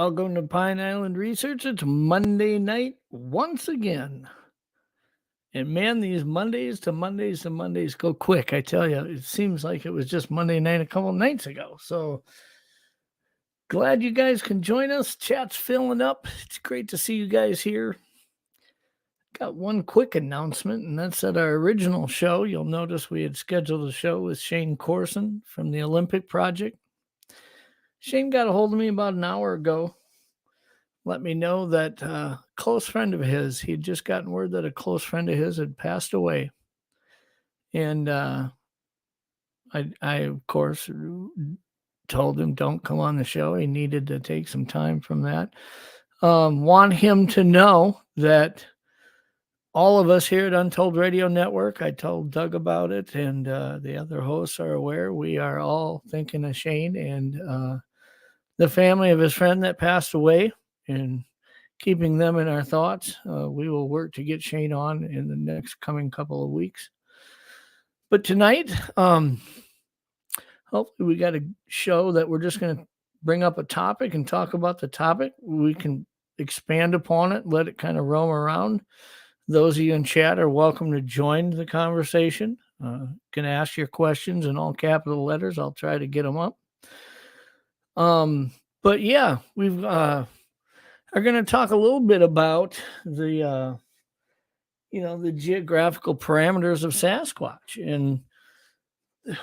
welcome to Pine Island Research. It's Monday night once again. And man, these Mondays go quick. I tell you, it seems like it was just Monday night a couple nights ago. So glad you guys can join us. Chat's filling up. It's great to see you guys here. Got one quick announcement, and that's at our original show. You'll notice we had scheduled a show with Shane Corson from the Olympic Project. Shane got a hold of me about an hour ago. Let me know that a close friend of his, he'd just gotten word that a close friend of his had passed away. And I, of course, told him, don't come on the show. He needed to take some time from that. Want him to know that all of us here at Untold Radio Network, I told Doug about it, and the other hosts are aware. We are all thinking of Shane and the family of his friend that passed away, and keeping them in our thoughts. We will work to get Shane on in the next coming couple of weeks. But tonight, hopefully we got a show that we're just going to bring up a topic and talk about the topic. We can expand upon it, let it kind of roam around. Those of you in chat are welcome to join the conversation. Can ask your questions in all capital letters. I'll try to get them up. But yeah, we've are going to talk a little bit about the the geographical parameters of Sasquatch and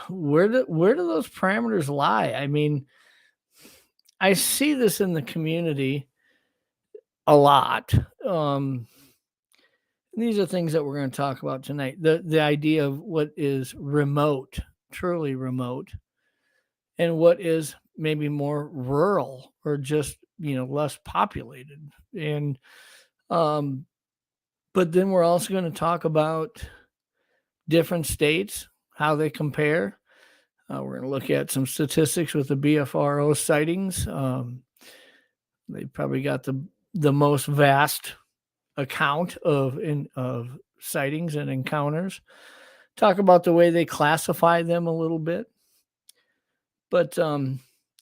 where do those parameters lie? I mean, I see this in the community a lot. These are things that we're going to talk about tonight. The idea of what is remote, truly remote, and what is maybe more rural or just, less populated. And, but then we're also going to talk about different states, how they compare. We're going to look at some statistics with the BFRO sightings. They probably got the most vast account of sightings and encounters. Talk about the way they classify them a little bit. But,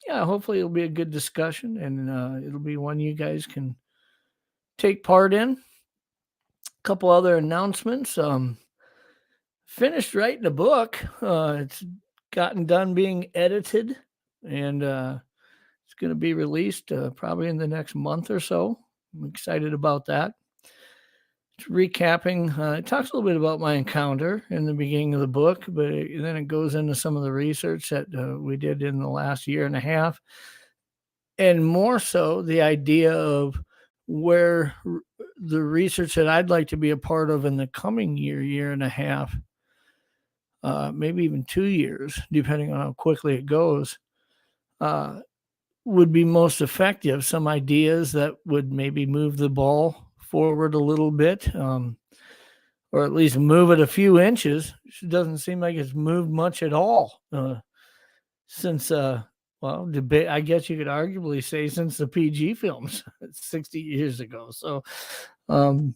hopefully it'll be a good discussion, and it'll be one you guys can take part in. A couple other announcements. Finished writing a book. It's gotten done being edited, and it's going to be released probably in the next month or so. I'm excited about that. It's recapping. It talks a little bit about my encounter in the beginning of the book, but then it goes into some of the research that we did in the last year and a half, and more so the idea of where the research that I'd like to be a part of in the coming year and a half, maybe even 2 years, depending on how quickly it goes, would be most effective. Some ideas that would maybe move the ball forward a little bit, or at least move it a few inches. It doesn't seem like it's moved much at all since, debate. I guess you could arguably say since the PG films 60 years ago. So, but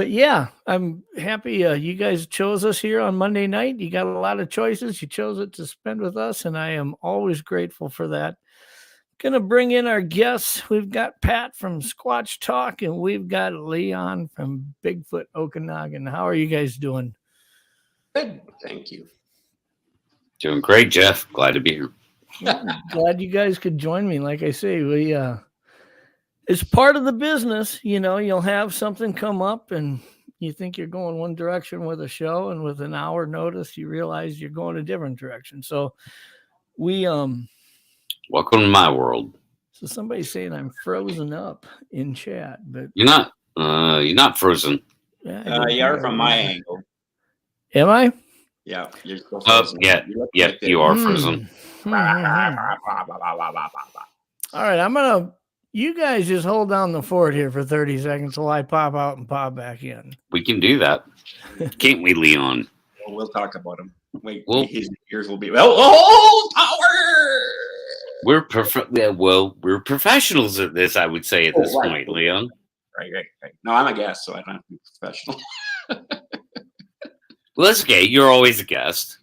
yeah, I'm happy you guys chose us here on Monday night. You got a lot of choices. You chose it to spend with us, and I am always grateful for that. Gonna bring in our guests. We've got Pat from Squatch Talk, and we've got Leon from Bigfoot Okanagan. How are you guys doing? Good, thank you. Doing great, Jeff. Glad to be here. Glad you guys could join me. Like I say, we it's part of the business. You'll have something come up, and you think you're going one direction with a show, and with an hour notice, you realize you're going a different direction. So we welcome to my world. So somebody's saying I'm frozen up in chat, but you're not. You're not frozen. Yeah, you are from my angle. Am I? Yeah, you're still frozen. You are frozen. All right, you guys just hold down the fort here for 30 seconds while I pop out and pop back in. We can do that. Can't we, Leon? Well, we'll talk about him. Wait, well, his ears will be power. We're professionals at this, I would say, at this point, Leon. Right. No, I'm a guest, so I don't have to be professional. Well, that's okay. You're always a guest.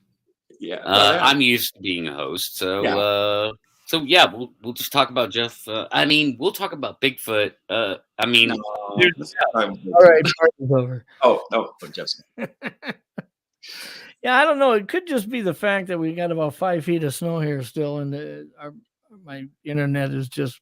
Yeah. I'm used to being a host, so So yeah, we'll just talk about Jeff. I mean, we'll talk about Bigfoot. I mean, No, there's- let's talk about All right, party's over. Oh, no, but just Yeah, I don't know. It could just be the fact that we got about 5 feet of snow here still, and my internet is just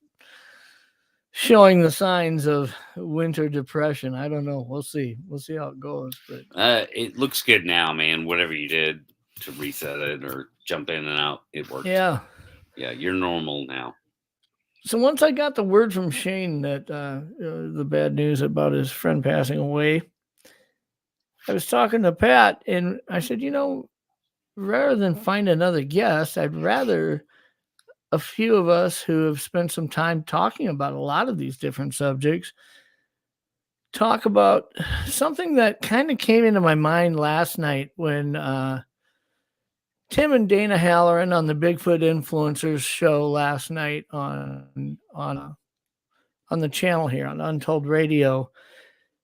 showing the signs of winter depression. I don't know. We'll see. We'll see how it goes. But it looks good now, man. Whatever you did to reset it or jump in and out, it worked. yeah. Yeah, you're normal now. So once I got the word from Shane that the bad news about his friend passing away, I was talking to Pat, and I said, rather than find another guest, I'd rather a few of us who have spent some time talking about a lot of these different subjects talk about something that kind of came into my mind last night when Tim and Dana Halloran on the Bigfoot Influencers show last night on the channel here on Untold Radio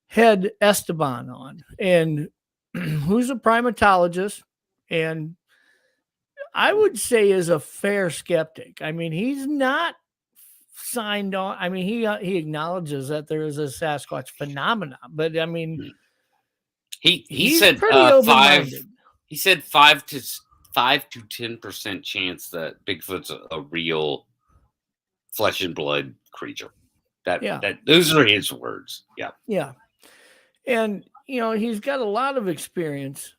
had Esteban on, and who's a primatologist, and I would say is a fair skeptic. I mean, he's not signed on. I mean, he acknowledges that there is a Sasquatch phenomenon, but I mean, He he's said pretty 5. open-minded. He said 5 to 10% chance that Bigfoot's a real flesh and blood creature. That those are his words. Yeah. Yeah. And he's got a lot of experience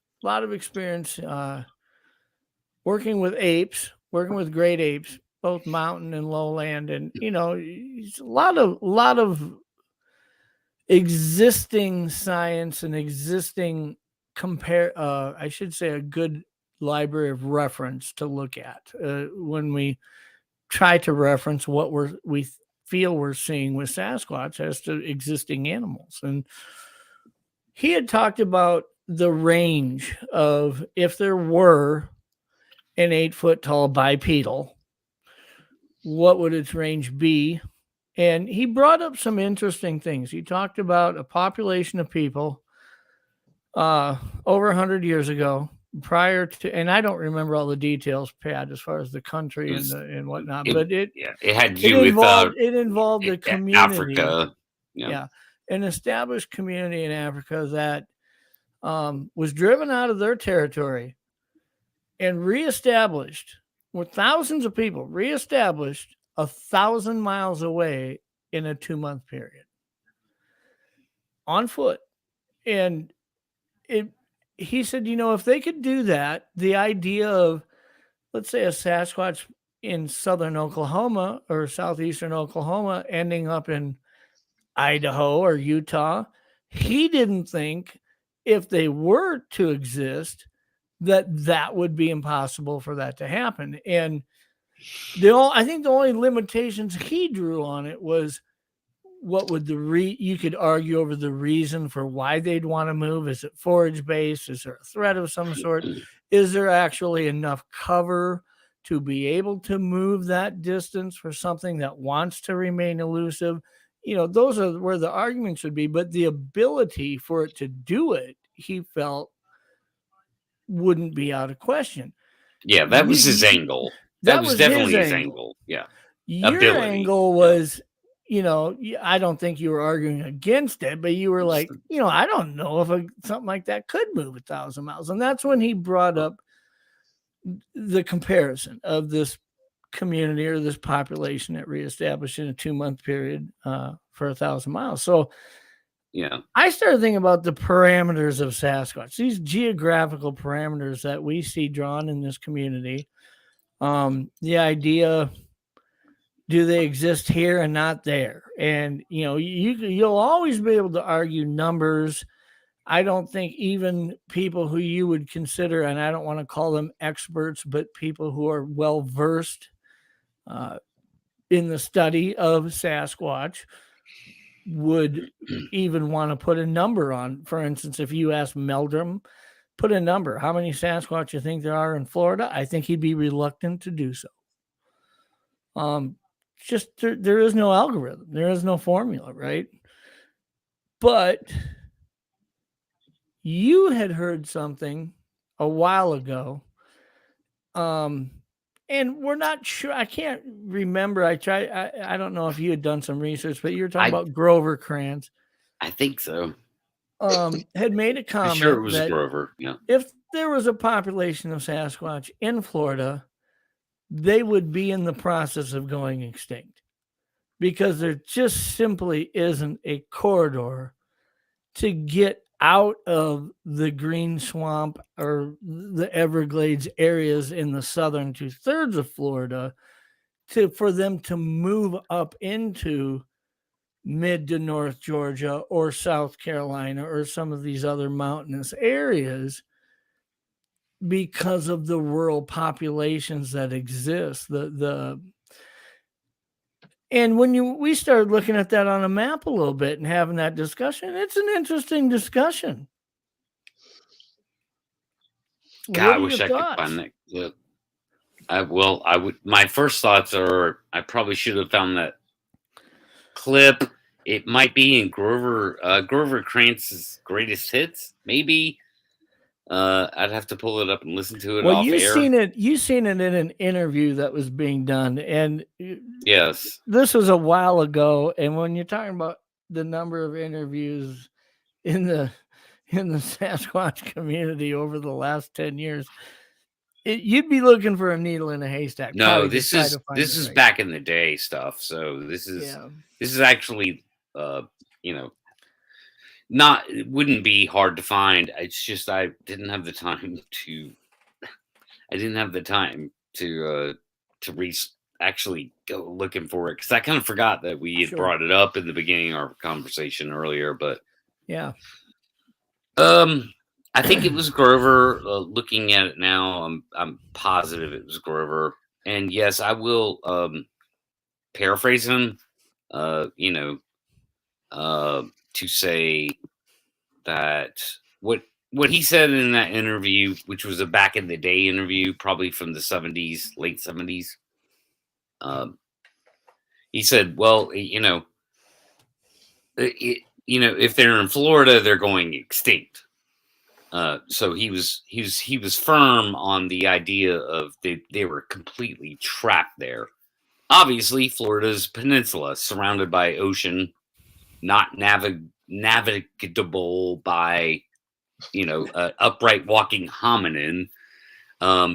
working with apes, working with great apes, both mountain and lowland, and he's a lot of existing science and existing I should say a good library of reference to look at when we try to reference what we feel we're seeing with Sasquatch as to existing animals. And he had talked about the range of if there were an 8-foot tall bipedal, what would its range be? And he brought up some interesting things. He talked about a population of people over 100 years ago, prior to, and I don't remember all the details, Pat, as far as the country and whatnot, but it had to do it involved a community, Africa, an established community in Africa that was driven out of their territory and reestablished, with thousands of people reestablished 1,000 miles away in a 2-month period on foot. And he said, if they could do that, the idea of, let's say, a Sasquatch in southern Oklahoma or southeastern Oklahoma ending up in Idaho or Utah, he didn't think if they were to exist that would be impossible for that to happen. And I think the only limitations he drew on it was what would you could argue over the reason for why they'd want to move. Is it forage based? Is there a threat of some sort? Is there actually enough cover to be able to move that distance for something that wants to remain elusive? Those are where the arguments would be, but the ability for it to do it, he felt, wouldn't be out of question. Yeah, that was his angle. That was definitely his angle. Yeah. Your angle was, I don't think you were arguing against it, but you were like, I don't know if something like that could move 1,000 miles. And that's when he brought up the comparison of this community or this population that reestablished in a 2-month period for 1,000 miles. So yeah, I started thinking about the parameters of Sasquatch, these geographical parameters that we see drawn in this community. The idea, do they exist here and not there? And, you'll always be able to argue numbers. I don't think even people who you would consider, and I don't want to call them experts, but people who are well-versed in the study of Sasquatch would even want to put a number on. For instance, if you ask Meldrum, put a number, how many Sasquatch you think there are in Florida? I think he'd be reluctant to do so. Just there is no algorithm. There is no formula, right? But you had heard something a while ago And we're not sure. I can't remember. I don't know if you had done some research, but you're talking about Grover Krantz. I think so. Had made a comment I'm sure it was that Grover. Yeah. if there was a population of Sasquatch in Florida, they would be in the process of going extinct because there just simply isn't a corridor to get out of the green swamp or the Everglades areas in the southern 2/3 of Florida for them to move up into mid to North Georgia or South Carolina or some of these other mountainous areas because of the rural populations that exist. And when we started looking at that on a map a little bit and having that discussion, it's an interesting discussion. God, I wish I could find that clip. I would. My first thoughts are I probably should have found that clip. It might be in Grover Krantz's greatest hits, maybe. I'd have to pull it up and listen to it. Well, off you air. seen it in an interview that was being done, and yes, this was a while ago. And when you're talking about the number of interviews in the Sasquatch community over the last 10 years, you'd be looking for a needle in a haystack. No, this is back in the day stuff. So this is actually it wouldn't be hard to find. It's just I didn't have the time to actually go looking for it because I kind of forgot that we had brought it up in the beginning of our conversation earlier. But yeah, I think it was Grover. Looking at it now, I'm positive it was Grover. And yes, I will paraphrase him. To say that what he said in that interview, which was a back in the day interview, probably from the 70s, late 70s. He said, well, if they're in Florida, they're going extinct. So he was firm on the idea of they were completely trapped there. Obviously, Florida's peninsula, surrounded by ocean, not navigable by upright walking hominin.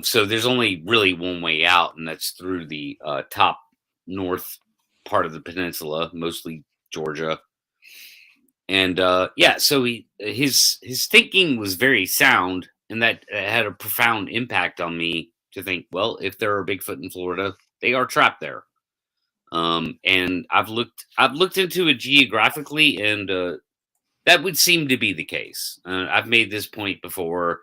So there's only really one way out, and that's through the top north part of the peninsula, mostly Georgia. And so his thinking was very sound, and that had a profound impact on me to think, well, if there are Bigfoot in Florida, they are trapped there. And I've looked into it geographically, and that would seem to be the case. I've made this point before.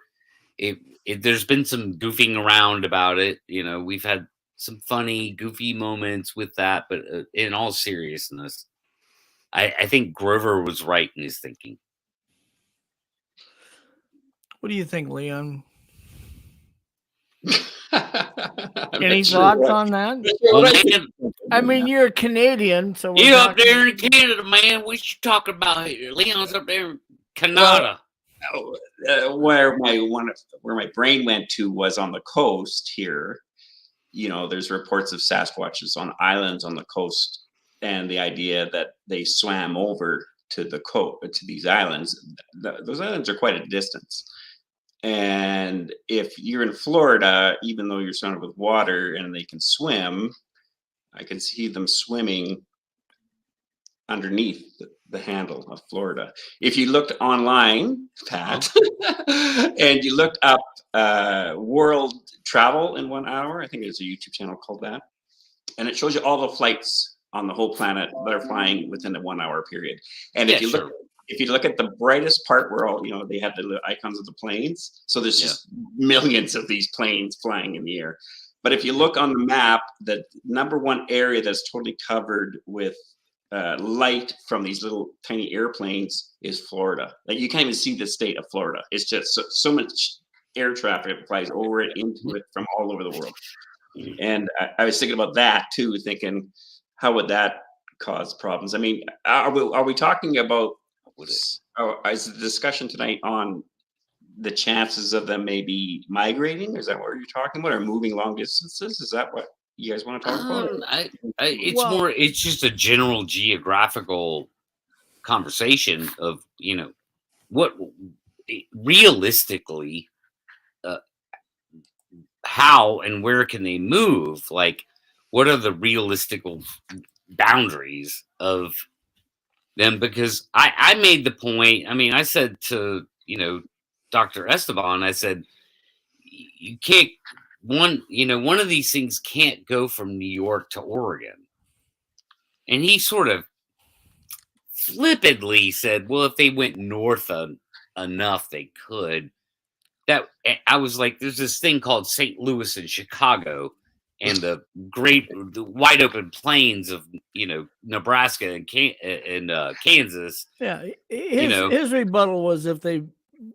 There's been some goofing around about it. We've had some funny, goofy moments with that, but in all seriousness, I think Grover was right in his thinking. What do you think, Leon? Any thoughts on that? Well, man, I mean, you're a Canadian, so you're up there in Canada, man. What you talking about here? Leon's up there in Canada. Where my brain went to was on the coast here. There's reports of Sasquatches on islands on the coast, and the idea that they swam over to the coast to these islands. Those islands are quite a distance. And if you're in Florida, even though you're surrounded with water and they can swim, I can see them swimming underneath the handle of Florida. If you looked online, Pat, and you looked up world travel in 1 hour, I think there's a YouTube channel called that, and it shows you all the flights on the whole planet that are flying within a 1 hour period. And if you look at the brightest part where all, they have the icons of the planes. So there's just millions of these planes flying in the air. But if you look on the map, the number one area that's totally covered with light from these little tiny airplanes is Florida. Like you can't even see the state of Florida. It's just so much air traffic that flies over it, into it from all over the world. And I was thinking about that too, thinking, how would that cause problems? I mean, are we talking about? Is the discussion tonight on the chances of them maybe migrating? Is that what you're talking about, or moving long distances? Is that what you guys want to talk about? It's Well- more. It's just a general geographical conversation of what realistically, how and where can they move? Like, what are the realistic boundaries of them? Because I made the point. I mean, I said to Dr. Esteban, I said, you can't one of these things can't go from New York to Oregon. And he sort of flippantly said, well, if they went north enough, they could. That I was like, there's this thing called St. Louis and Chicago, and the wide open plains of Nebraska and Kansas. Yeah, his rebuttal was if they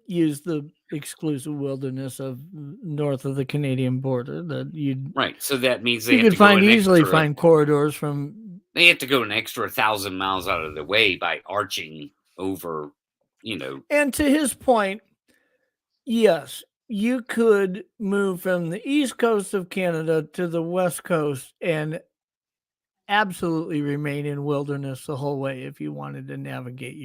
used the exclusive wilderness of north of the Canadian border, that you'd right. So that means they you have could to go easily extra, find corridors from. They have to go an extra 1,000 miles out of the way by arching over, And to his point, yes, you could move from the east coast of Canada to the west coast and absolutely remain in wilderness the whole way if you wanted to navigate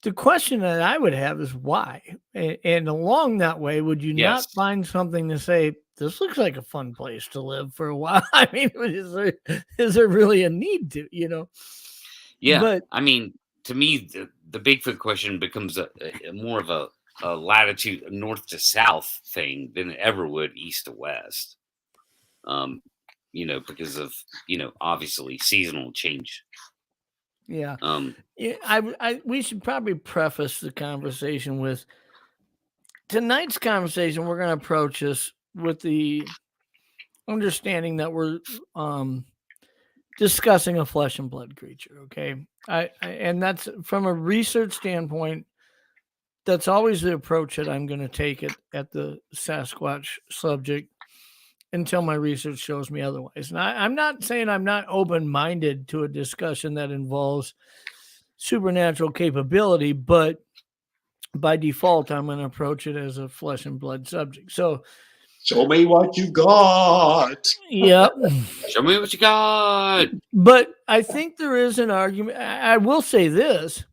the question that I would have is why? And along that way, would you not Yes. find something to say, this looks like a fun place to live for a while? I mean, is there really a need to, Yeah. But I mean, to me, the Bigfoot question becomes a more of a latitude, a north to south thing than it ever would east to west. Because of, obviously seasonal change. yeah. Yeah, we should probably preface the conversation with tonight's conversation. We're going to approach this with the understanding that we're discussing a flesh and blood creature. Okay. And that's from a research standpoint. That's always the approach that I'm going to take at the Sasquatch subject until my research shows me otherwise. And I'm not saying I'm not open-minded to a discussion that involves supernatural capability, but by default, I'm going to approach it as a flesh and blood subject. So show me what you got. Yeah. Show me what you got. But I think there is an argument. I will say this.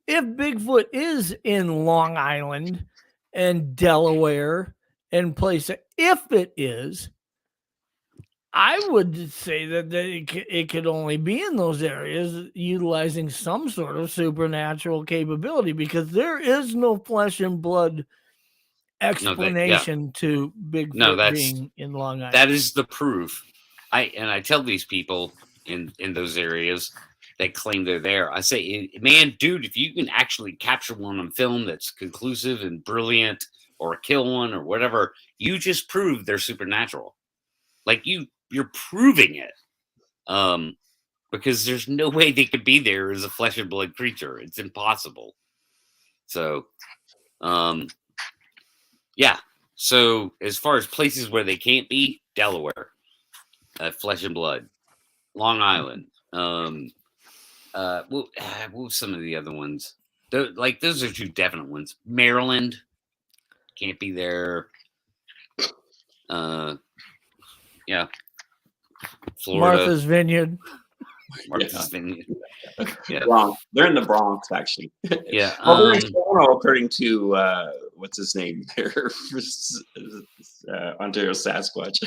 If Bigfoot is in Long Island and Delaware and places, if it is, I would say that it could only be in those areas utilizing some sort of supernatural capability, because there is no flesh and blood explanation to Bigfoot being in Long Island. That is the proof. I tell these people in those areas that claim they're there, I say, man, dude, if you can actually capture one on film that's conclusive and brilliant, or kill one or whatever, you just proved they're supernatural. Like you're proving it. Because there's no way they could be there as a flesh and blood creature. It's impossible. So, yeah. So as far as places where they can't be, Delaware, flesh and blood, Long Island. What was some of the other ones? Those are two definite ones. Maryland, can't be there. Yeah. Florida. Martha's Vineyard. Martha's Vineyard. Yeah. Bronx. They're in the Bronx, actually. Yeah. They're in Toronto, according to what's his name there, Ontario Sasquatch.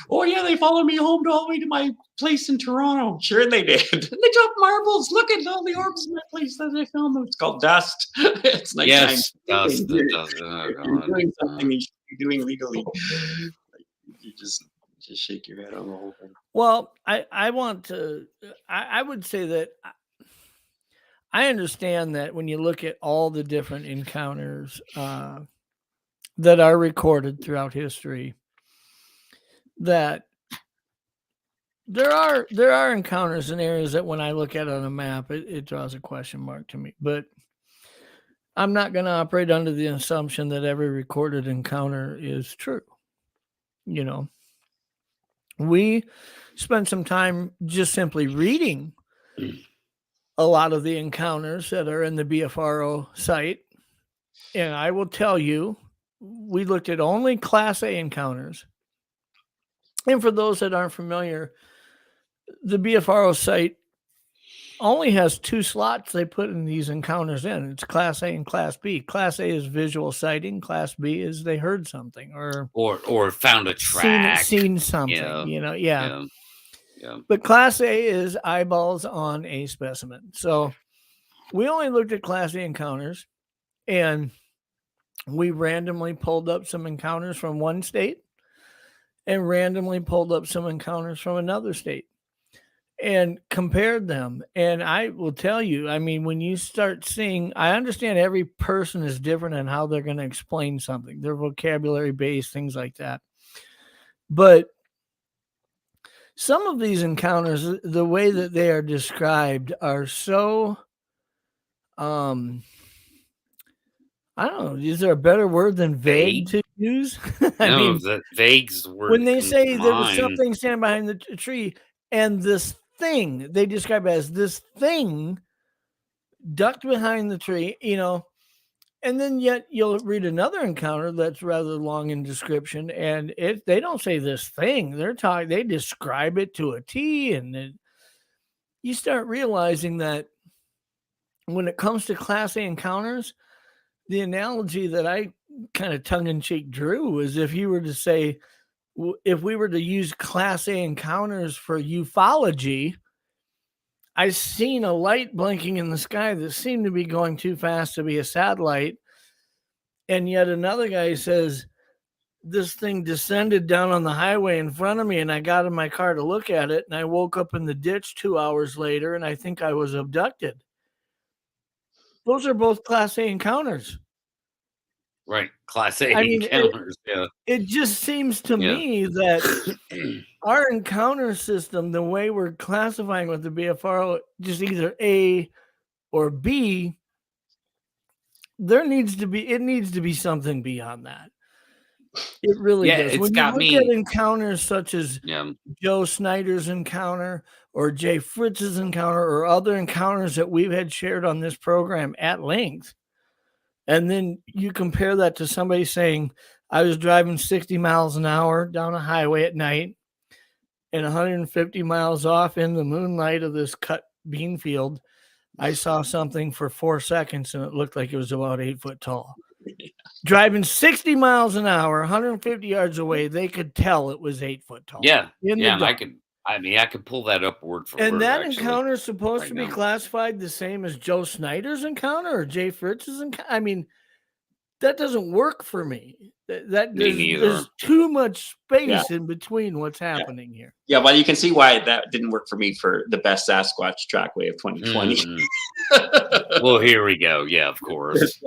Oh yeah, they followed me home all the way to my place in Toronto. Sure they did. They dropped marbles. Look at all the orbs in my place that they filmed. It's called dust. It's nighttime. Yes, dust. You're doing something you should be doing legally. You just shake your head on the whole thing. Well, I would say that I understand that when you look at all the different encounters that are recorded throughout history, that there are encounters in areas that when I look at it on a map, it draws a question mark to me. But I'm not going to operate under the assumption that every recorded encounter is true. We spent some time just simply reading a lot of the encounters that are in the BFRO site And I will tell you, we looked at only Class A encounters. And for those that aren't familiar, the BFRO site only has 2 slots they put in these encounters in. It's Class A and Class B. Class A is visual sighting. Class B is they heard something or found a track. seen something, Yeah. yeah. Yeah. But Class A is eyeballs on a specimen. So we only looked at Class A encounters, and we randomly pulled up some encounters from one state and randomly pulled up some encounters from another state and compared them. And I will tell you, I mean, when you start seeing, I understand every person is different in how they're going to explain something, their vocabulary base, things like that. But some of these encounters, the way that they are described are so, I don't know, is there a better word than vague to use? I mean, that vague's the word. When they say there was something standing behind the tree and this thing, they describe it as this thing ducked behind the tree, and then yet you'll read another encounter that's rather long in description, and they don't say this thing. They describe it to a T, and then you start realizing that when it comes to Class A encounters, the analogy that I kind of tongue-in-cheek drew is if you were to say, if we were to use Class A encounters for ufology, I seen a light blinking in the sky that seemed to be going too fast to be a satellite. And yet another guy says, this thing descended down on the highway in front of me, and I got in my car to look at it, and I woke up in the ditch 2 hours later, and I think I was abducted. Those are both Class A encounters. Right. Class A encounters. It just seems to me that our encounter system, the way we're classifying with the BFRO, just either A or B, it needs to be something beyond that. It really does. It's when you look at encounters such as Joe Snyder's encounter or Jay Fritz's encounter or other encounters that we've had shared on this program at length, and then you compare that to somebody saying, I was driving 60 miles an hour down a highway at night, and 150 miles off in the moonlight of this cut bean field, I saw something for 4 seconds, and it looked like it was about 8 foot tall. Driving 60 miles an hour, 150 yards away, they could tell it was 8 foot tall. I could pull that up word for word. And that encounter is supposed to be classified the same as Joe Snyder's encounter or Jay Fritz's encounter. I mean, that doesn't work for me. There's too much space in between what's happening here. Yeah, well, you can see why that didn't work for me for the best Sasquatch trackway of 2020. Well, here we go. Yeah, of course.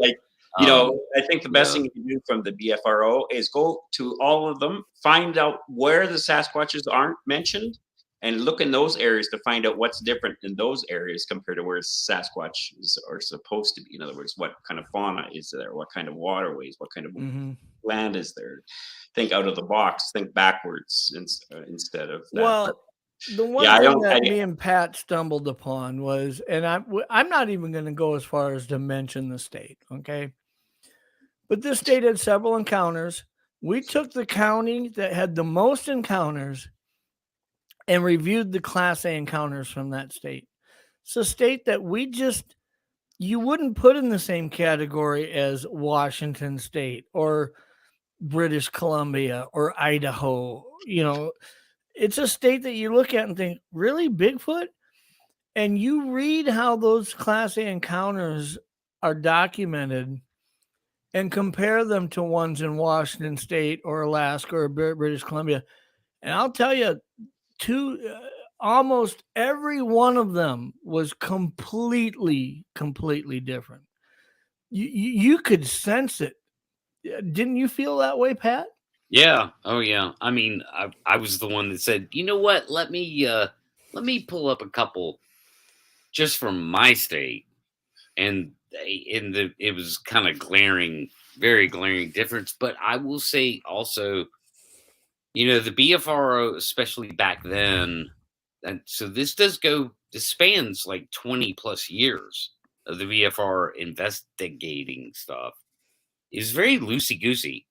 I think the best thing you can do from the BFRO is go to all of them, find out where the Sasquatches aren't mentioned, and look in those areas to find out what's different in those areas compared to where Sasquatches are supposed to be. In other words, what kind of fauna is there? What kind of waterways? What kind of land is there? Think out of the box. Think backwards instead of that. Well, the one thing that me and Pat stumbled upon was, and I'm not even going to go as far as to mention the state, okay? But this state had several encounters. We took the county that had the most encounters and reviewed the Class A encounters from that state. It's a state that you wouldn't put in the same category as Washington State or British Columbia or Idaho. It's a state that you look at and think, really, Bigfoot? And you read how those Class A encounters are documented and compare them to ones in Washington State or Alaska or British Columbia. And I'll tell you, almost every one of them was completely different. You could sense it. Didn't you feel that way, Pat? Yeah. Oh, yeah. I mean, I was the one that said, you know what? Let me pull up a couple just from my state, and it was kind of very glaring difference. But I will say also, the BFRO, especially back then, and so this spans like 20 plus years of the BFR investigating stuff. is very loosey-goosey,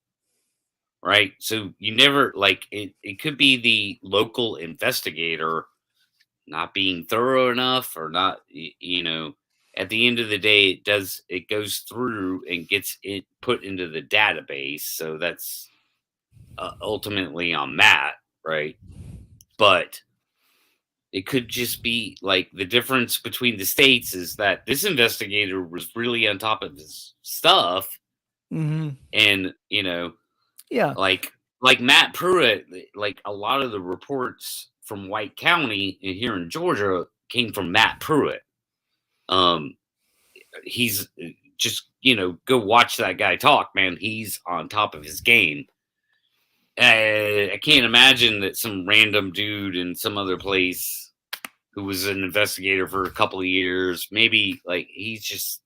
right? So you never, like, it could be the local investigator not being thorough enough, or not, at the end of the day, it goes through and gets it put into the database. So that's ultimately on Matt, right? But it could just be like the difference between the states is that this investigator was really on top of his stuff. Mm-hmm. And, Yeah. like Matt Pruitt, like a lot of the reports from White County and here in Georgia came from Matt Pruitt. He's just, go watch that guy talk, man. He's on top of his game. I can't imagine that some random dude in some other place who was an investigator for a couple of years, maybe, like, he's just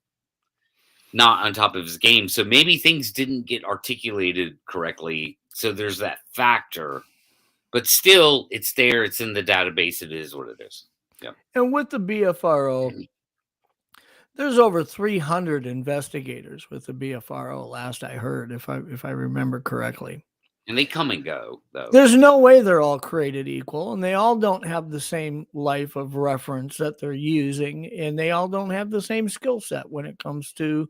not on top of his game. So maybe things didn't get articulated correctly. So there's that factor. But still, it's there. It's in the database. It is what it is. Yeah. And with the BFRO, there's over 300 investigators with the BFRO, last I heard, if I remember correctly. And they come and go, though. There's no way they're all created equal, and they all don't have the same life of reference that they're using, and they all don't have the same skill set when it comes to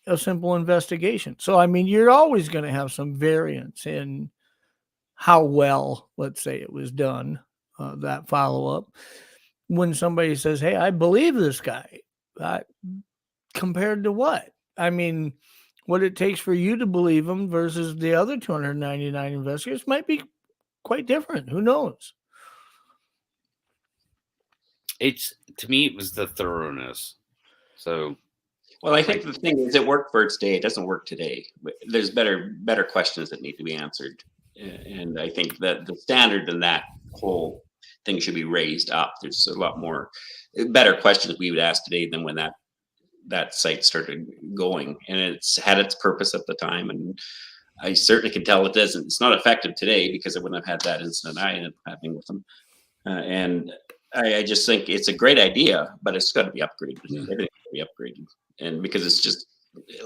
a simple investigation. So, I mean, you're always going to have some variance in how well, let's say, it was done, that follow-up. When somebody says, hey, I believe this guy, compared to what? I mean, what it takes for you to believe him versus the other 299 investigators might be quite different. Who knows? To me, it was the thoroughness. So, well, I think the thing is, it worked for its day. It doesn't work today. There's better questions that need to be answered, and I think that the standard in that whole thing should be raised up. There's a lot more better questions we would ask today than when that site started going, and it's had its purpose at the time, and I certainly can tell it's not effective today, because I wouldn't have had that incident I ended up having with them. And I just think it's a great idea, but it's got to be upgraded. Everything's got to be upgraded, and because it's just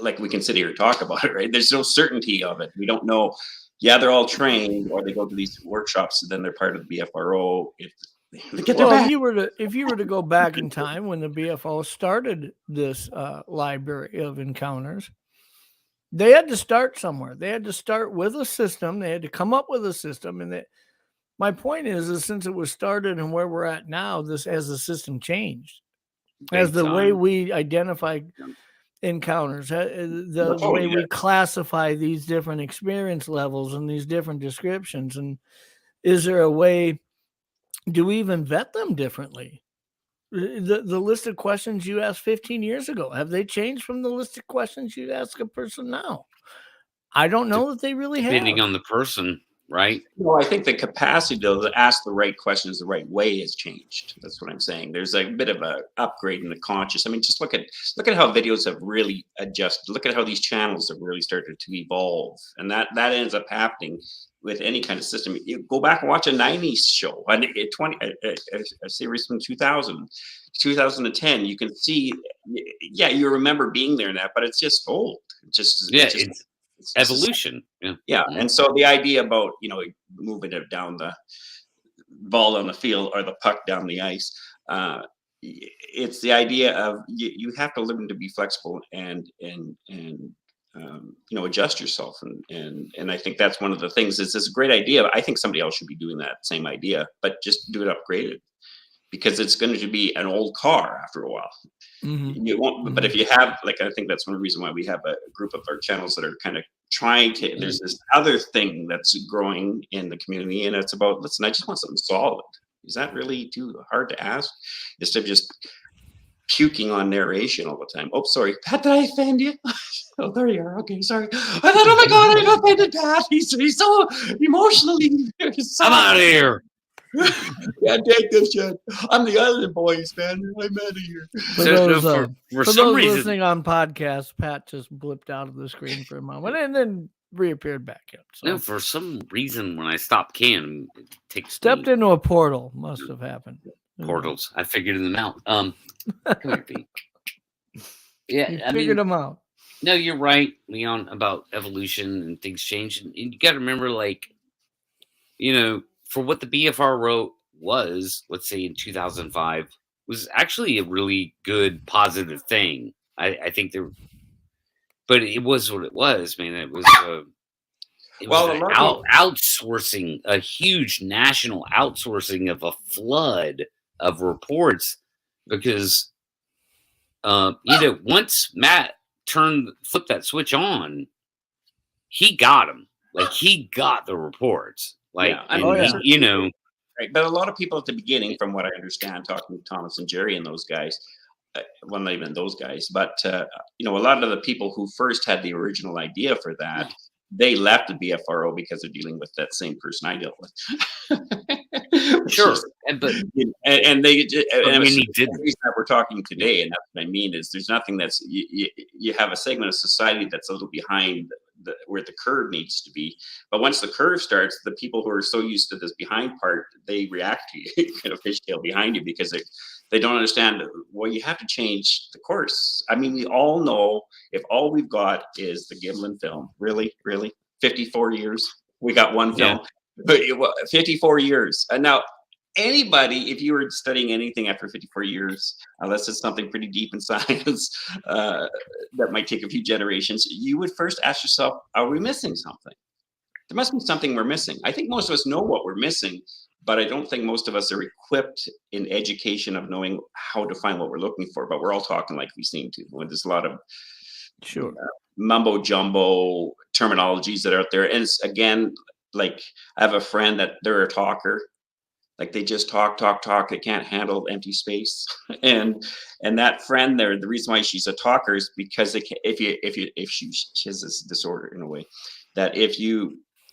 like, we can sit here and talk about it, right? There's no certainty of it. We don't know. Yeah, they're all trained, or they go to these workshops, and then they're part of the BFRO. If you were to go back in time when the BFO started this library of encounters, they had to start somewhere. They had to start with a system. They had to come up with a system. And my point is since it was started and where we're at now, as the system changed, as the way we identify encounters, the way we classify these different experience levels and these different descriptions. And is there a way? Do we even vet them differently? The list of questions you asked 15 years ago, have they changed from the list of questions you ask a person now? I don't know that they really have. Depending on the person, right? Well, I think the capacity to ask the right questions the right way has changed. That's what I'm saying. There's a bit of a upgrade in the conscious. I mean, just look at how videos have really adjusted. Look at how these channels have really started to evolve, and that ends up happening with any kind of system. You go back and watch a 90s show, a series from 2010, you can see, you remember being there in that, but it's just old. It's evolution. Yeah. And so the idea about, moving it down the ball on the field or the puck down the ice, it's the idea of you have to learn to be flexible and adjust yourself. And I think that's one of the things. It's a great idea. I think somebody else should be doing that same idea, but just do it upgraded, because it's going to be an old car after a while. Mm-hmm. You won't, but if you have, I think that's one reason why we have a group of our channels that are kind of trying to, there's this other thing that's growing in the community, and it's about, listen, I just want something solid. Is that really too hard to ask? Instead of just puking on narration all the time. Oh, sorry, Pat, did I offend you? Oh, there you are. Okay, sorry. I thought, oh my God, I offended Pat. He's so emotionally. I'm out of here. Can't take this shit. I'm the Island Boys, man. I'm out of here. For those listening on podcasts, Pat just blipped out of the screen for a moment and then reappeared back in. So. No, for some reason, when I stopped can, it takes stepped into a portal. Must have happened. Portals. I figured them out. Come here, Pete. Yeah, I figured them out. No, you're right, Leon, about evolution and things change. And you got to remember, like, for what the BFR wrote was, let's say in 2005, was actually a really good, positive thing. I think there, but it was what it was, man. It was Well, a an lot of people, outsourcing, a huge national outsourcing of a flood of reports because, once Matt flipped that switch on, he got them. Like, he got the reports. Like, yeah, I and mean, yeah. right. But a lot of people at the beginning, from what I understand, talking to Thomas and Jerry and those guys, well, not even those guys, but a lot of the people who first had the original idea for that, they left the BFRO because they're dealing with that same person I dealt with. sure, but And they, and many the didn't. reason that we're talking today, and that's what I mean, is there's nothing that's you have a segment of society that's a little behind where the curve needs to be. But once the curve starts, the people who are so used to this behind part, they react to you, kind of fishtail behind you, because they don't understand. Well, you have to change the course. I mean, we all know, if all we've got is the Giblin film, really, 54 years, we got one film, but 54 years. And now, anybody, if you were studying anything after 54 years, unless it's something pretty deep in science that might take a few generations, you would first ask yourself, are we missing something? There must be something we're missing. I think most of us know what we're missing, but I don't think most of us are equipped in education of knowing how to find what we're looking for. But we're all talking like we seem to. When there's a lot of mumbo jumbo terminologies that are out there. And it's, again, like, I have a friend that they're a talker. Like, they just talk. They can't handle empty space. and that friend there, the reason why she's a talker is because if she has this disorder in a way that if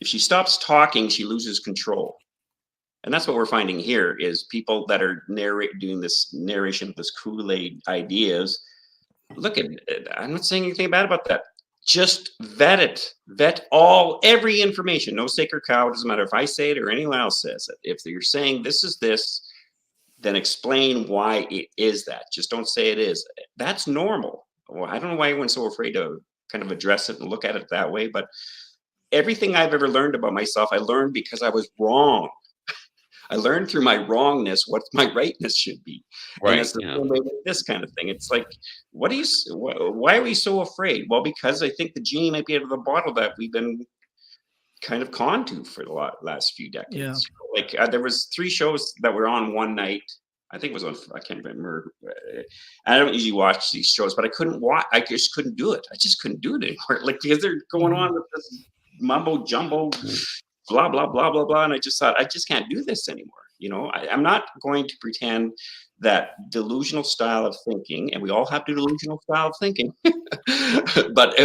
she stops talking, she loses control. And that's what we're finding here, is people that are doing this narration of this Kool-Aid ideas. Look at it. I'm not saying anything bad about that. Just vet it. Vet every information. No sacred cow. It doesn't matter if I say it or anyone else says it. If you're saying this is this, then explain why it is that. Just don't say it is. That's normal. Well, I don't know why everyone's so afraid to kind of address it and look at it that way. But everything I've ever learned about myself, I learned because I was wrong. I learned through my wrongness what my rightness should be. Right. And it's the same way with this kind of thing. It's like, why are we so afraid? Well, because I think the genie might be out of the bottle that we've been kind of conned to for the last few decades. Yeah. Like, there was 3 shows that were on one night. I think it was on, I can't remember. I don't usually watch these shows, but I couldn't watch. I just couldn't do it. I just couldn't do it anymore. Like, because they're going on with this mumbo jumbo, blah, blah, blah, blah, blah. And I just thought, I just can't do this anymore. I'm not going to pretend that delusional style of thinking, and we all have delusional style of thinking, but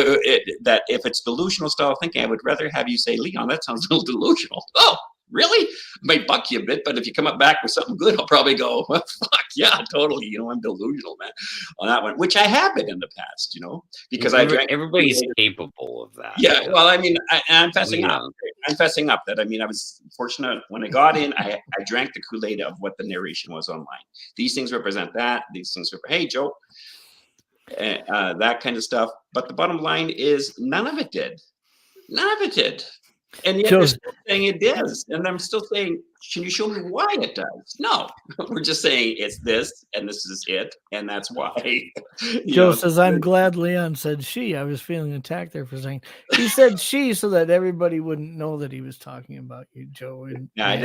that if it's delusional style of thinking, I would rather have you say, Leon, that sounds a little delusional. Oh, really? Might buck you a bit, but if you come up back with something good, I'll probably go, well, fuck yeah, totally. I'm delusional, man, on that one, which I have been in the past, because everybody's capable of that. Yeah. Well, I mean, I'm fessing up. I'm fessing up that, I was fortunate when I got in, I drank the Kool-Aid of what the narration was online. These things represent that. These things hey, Joe, that kind of stuff. But the bottom line is none of it did. None of it did. And yet they're still saying it does. And I'm still saying, can you show me why it does? No, we're just saying it's this, and this is it, and that's why. Joe says, I'm glad Leon said she. I was feeling attacked there for saying he said she so that everybody wouldn't know that he was talking about you, Joe. Now,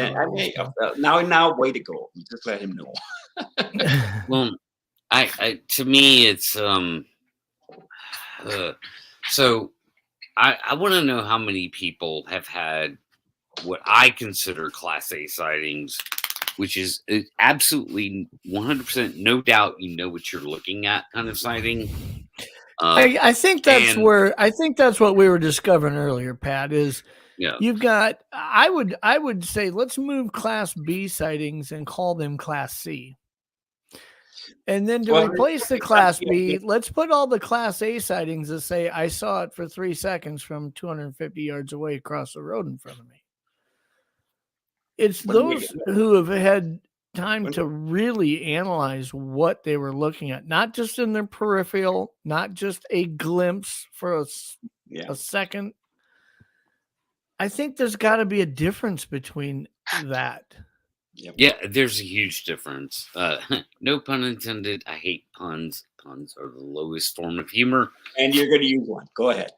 way to go. Just let him know. Well, to me, it's so I want to know how many people have had what I consider Class A sightings, which is absolutely 100% no doubt what you're looking at kind of sighting. I think that's what we were discovering earlier, Pat, is you've got, I would say, let's move Class B sightings and call them Class C. And then to replace the Class B, let's put all the Class A sightings that say, I saw it for 3 seconds from 250 yards away across the road in front of me. It's those who have had time to really analyze what they were looking at, not just in their peripheral, not just a glimpse for a second. I think there's got to be a difference between that. Yep. Yeah, there's a huge difference. No pun intended. I hate puns. Puns are the lowest form of humor. And you're going to use one. Go ahead.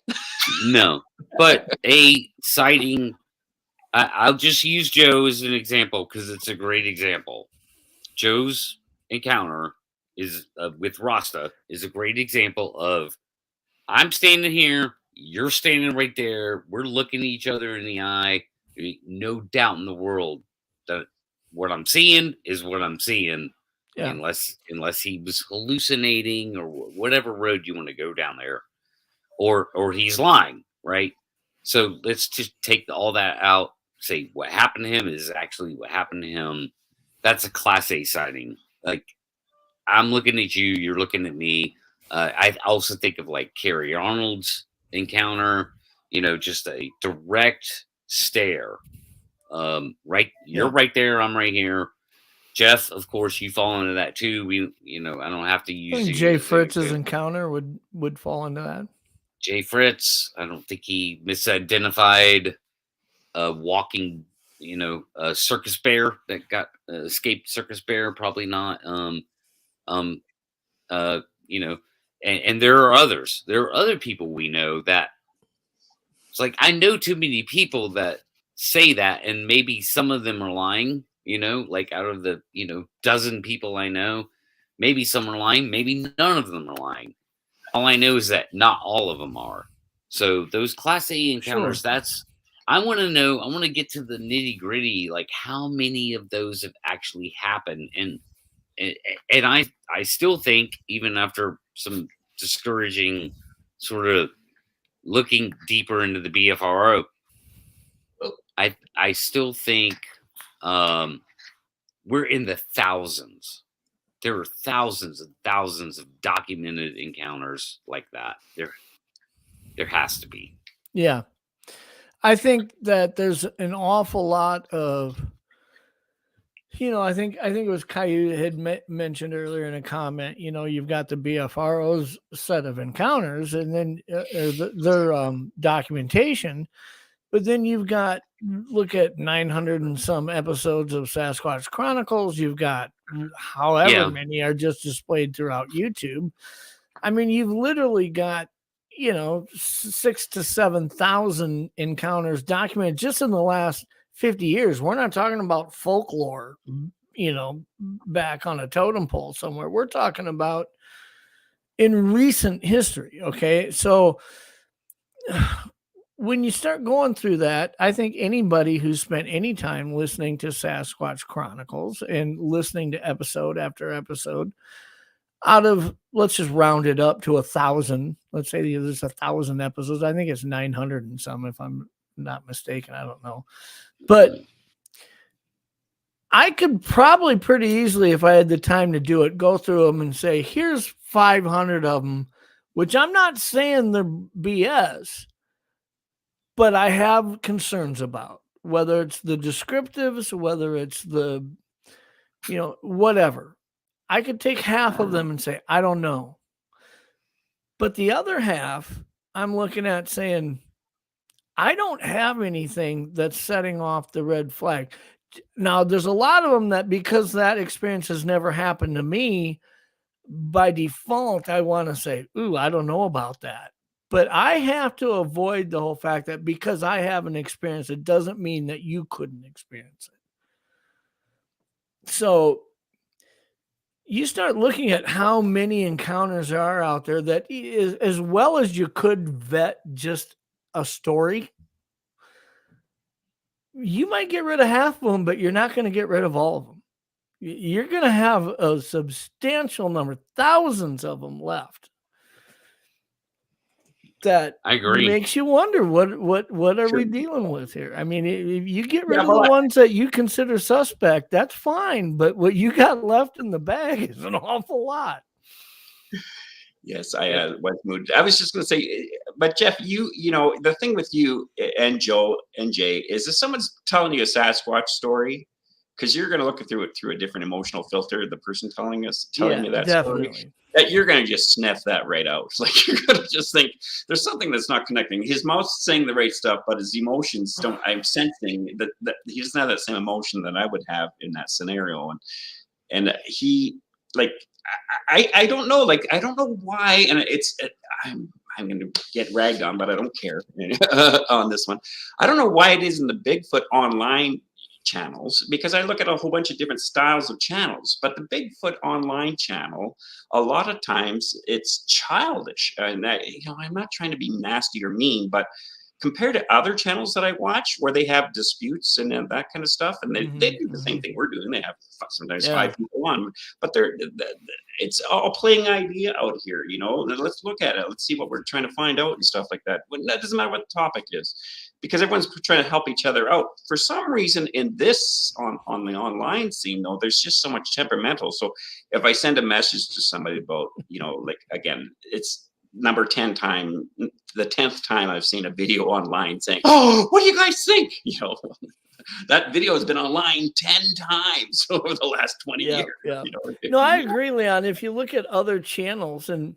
No, but a sighting. I'll just use Joe as an example because it's a great example. Joe's encounter is with Rasta is a great example of I'm standing here, you're standing right there, we're looking at each other in the eye. No doubt in the world that what I'm seeing is what I'm seeing, unless he was hallucinating or whatever road you want to go down there, or he's lying, right? So let's just take all that out. Say what happened to him is actually what happened to him. That's a Class A sighting. Like I'm looking at you, you're looking at me. I also think of like Carrie Arnold's encounter. Just a direct stare. Right, you're right there. I'm right here. Jeff, of course, you fall into that too. I don't have to use Jay Fritz's encounter would fall into that. Jay Fritz, I don't think he misidentified walking, circus bear that got escaped circus bear. Probably not. And there are others. There are other people we know that it's like I know too many people that say that, and maybe some of them are lying. Like out of the dozen people I know, maybe some are lying, maybe none of them are lying. All I know is that not all of them are. So those Class A encounters, that's I want to know. I want to get to the nitty gritty, like how many of those have actually happened, and I still think even after some discouraging sort of looking deeper into the BFRO, I still think we're in the thousands. There are thousands and thousands of documented encounters like that. There has to be. Yeah. I think that there's an awful lot of, I think it was Caillou had mentioned earlier in a comment, you've got the BFRO's set of encounters and then their documentation, but then you've got, look at 900 and some episodes of Sasquatch Chronicles. You've got however many are just displayed throughout YouTube. I mean, you've literally got, 6,000 to 7,000 encounters documented just in the last 50 years. We're not talking about folklore, back on a totem pole somewhere. We're talking about in recent history. Okay. So when you start going through that, I think anybody who's spent any time listening to Sasquatch Chronicles and listening to episode after episode, out of, let's just round it up to 1,000. Let's say there's 1,000 episodes. I think it's 900 and some, if I'm not mistaken. I don't know. But I could probably pretty easily, if I had the time to do it, go through them and say, here's 500 of them, which I'm not saying they're BS, but I have concerns about, whether it's the descriptives, whether it's the, whatever. I could take half of them and say, I don't know. But the other half, I'm looking at saying, I don't have anything that's setting off the red flag. Now, there's a lot of them that, because that experience has never happened to me, by default, I want to say, ooh, I don't know about that. But I have to avoid the whole fact that because I haven't experienced it doesn't mean that you couldn't experience it. So you start looking at how many encounters are out there that is, as well as you could vet just a story, you might get rid of half of them, but you're not going to get rid of all of them. You're going to have a substantial number, thousands of them left. That I agree. Makes you wonder what are we dealing with here? I mean, if you get rid of the ones that you consider suspect, that's fine. But what you got left in the bag is an awful lot. Yes, I was moved. I was just going to say, but Jeff, the thing with you and Joe and Jay is if someone's telling you a Sasquatch story, because you're going to look through it through a different emotional filter. The person telling you that story, definitely. that you're going to just sniff that right out. Like you're going to just think there's something that's not connecting. His mouth's saying the right stuff, but his emotions don't. I'm sensing that he doesn't have that same emotion that I would have in that scenario, and he like I don't know, like I don't know why, and I'm going to get ragged on, but I don't care on this one. I don't know why it is in the Bigfoot online channels, because I look at a whole bunch of different styles of channels, but the Bigfoot online channel, a lot of times it's childish. And that, I'm not trying to be nasty or mean, but compared to other channels that I watch where they have disputes and that kind of stuff, and they do the same thing we're doing. They have sometimes 5 people on, but it's all playing idea out here. Let's look at it. Let's see what we're trying to find out and stuff like that. That doesn't matter what the topic is, because everyone's trying to help each other out. For some reason in this on the online scene, though, there's just so much temperamental. So if I send a message to somebody about, like, again, it's the 10th time I've seen a video online saying, "Oh, what do you guys think?" That video has been online 10 times over the last 20 years. Yeah. No, I agree, Leon. If you look at other channels, and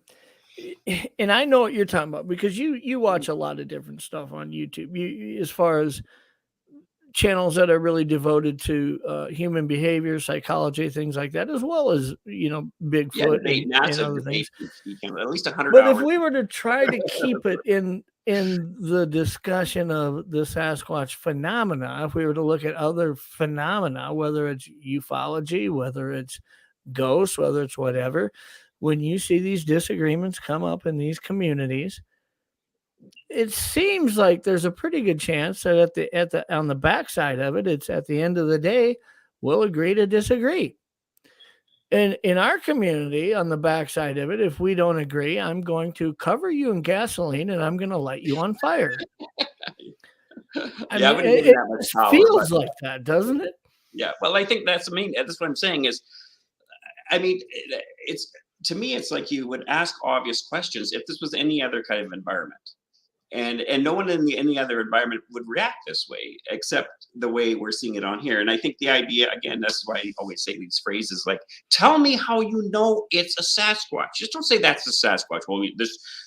I know what you're talking about, because you watch a lot of different stuff on YouTube. As far as channels that are really devoted to human behavior, psychology, things like that, as well as Bigfoot and other things. At least 100 but hours. if we were to try to keep it in the discussion of the Sasquatch phenomena, if we were to look at other phenomena, whether it's ufology, whether it's ghosts, whether it's whatever, when you see these disagreements come up in these communities, it seems like there's a pretty good chance that on the backside of it, it's at the end of the day, we'll agree to disagree. And in our community, on the backside of it, if we don't agree, I'm going to cover you in gasoline and I'm going to light you on fire. It feels like that, doesn't it? Yeah. Well, I think that's what I'm saying is, it's, to me, it's like you would ask obvious questions if this was any other kind of environment. And no one in any other environment would react this way, except the way we're seeing it on here. And I think the idea, again, that's why I always say these phrases like, "Tell me how you know it's a Sasquatch." Just don't say that's a Sasquatch. Well,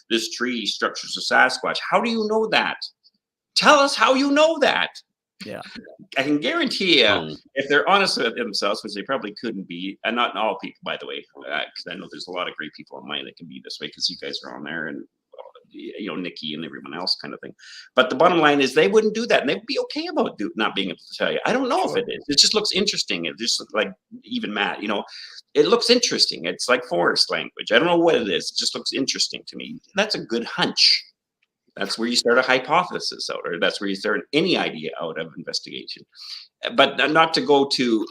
this tree structure's a Sasquatch. How do you know that? Tell us how you know that. Yeah. I can guarantee you, if they're honest with themselves, which they probably couldn't be, and not all people, by the way, because I know there's a lot of great people online that can be this way, because you guys are on there, and Nikki and everyone else kind of thing. But the bottom line is they wouldn't do that, and they'd be okay about not being able to tell you. I don't know if it is. It just looks interesting. It just like, even Matt, it looks interesting. It's like forest language. I don't know what it is. It just looks interesting to me. That's a good hunch. That's where you start a hypothesis out, or that's where you start any idea out of investigation. But not to go to,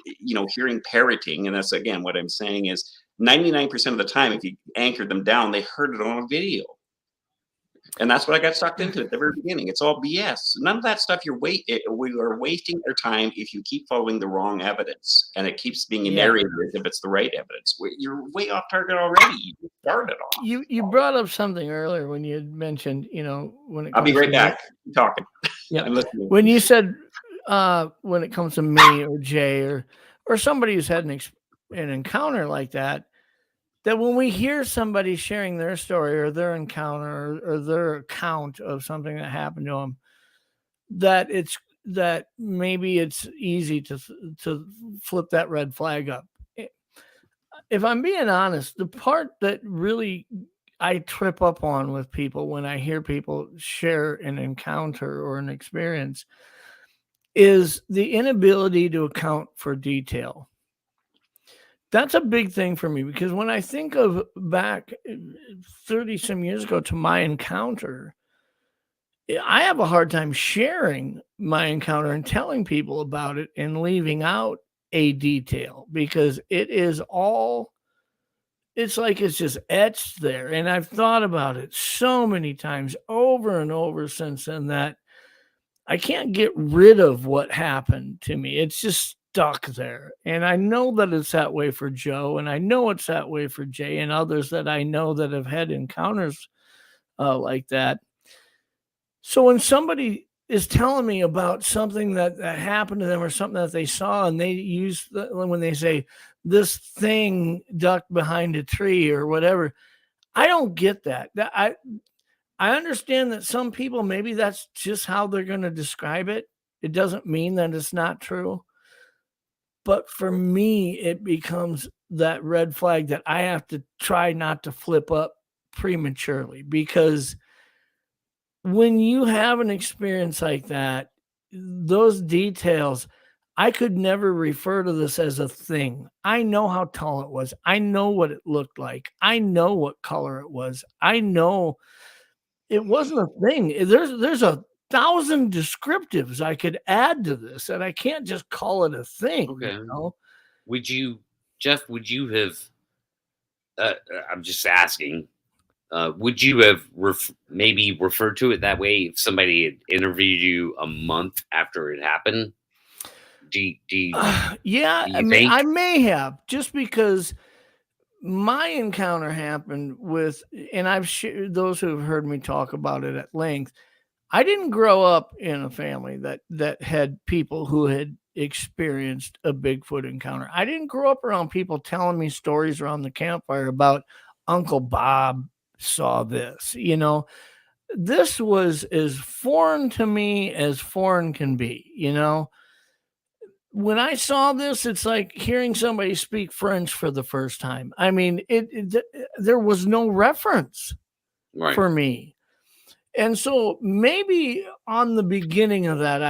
hearing parroting. And that's, again, what I'm saying is 99% of the time, if you anchored them down, they heard it on a video. And that's what I got sucked into at the very beginning. It's all BS. None of that stuff. We are wasting our time if you keep following the wrong evidence, and it keeps being narrated as if it's the right evidence. You're way off target already. You started off. You brought up something earlier when you had mentioned, when it. I'll be right back. I'm talking. Yeah. I'm listening. When you said when it comes to me or Jay or somebody who's had an encounter like that when we hear somebody sharing their story or their encounter or their account of something that happened to them, that maybe it's easy to flip that red flag up. If I'm being honest, the part that really I trip up on with people when I hear people share an encounter or an experience is the inability to account for detail. That's a big thing for me, because when I think of back 30 some years ago to my encounter, I have a hard time sharing my encounter and telling people about it and leaving out a detail, because it's like it's just etched there. And I've thought about it so many times over and over since then that I can't get rid of what happened to me. It's just stuck there. And I know that it's that way for Joe, and I know it's that way for Jay and others that I know that have had encounters like that. So when somebody is telling me about something that happened to them or something that they saw, and they use when they say this thing ducked behind a tree or whatever. I don't get that. I understand that some people, maybe that's just how they're going to describe it. It doesn't mean that it's not true. But for me, it becomes that red flag that I have to try not to flip up prematurely, because when you have an experience like that, those details, I could never refer to this as a thing. I know how tall it was. I know what it looked like. I know what color it was. I know it wasn't a thing. There's 1,000 descriptives I could add to this, and I can't just call it a thing. Okay. You know? Would you, Jeff? Would you have? I'm just asking. Would you have maybe referred to it that way if somebody had interviewed you a month after it happened? Yeah, I mean, I may have, just because my encounter happened with, and I've shared, those who have heard me talk about it at length, I didn't grow up in a family that had people who had experienced a Bigfoot encounter. I didn't grow up around people telling me stories around the campfire about Uncle Bob saw this. You know, this was as foreign to me as foreign can be, you know. When I saw this, it's like hearing somebody speak French for the first time. I mean, there was no reference for me. And so maybe on the beginning of that,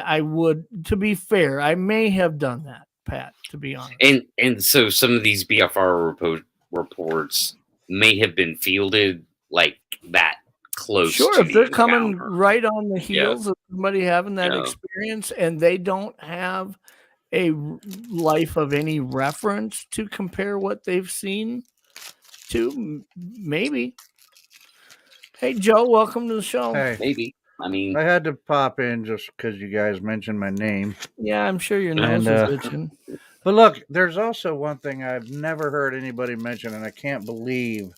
I would, to be fair, I may have done that, Pat, to be honest. And so some of these BFR reports may have been fielded like that close. Sure, to if the they're coming encounter. right on the heels of somebody having that experience, and they don't have a life of any reference to compare what they've seen to, maybe. Hey, Joe, welcome to the show. Hey, Maybe. I mean, I had to pop in just because you guys mentioned my name. Yeah, I'm sure your nose is itching. But look, there's also one thing I've never heard anybody mention, and I can't believe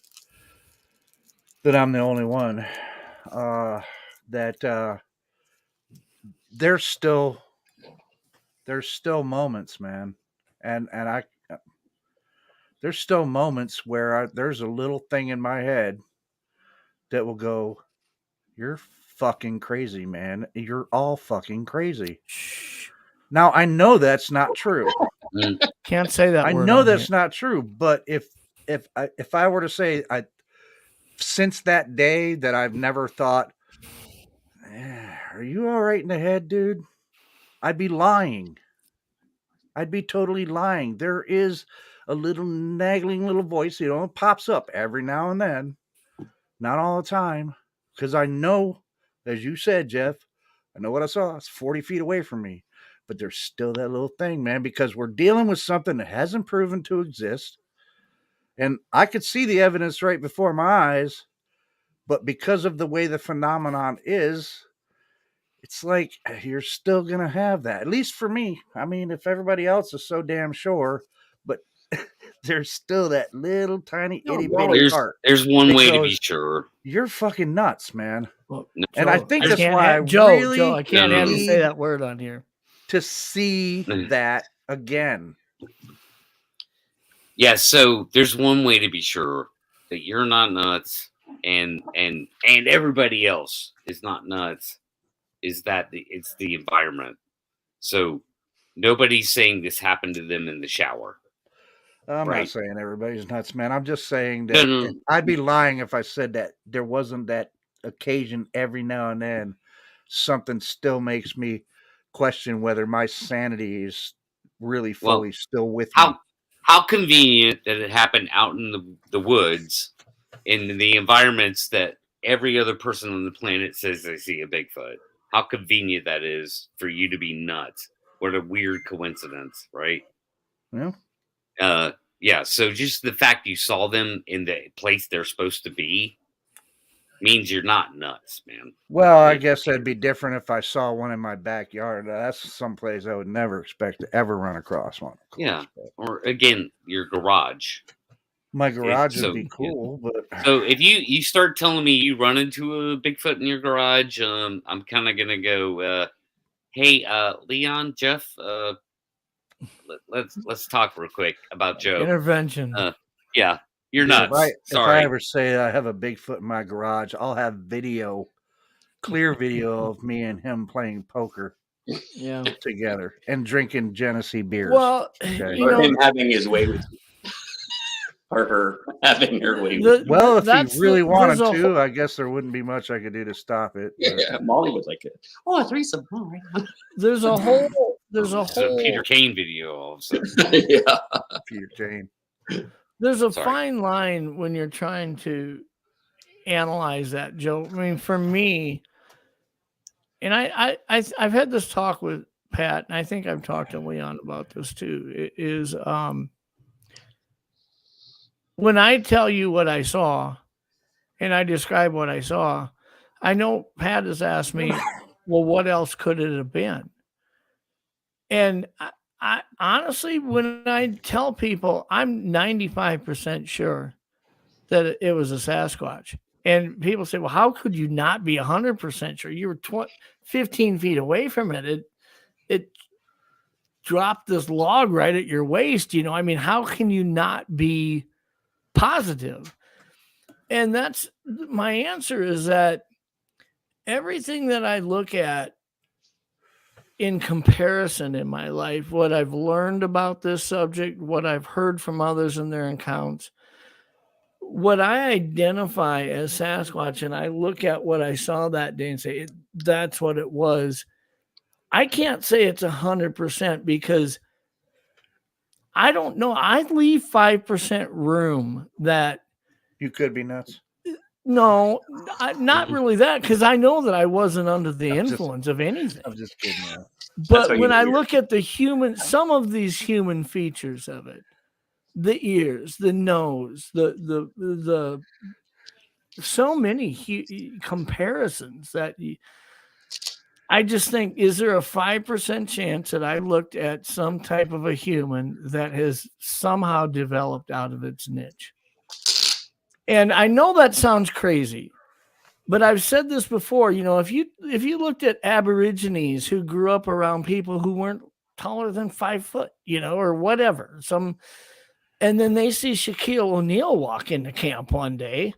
that I'm the only one. That there's still moments, man, and there's still moments where there's a little thing in my head that will go, "You're fucking crazy, man. You're all fucking crazy." Shh. Now I know that's not true. Can't say that. I know that's not true, but if I were to say since that day that I've never thought, are you all right in the head, dude? I'd be lying. I'd be totally lying. There is a little nagging little voice, it pops up every now and then, not all the time, because I know, as you said, Jeff, I know what I saw. It's 40 feet away from me. But there's still that little thing, man, because we're dealing with something that hasn't proven to exist. And I could see the evidence right before my eyes, but because of the way the phenomenon is, it's like you're still going to have that, at least for me. I mean, if everybody else is so damn sure, but there's still that little tiny itty bitty part. There's one way to be sure. You're fucking nuts, man. Well, and Joe, I think that's why Joe, I can't have you say that word on here. To see that again. Yeah, so there's one way to be sure that you're not nuts and everybody else is not nuts, is that it's the environment. So nobody's saying this happened to them in the shower. I'm not saying everybody's nuts, man. I'm just saying that I'd be lying if I said that there wasn't that occasion every now and then. Something still makes me question whether my sanity is really fully still with me. How convenient that it happened out in the woods, in the environments that every other person on the planet says they see a Bigfoot. How convenient that is for you to be nuts. What a weird coincidence, right? Yeah. Yeah, so just the fact you saw them in the place they're supposed to be means you're not nuts, man. Well, I guess that'd be different if I saw one in my backyard. That's someplace I would never expect to ever run across one. Yeah, or again, your garage. My garage so would be cool, but So if you start telling me you run into a Bigfoot in your garage, I'm kind of gonna go, hey, Leon, Jeff, let's talk real quick about Joe. Intervention. Yeah, you're dude, nuts. if I Sorry. ever say I have a Bigfoot in my garage, I'll have clear video of me and him playing poker Yeah. together and drinking Genesee beers. Well, Okay. you Or know, him having his way with you. Or her having her way with you. Well, if he that's really the- wanted there's a to, whole- I guess there wouldn't be much I could do to stop it. But Yeah, Molly would like it. Oh, a threesome. All right. there's a whole It's a Peter Kane video all of a sudden. Yeah. Peter Jane. there's a Sorry. fine line when you're trying to analyze that, Joe. I mean, for me, and I've had this talk with Pat, and I think I've talked to Leon about this too. It is when I tell you what I saw and I describe what I saw, I know Pat has asked me, well, what else could it have been? And I honestly, when I tell people, I'm 95% sure that it was a Sasquatch. And people say, well, how could you not be 100% sure? You were 15 feet away from it. It dropped this log right at your waist. I mean, how can you not be positive? And that's my answer is that everything that I look at in comparison in my life, what I've learned about this subject, what I've heard from others in their accounts, what I identify as Sasquatch, and I look at what I saw that day and say, that's what it was. I can't say it's 100% because I don't know. I leave 5% room that You could be nuts. no, not really that, because I know that I wasn't under the I'm just- influence of anything. I'm just kidding. Man. But how you when know I you're- look at some of these human features of it, the ears, the nose, the so many comparisons that I just think, is there a 5% chance that I looked at some type of a human that has somehow developed out of its niche? And I know that sounds crazy, but I've said this before. If you looked at Aborigines who grew up around people who weren't taller than 5 foot, or whatever, and then they see Shaquille O'Neal walk into camp one day,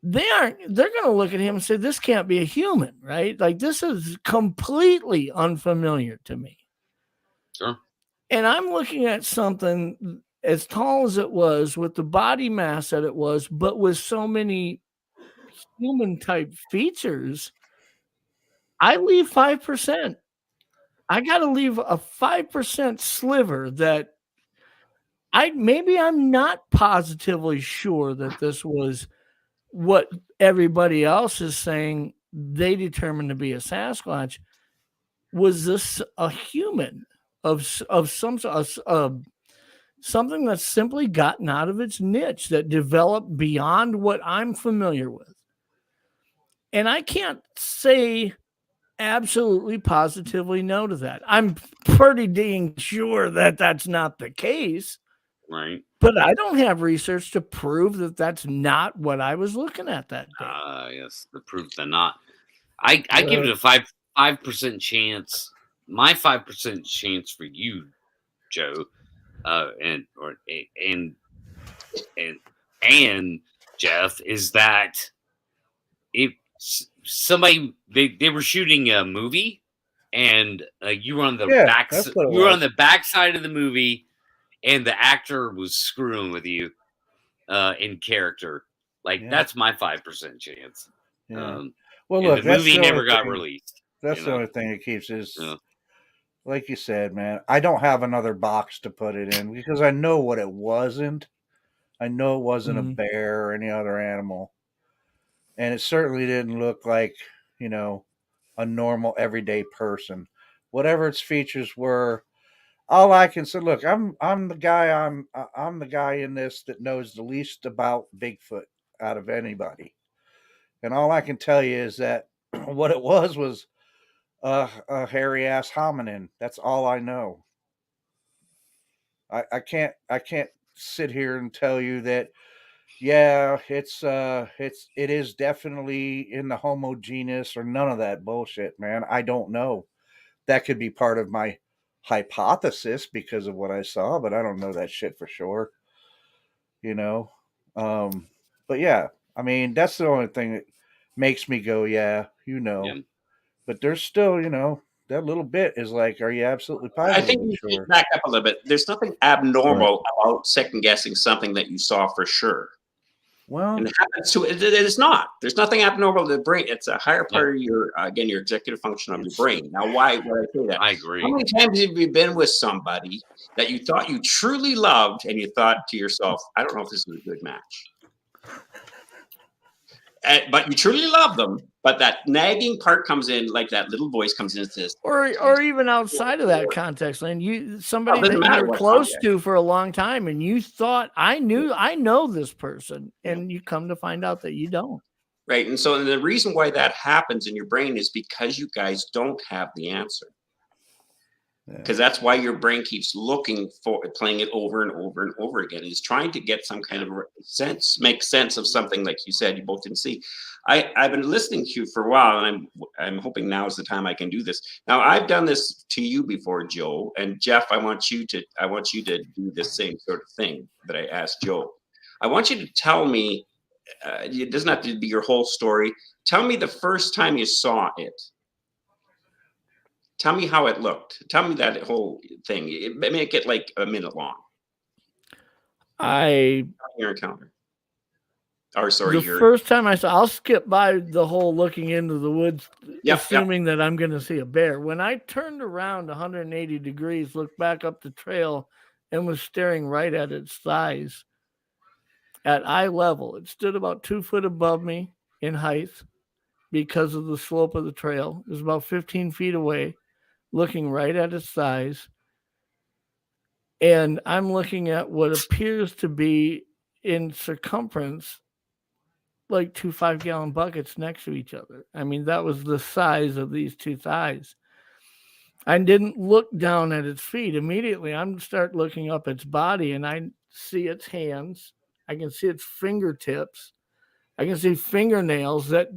they're going to look at him and say, this can't be a human, right? Like, this is completely unfamiliar to me. Sure. And I'm looking at something as tall as it was, with the body mass that it was, but with so many human type features. I leave 5%. I got to leave a 5% sliver that I'm not positively sure that this was what everybody else is saying they determined to be a Sasquatch. Was this a human of some something that's simply gotten out of its niche, that developed beyond what I'm familiar with? And I can't say absolutely positively no to that. I'm pretty dang sure that that's not the case. Right. But I don't have research to prove that that's not what I was looking at that day. Yes, the proof the not. I give it a 5% chance. My 5% chance for you, Joe, and Jeff, is that if somebody they were shooting a movie and you were on the on the back side of the movie, and the actor was screwing with you in character. That's my 5% chance. Yeah. Well, look, the movie never got released. That's the only thing that keeps is, like you said, man. I don't have another box to put it in because I know what it wasn't. I know it wasn't a bear or any other animal, and it certainly didn't look like a normal everyday person. Whatever its features were, all I can say, look, I'm the guy I'm the guy in this that knows the least about Bigfoot out of anybody. And all I can tell you is that what it was a hairy ass hominin. That's all I know. I can't sit here and tell you that, yeah, it is definitely in the Homo genus or none of that bullshit, man. I don't know. That could be part of my hypothesis because of what I saw, but I don't know that shit for sure. You know, but yeah, I mean, that's the only thing that makes me go, yeah, you know. Yeah. But there's still, that little bit is like, are you absolutely I think positively you need to sure? back up a little bit. There's nothing abnormal about second guessing something that you saw for sure. Well, And it happens to it is not. There's nothing abnormal to the brain. It's a higher part of your your executive function of your brain. Now, why would I say that? I How agree. many times have you been with somebody that you thought you truly loved and you thought to yourself, I don't know if this is a good match. But you truly love them, but that nagging part comes in, like that little voice comes in and says, or even outside of that context, and somebody doesn't that matter you were what close context. to for a long time, and you thought I know this person, and you come to find out that you don't. Right. And so the reason why that happens in your brain is because you guys don't have the answer. Because that's why your brain keeps looking for playing it over and over and over again. It's trying to get some kind of sense, make sense of something like you said you both didn't see. I've been listening to you for a while, and I'm hoping now is the time I can do this. Now I've done this to you before, Joe, and Jeff. I want you to do the same sort of thing that I asked Joe. I want you to tell me. It doesn't have to be your whole story. Tell me the first time you saw it. Tell me how it looked. Tell me that whole thing. Make it like a minute long. Your encounter. Or sorry, first time I saw. I'll skip by the whole looking into the woods, assuming that I'm going to see a bear. When I turned around 180 degrees, looked back up the trail, and was staring right at its thighs at eye level. It stood about 2 foot above me in height because of the slope of the trail. It was about 15 feet away, looking right at its thighs. And I'm looking at what appears to be in circumference like 2 5-gallon buckets next to each other. I mean, that was the size of these two thighs. I didn't look down at its feet immediately. I'm start looking up its body, and I see its hands. I can see its fingertips. I can see fingernails that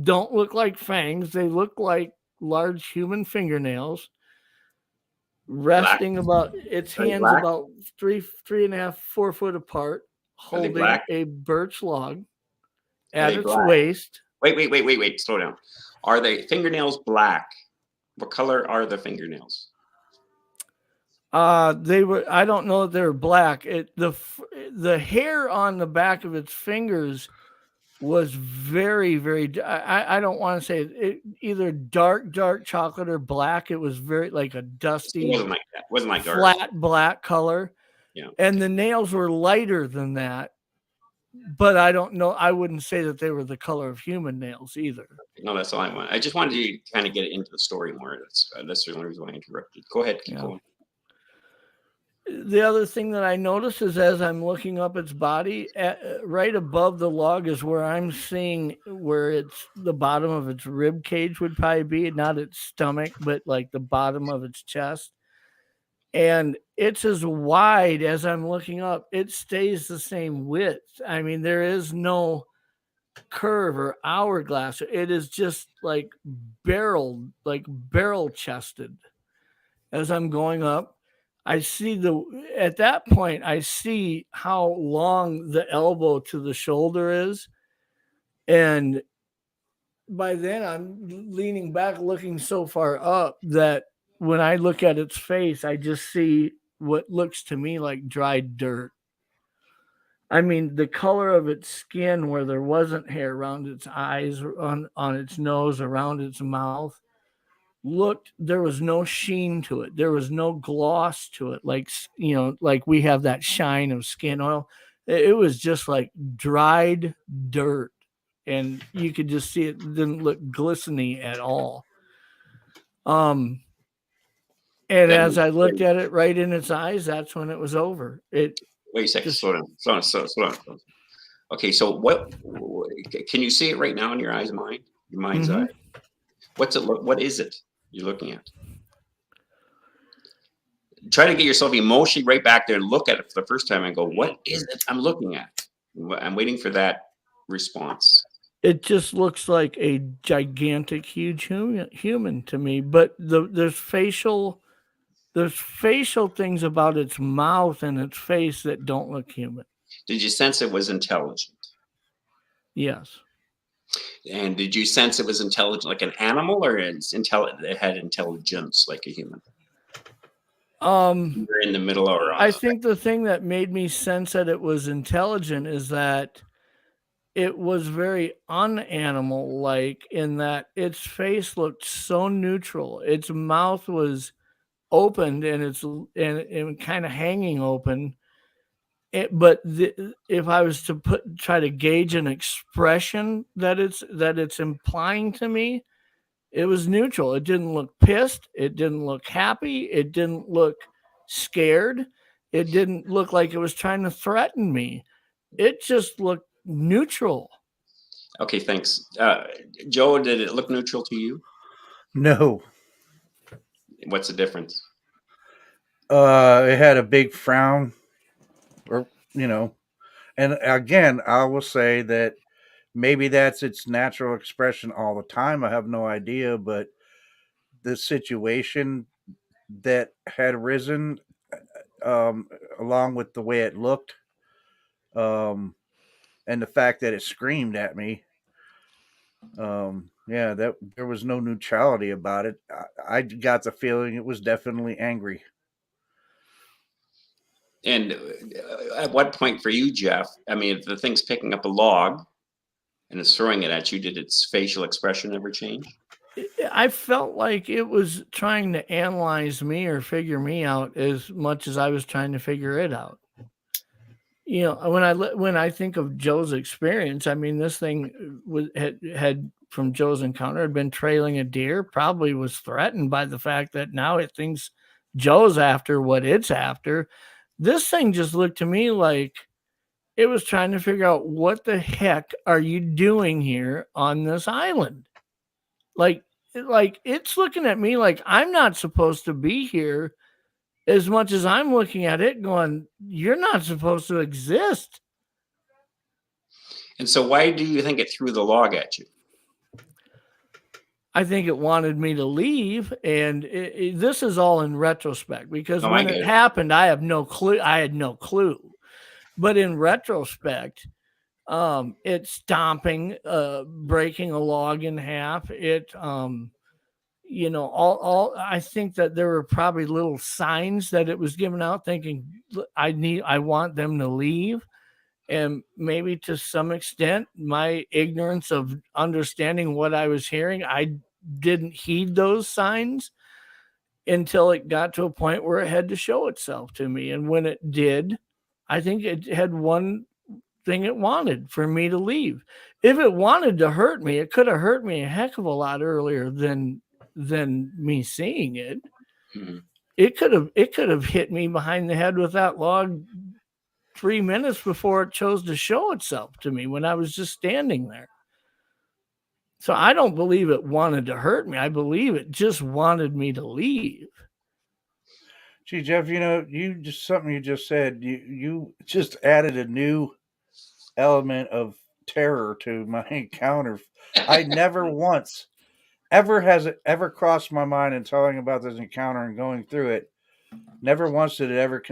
don't look like fangs. They look like large human fingernails resting about its hands about 3.5, 4 foot apart, holding a birch log at its waist. Wait. Slow down. Are the fingernails black? What color are the fingernails? They were. I don't know if they're black. The hair on the back of its fingers was very, very. I don't want to say it either dark chocolate or black. It was very like a dusty. It wasn't like that. It wasn't like flat black color. Yeah. And the nails were lighter than that. But I don't know. I wouldn't say that they were the color of human nails either. No, that's all I want. I just wanted to kind of get into the story more. That's the only reason why I interrupted. Go ahead. Keep going. The other thing that I notice is as I'm looking up its body, right above the log is where I'm seeing where it's the bottom of its rib cage would probably be, not its stomach, but like the bottom of its chest. And it's as wide as I'm looking up. It stays the same width. I mean, there is no curve or hourglass. It is just like barrel chested. As I'm going up, I see at that point, I see how long the elbow to the shoulder is. And by then I'm leaning back, looking so far up that when I look at its face, I just see what looks to me like dried dirt. I mean, the color of its skin where there wasn't hair around its eyes, on its nose, around its mouth, there was no sheen to it. There was no gloss to it. Like we have that shine of skin oil. It was just like dried dirt. And you could just see it didn't look glistening at all. And as I looked at it right in its eyes, that's when it was over. Wait a second. Slow down. Okay, so what can you see it right now in your eyes, your mind's eye? What's it look? What is it you're looking at? try to get yourself emotionally right back there and look at it for the first time and go, what is it I'm looking at? I'm waiting for that response. It just looks like a gigantic, huge human to me. But there's facial things about its mouth and its face that don't look human. Did you sense it was intelligent? Yes. And did you sense it was intelligent like an animal, or it had intelligence like a human? You're in the middle, or I think the thing that made me sense that it was intelligent is that it was very unanimal like, in that its face looked so neutral. Its mouth was opened and and kind of hanging open. But if I was to try to gauge an expression that it's implying to me, it was neutral. It didn't look pissed. It didn't look happy. It didn't look scared. It didn't look like it was trying to threaten me. It just looked neutral. Okay, thanks. Joe, did it look neutral to you? No. What's the difference? It had a big frown, or and again, I will say that maybe that's its natural expression all the time. I have no idea, but the situation that had arisen, along with the way it looked, and the fact that it screamed at me, that there was no neutrality about it. I got the feeling it was definitely angry. And at what point for you, Jeff? I mean, if the thing's picking up a log and it's throwing it at you, did its facial expression ever change? I felt like it was trying to analyze me or figure me out as much as I was trying to figure it out. When I think of Joe's experience, I mean, this thing had from Joe's encounter had been trailing a deer, probably was threatened by the fact that now it thinks Joe's after what it's after. This thing just looked to me like it was trying to figure out, what the heck are you doing here on this island? Like it's looking at me like I'm not supposed to be here, as much as I'm looking at it going, you're not supposed to exist. And so why do you think it threw the log at you? I think it wanted me to leave, and this is all in retrospect, because when it happened, I have no clue. I had no clue. But in retrospect, it's stomping, breaking a log in half. It, I think that there were probably little signs that it was giving out, thinking I want them to leave. And maybe to some extent, my ignorance of understanding what I was hearing, I didn't heed those signs until it got to a point where it had to show itself to me. And when it did, I think it had one thing it wanted: for me to leave. If it wanted to hurt me, it could have hurt me a heck of a lot earlier than me seeing it. Mm-hmm. It could have hit me behind the head with that log 3 minutes before it chose to show itself to me, when I was just standing there. So I don't believe it wanted to hurt me. I believe it just wanted me to leave. Gee, Jeff, something you just said, you just added a new element of terror to my encounter. I never once has it ever crossed my mind in telling about this encounter and going through it. Never once did it ever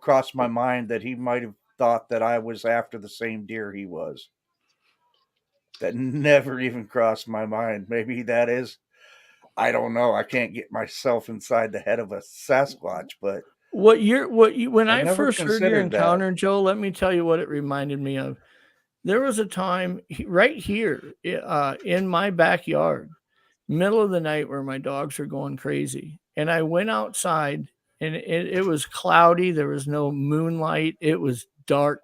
cross my mind that he might have thought that I was after the same deer he was. That never even crossed my mind. Maybe that is, I don't know. I can't get myself inside the head of a Sasquatch, but when I first heard your encounter, Joe, let me tell you what it reminded me of. There was a time right here in my backyard, middle of the night, where my dogs were going crazy. And I went outside, and it was cloudy. There was no moonlight. It was dark.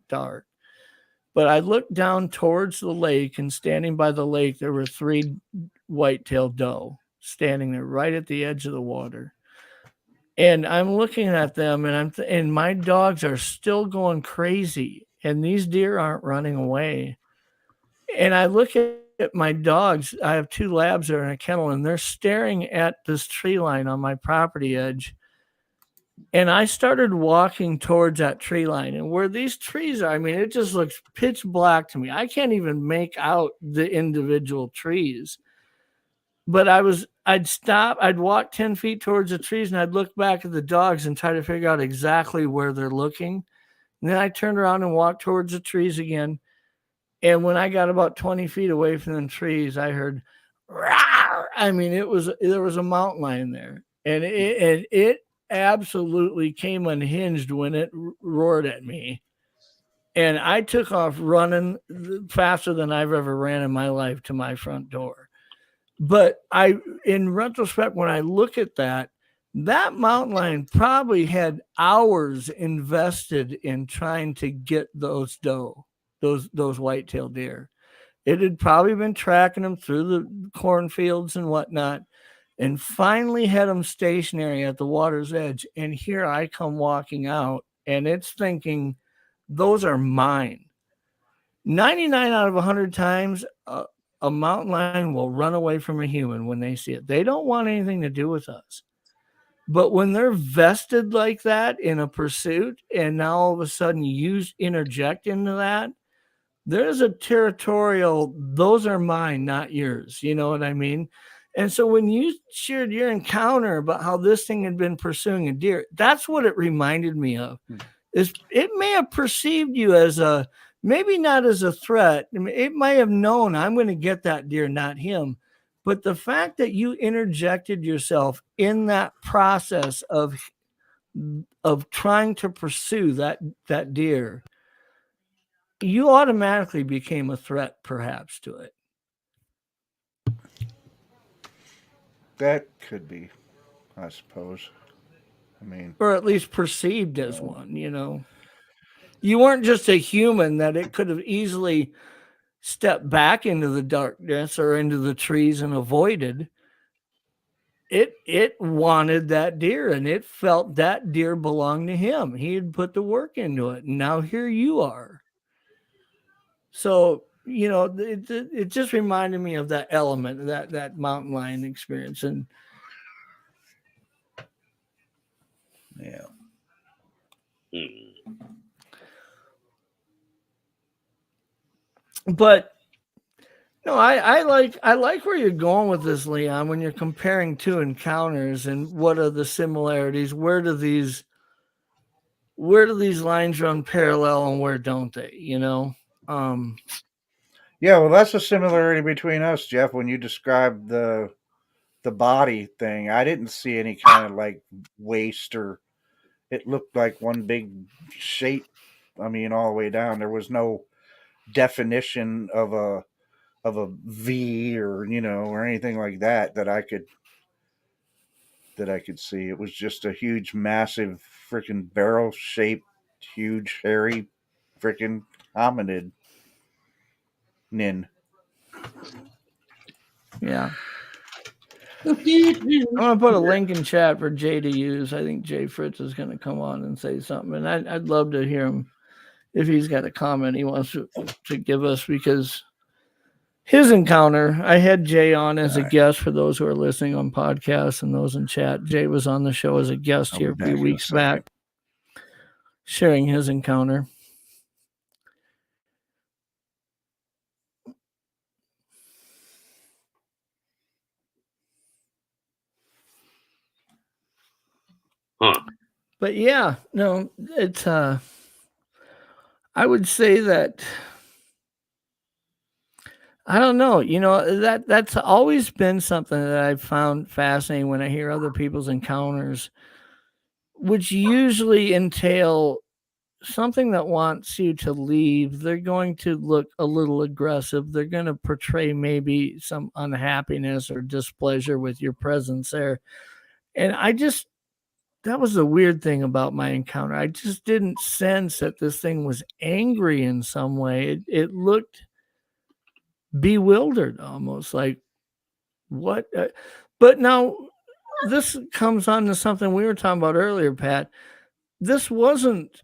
But I looked down towards the lake, and standing by the lake, there were 3 white-tailed doe standing there right at the edge of the water. And I'm looking at them, and my dogs are still going crazy, and these deer aren't running away. And I look at my dogs. I have 2 labs that are in a kennel, and they're staring at this tree line on my property edge. And I started walking towards that tree line, and where these trees are, I mean, it just looks pitch black to me. I can't even make out the individual trees. But I'd stop, I'd walk 10 feet towards the trees, and I'd look back at the dogs and try to figure out exactly where they're looking. And then I turned around and walked towards the trees again. And when I got about 20 feet away from the trees, I heard, "Rawr!" I mean, there was a mountain lion there, and it absolutely came unhinged when it roared at me. And I took off running faster than I've ever ran in my life to my front door. But in retrospect, when I look at that mountain lion probably had hours invested in trying to get those doe, those white-tailed deer. It had probably been tracking them through the cornfields and whatnot, and finally had them stationary at the water's edge. And here I come walking out, and it's thinking, those are mine. 99 out of 100 times, a mountain lion will run away from a human when they see it. They don't want anything to do with us. But when they're vested like that in a pursuit, and now all of a sudden you interject into that, there's a territorial, those are mine, not yours. You know what I mean? And so when you shared your encounter about how this thing had been pursuing a deer, that's what it reminded me of. Is it may have perceived you as a, maybe not as a threat. It might have known, I'm going to get that deer, not him. But the fact that you interjected yourself in that process of trying to pursue that deer, you automatically became a threat, perhaps, to it. That could be, I suppose. I mean, or at least perceived as one, you know. You weren't just a human that it could have easily stepped back into the darkness or into the trees and avoided. It wanted that deer, and it felt that deer belonged to him. He had put the work into it, and now here you are. So, you know, it just reminded me of that element, that mountain lion experience. And yeah. But no, I like where you're going with this, Leon, when you're comparing two encounters and what are the similarities, where do these lines run parallel and where don't they, you know? Yeah, well, that's a similarity between us, Jeff. When you described the body thing, I didn't see any kind of like waist, or it looked like one big shape. I mean, all the way down. There was no definition of a V, or or anything like that I could see. It was just a huge, massive, freaking barrel shaped, huge, hairy, freaking hominid. Nin. Yeah. I'm gonna put a link in chat for Jay to use. I think Jay Fritz is gonna come on and say something, and I'd love to hear him if he's got a comment he wants to give us, because his encounter, I had Jay on as a guest for those who are listening on podcasts and those in chat. Jay was on the show as a guest here a few weeks back, sharing his encounter. But yeah, no, it's I would say that, I don't know, you know, that's always been something that I've found fascinating when I hear other people's encounters, which usually entail something that wants you to leave. They're going to look a little aggressive. They're going to portray maybe some unhappiness or displeasure with your presence there. And that was the weird thing about my encounter. I just didn't sense that this thing was angry in some way. It looked bewildered, almost like, what? But now this comes on to something we were talking about earlier, Pat. This wasn't,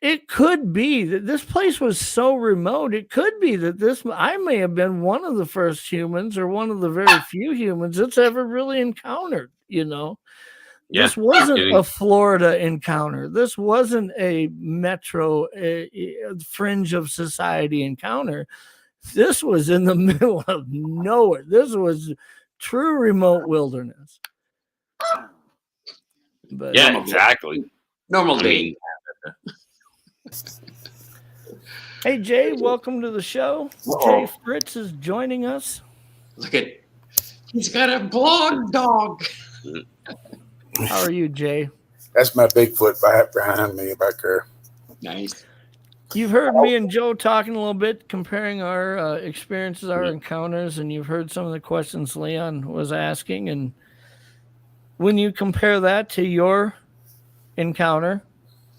it could be that this place was so remote. It could be that I may have been one of the first humans, or one of the very few humans it's ever really encountered, you know? Yeah, This wasn't kidding. a Florida encounter. This wasn't a metro fringe of society encounter. This was in the middle of nowhere. This was true remote wilderness. But Yeah, Normal day. exactly. Normal I day. mean, hey, Jay, welcome to the show. Jay Fritz is joining us. Look at, he's got a blog dog. How are you, Jay? That's my Bigfoot behind me back there. Nice. You've heard me and Joe talking a little bit, comparing our experiences, our encounters, and you've heard some of the questions Leon was asking. And when you compare that to your encounter,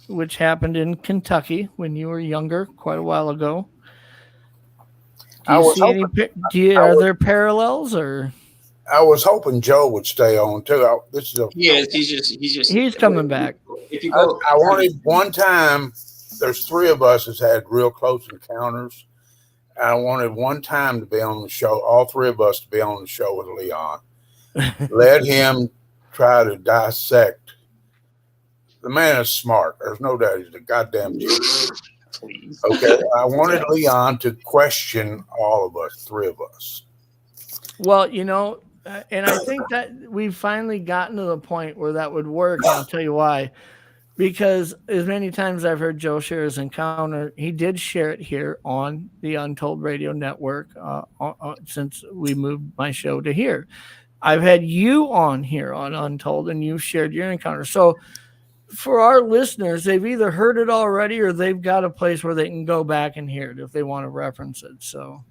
which happened in Kentucky when you were younger, quite a while ago, are there parallels, or? I was hoping Joe would stay on too. He's coming back. If you go, I wanted one time. There's three of us that's had real close encounters. I wanted one time to be on the show. All three of us to be on the show with Leon. Let him try to dissect. The man is smart. There's no doubt he's a goddamn genius. please. Okay, I wanted Leon to question all of us, three of us. Well, and I think that we've finally gotten to the point where that would work. And I'll tell you why. Because as many times I've heard Joe share his encounter, he did share it here on the Untold Radio Network since we moved my show to here. I've had you on here on Untold, and you've shared your encounter. So for our listeners, they've either heard it already or they've got a place where they can go back and hear it if they want to reference it. So,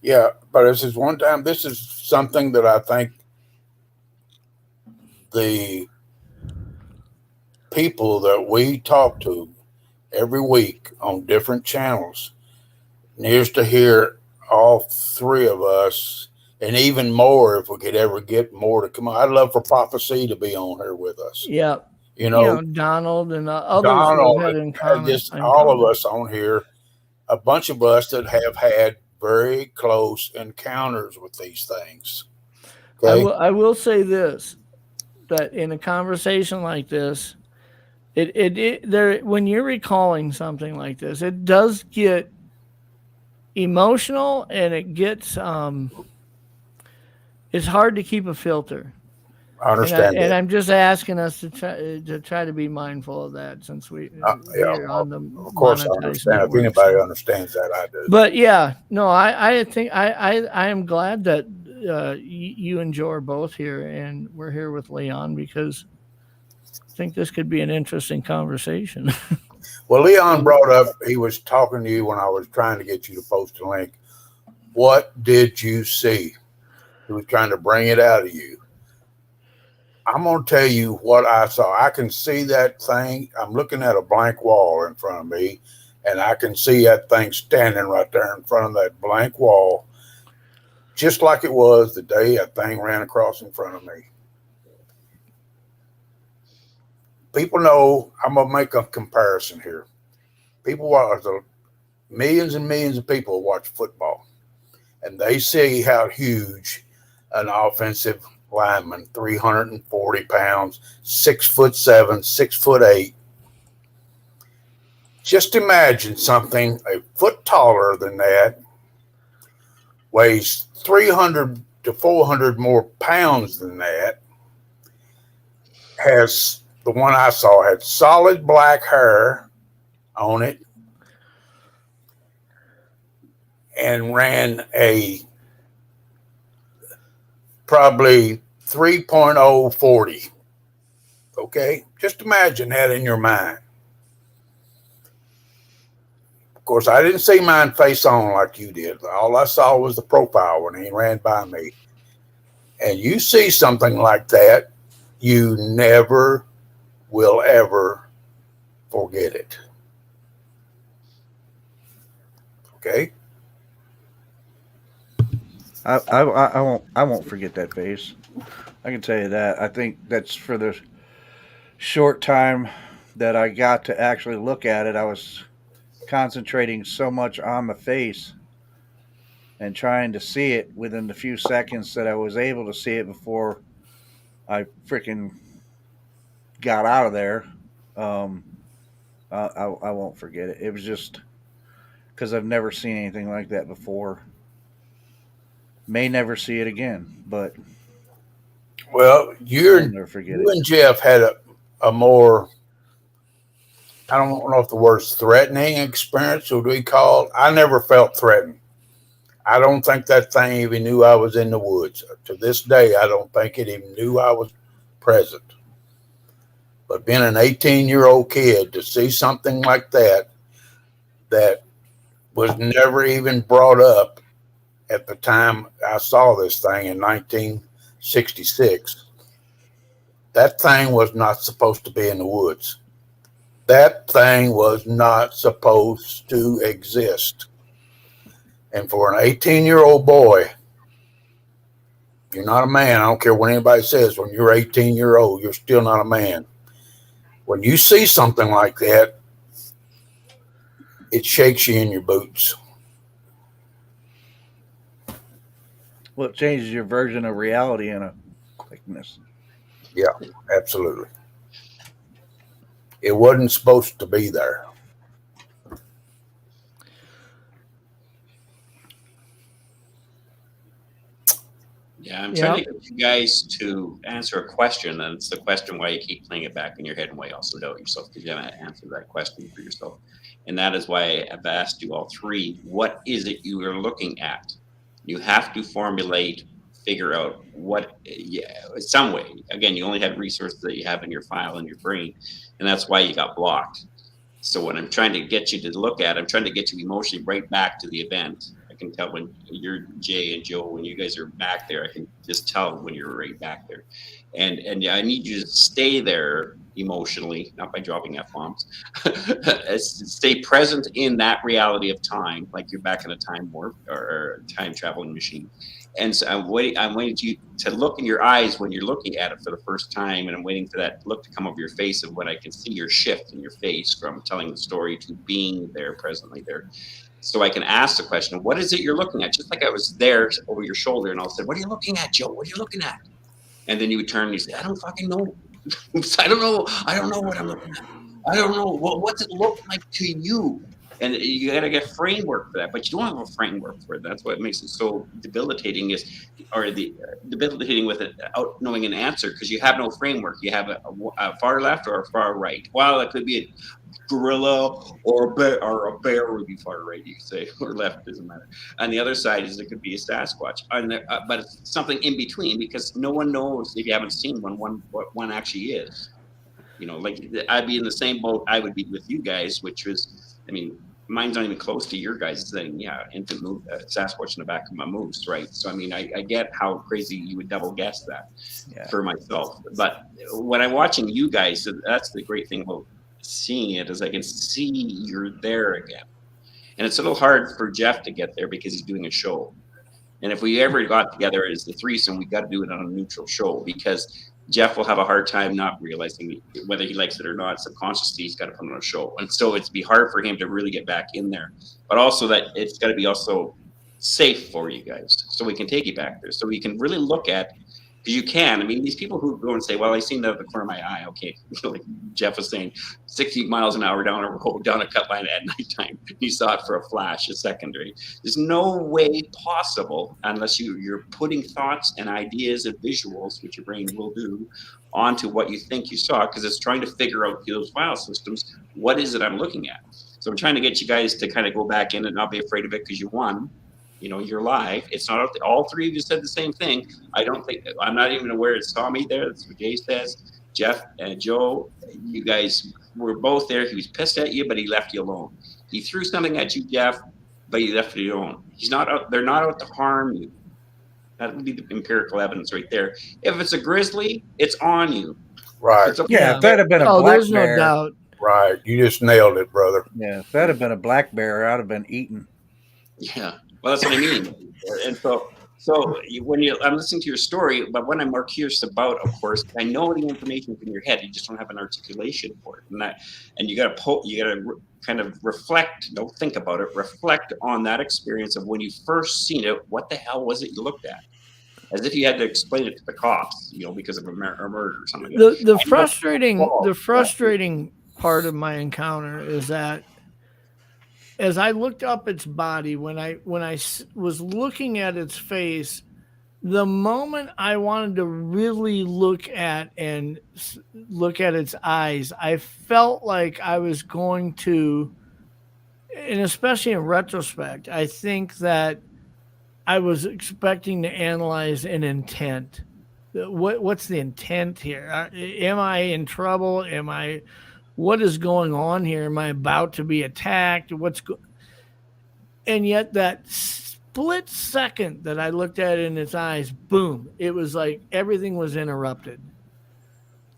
yeah, but this is one time. This is something that I think the people that we talk to every week on different channels needs to hear all three of us, and even more if we could ever get more to come on. I'd love for Prophecy to be on here with us. Yeah. Donald and others Donald, who have had encounters. just all of us on here, a bunch of us that have had very close encounters with these things. Okay? I will say this, that in a conversation like this, when you're recalling something like this, it does get emotional, and it gets it's hard to keep a filter. I understand and I'm just asking us to try to be mindful of that, since we're on the of course I understand. If anybody understands that, I do. But yeah, no, I think I am glad that you and Joe are both here, and we're here with Leon, because I think this could be an interesting conversation. Well, Leon brought up, he was talking to you when I was trying to get you to post a link. What did you see? He was trying to bring it out of you. I'm going to tell you what I saw. I can see that thing. I'm looking at a blank wall in front of me, and I can see that thing standing right there in front of that blank wall, just like it was the day that thing ran across in front of me. People know, I'm going to make a comparison here. People watch, millions and millions of people watch football, and they see how huge an offensive lineman, 340 pounds, 6'7", 6'8". Just imagine something a foot taller than that, weighs 300 to 400 more pounds than that, has, the one I saw had solid black hair on it, and ran a probably 3.040. Okay, just imagine that in your mind. Of course, I didn't see mine face on like you did. All I saw was the profile when he ran by me. And you see something like that, you never will ever forget it. Okay? I won't forget that face. I can tell you that. I think that's for the short time that I got to actually look at it. I was concentrating so much on the face and trying to see it within the few seconds that I was able to see it before I freaking got out of there, I won't forget it. It was just because I've never seen anything like that before. May never see it again, but Well, I'll never forget you it. and Jeff had a more, I don't know if the word's threatening experience, or do we call it? I never felt threatened. I don't think that thing even knew I was in the woods. To this day, I don't think it even knew I was present. But being an 18-year-old kid, to see something like that was never even brought up at the time I saw this thing in 1966, that thing was not supposed to be in the woods. That thing was not supposed to exist. And for an 18-year-old boy, you're not a man. I don't care what anybody says. When you're 18-year-old, you're still not a man. When you see something like that, it shakes you in your boots. Well, it changes your version of reality in a quickness. Yeah, absolutely. It wasn't supposed to be there. Yeah, I'm trying to get you guys to answer a question, and it's the question why you keep playing it back in your head and why you also doubt yourself, because you haven't answered that question for yourself. And that is why I've asked you all three, what is it you are looking at? You have to formulate, figure out what, some way. Again, you only have resources that you have in your file in your brain, and that's why you got blocked. So what I'm trying to get you to look at, I'm trying to get you emotionally right back to the event. I can tell when you're Jay and Joe, when you guys are back there, I can just tell when you're right back there. And I need you to stay there emotionally, not by dropping F-bombs. Stay present in that reality of time, like you're back in a time warp or time traveling machine. And so I'm waiting you to look in your eyes when you're looking at it for the first time, and I'm waiting for that look to come over your face, and when I can see your shift in your face from telling the story to being there presently there. So I can ask the question, what is it you're looking at? Just like I was there over your shoulder, and I'll say, what are you looking at, Joe? What are you looking at? And then you would turn and you say, I don't fucking know. I don't know. I don't know what I'm looking at. I don't know. What's it look like to you? And you got to get framework for that, but you don't have a framework for it. That's what makes it so debilitating debilitating with it out knowing an answer, because you have no framework. You have a far left or a far right. Well, it could be a gorilla or a bear would be far right, you could say, or left, doesn't matter. On the other side is it could be a Sasquatch, but it's something in between, because no one knows if you haven't seen what one actually is. You know, like I'd be in the same boat I would be with you guys, which was, I mean, mine's not even close to your guys' thing. Yeah, infant Sasquatch in the back of my moose, right? So I mean, I get how crazy you would double guess that for myself. But when I'm watching you guys, that's the great thing about seeing it, is I can see you're there again. And it's a little hard for Jeff to get there because he's doing a show. And if we ever got together as the threesome, we got to do it on a neutral show, because Jeff will have a hard time not realizing whether he likes it or not. Subconsciously, he's got to put on a show. And so it'd be hard for him to really get back in there. But also that it's got to be also safe for you guys, so we can take you back there. So we can really look at, because you can. I mean, these people who go and say, well, I seen that at the corner of my eye. Okay, like Jeff was saying, 60 miles an hour down a road, down a cut line at nighttime. You saw it for a flash, a secondary. There's no way possible, unless you're putting thoughts and ideas and visuals, which your brain will do, onto what you think you saw, because it's trying to figure out those file systems. What is it I'm looking at? So I'm trying to get you guys to kind of go back in and not be afraid of it, because you won. You know, you're live. It's not all three of you said the same thing. I'm not even aware it saw me there. That's what Jay says. Jeff and Joe, you guys were both there. He was pissed at you, but he left you alone. He threw something at you, Jeff, but he left you alone. They're not out to harm you. That would be the empirical evidence right there. If it's a grizzly, it's on you. Right. If that had been a black there's bear, no doubt. Right. You just nailed it, brother. Yeah, if that had been a black bear, I'd have been eaten. Yeah. Well, that's what I mean. And so when I'm listening to your story, but what I'm more curious about, of course, I know the information in your head. You just don't have an articulation for it, and you got to kind of reflect. Don't think about it. Reflect on that experience of when you first seen it. What the hell was it you looked at? as if you had to explain it to the cops, because of a murder or something. The frustrating part of my encounter is that as I looked up its body, when I was looking at its face, the moment I wanted to really look at its eyes, I felt like I was going to, and especially in retrospect, I think that I was expecting to analyze an intent. What's the intent here? Am I in trouble? What is going on here? Am I about to be attacked? And yet that split second that I looked at it in its eyes, boom, it was like everything was interrupted.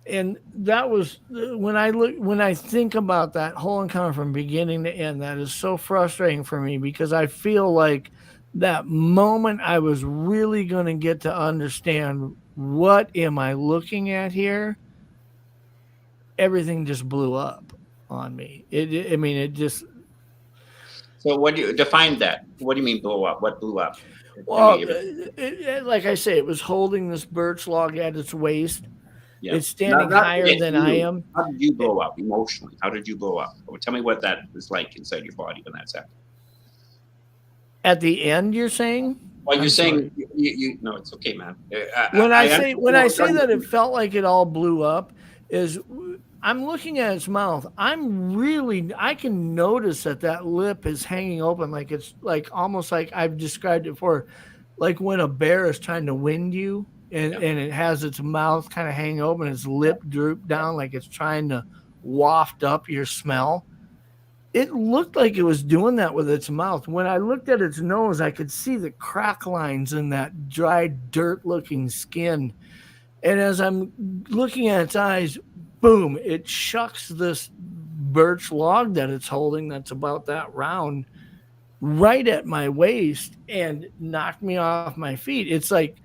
And that was when I think about that whole encounter from beginning to end, that is so frustrating for me, because I feel like that moment I was really going to get to understand what am I looking at here, everything just blew up on me. It just. So what do you define that? What do you mean blow up? What blew up? Well, like I say, it was holding this birch log at its waist. Yeah. It's standing higher than I am. How did you blow up emotionally? How did you blow up? Tell me what that was like inside your body when that's happened. At the end, you're saying? Well, you're saying you no, it's okay, man. When I say that it felt like it all blew up, is I'm looking at its mouth. I can notice that lip is hanging open, like it's like almost like I've described it before, like when a bear is trying to wind you, and it has its mouth kind of hanging open, its lip drooped down, like it's trying to waft up your smell. It looked like it was doing that with its mouth. When I looked at its nose, I could see the crack lines in that dried, dirt-looking skin. And as I'm looking at its eyes, boom, it shucks this birch log that it's holding that's about that round right at my waist and knocked me off my feet. It's like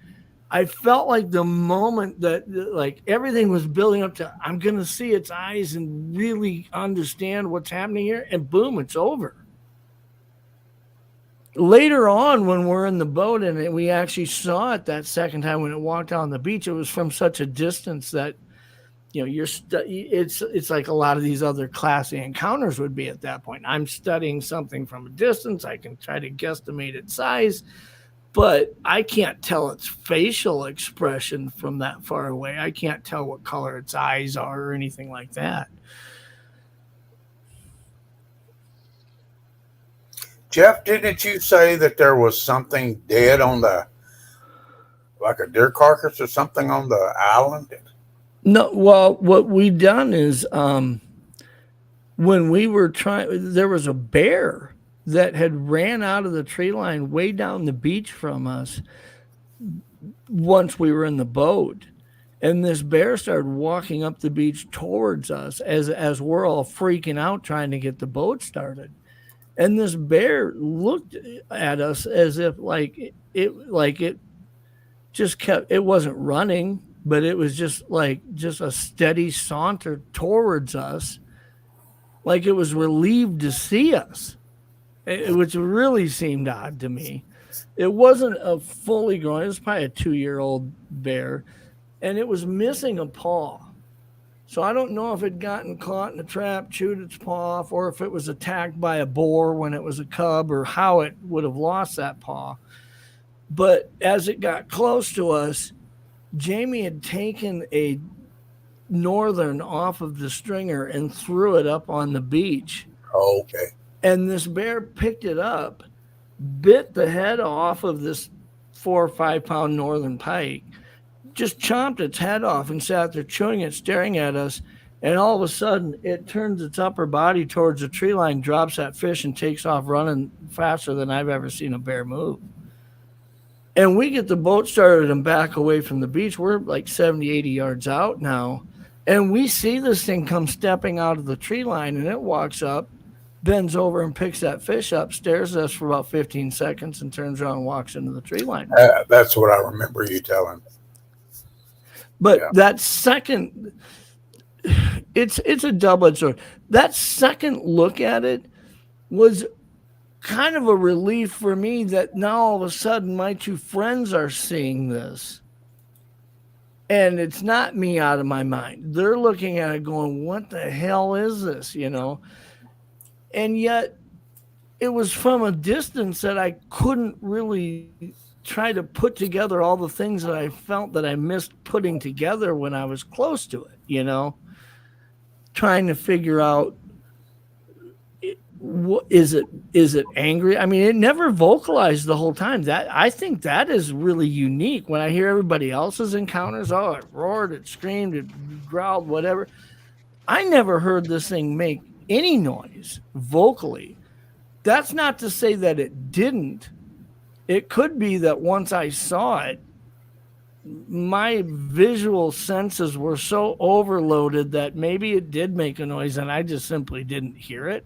I felt like the moment that like everything was building up to, I'm going to see its eyes and really understand what's happening here. And boom, it's over. Later on, when we're in the boat and we actually saw it that second time when it walked on the beach, it was from such a distance that, it's like a lot of these other classy encounters would be at that point. I'm studying something from a distance. I can try to guesstimate its size, but I can't tell its facial expression from that far away. I can't tell what color its eyes are or anything like that. Jeff, didn't you say that there was something dead on like a deer carcass or something on the island? No, well, what we done is when we were there was a bear that had ran out of the tree line way down the beach from us once we were in the boat. And this bear started walking up the beach towards us as we're all freaking out trying to get the boat started. And this bear looked at us as if it just kept, it wasn't running, but it was just a steady saunter towards us, like it was relieved to see us, which really seemed odd to me. It wasn't a fully grown, it was probably a 2-year-old bear, and it was missing a paw. So I don't know if it gotten caught in a trap, chewed its paw off, or if it was attacked by a boar when it was a cub, or how it would have lost that paw. But as it got close to us, Jamie had taken a northern off of the stringer and threw it up on the beach. Oh, okay. And this bear picked it up, bit the head off of this 4 or 5 pound northern pike, just chomped its head off and sat there chewing it, staring at us. And all of a sudden, it turns its upper body towards the tree line, drops that fish, and takes off running faster than I've ever seen a bear move. And we get the boat started and back away from the beach. We're like 70, 80 yards out now. And we see this thing come stepping out of the tree line, and it walks up, bends over and picks that fish up, stares at us for about 15 seconds, and turns around and walks into the tree line. That's what I remember you telling. But that second, it's a double-edged sword. That second look at it was kind of a relief for me that now all of a sudden my two friends are seeing this. And it's not me out of my mind. They're looking at it going, what the hell is this, you know? And yet it was from a distance that I couldn't really try to put together all the things that I felt that I missed putting together when I was close to it, you know? Trying to figure out, what is it angry? I mean, it never vocalized the whole time. That I think that is really unique. When I hear everybody else's encounters, oh, it roared, it screamed, it growled, whatever. I never heard this thing make any noise vocally. That's not to say that it didn't. It could be that once I saw it, my visual senses were so overloaded that maybe it did make a noise and I just simply didn't hear it.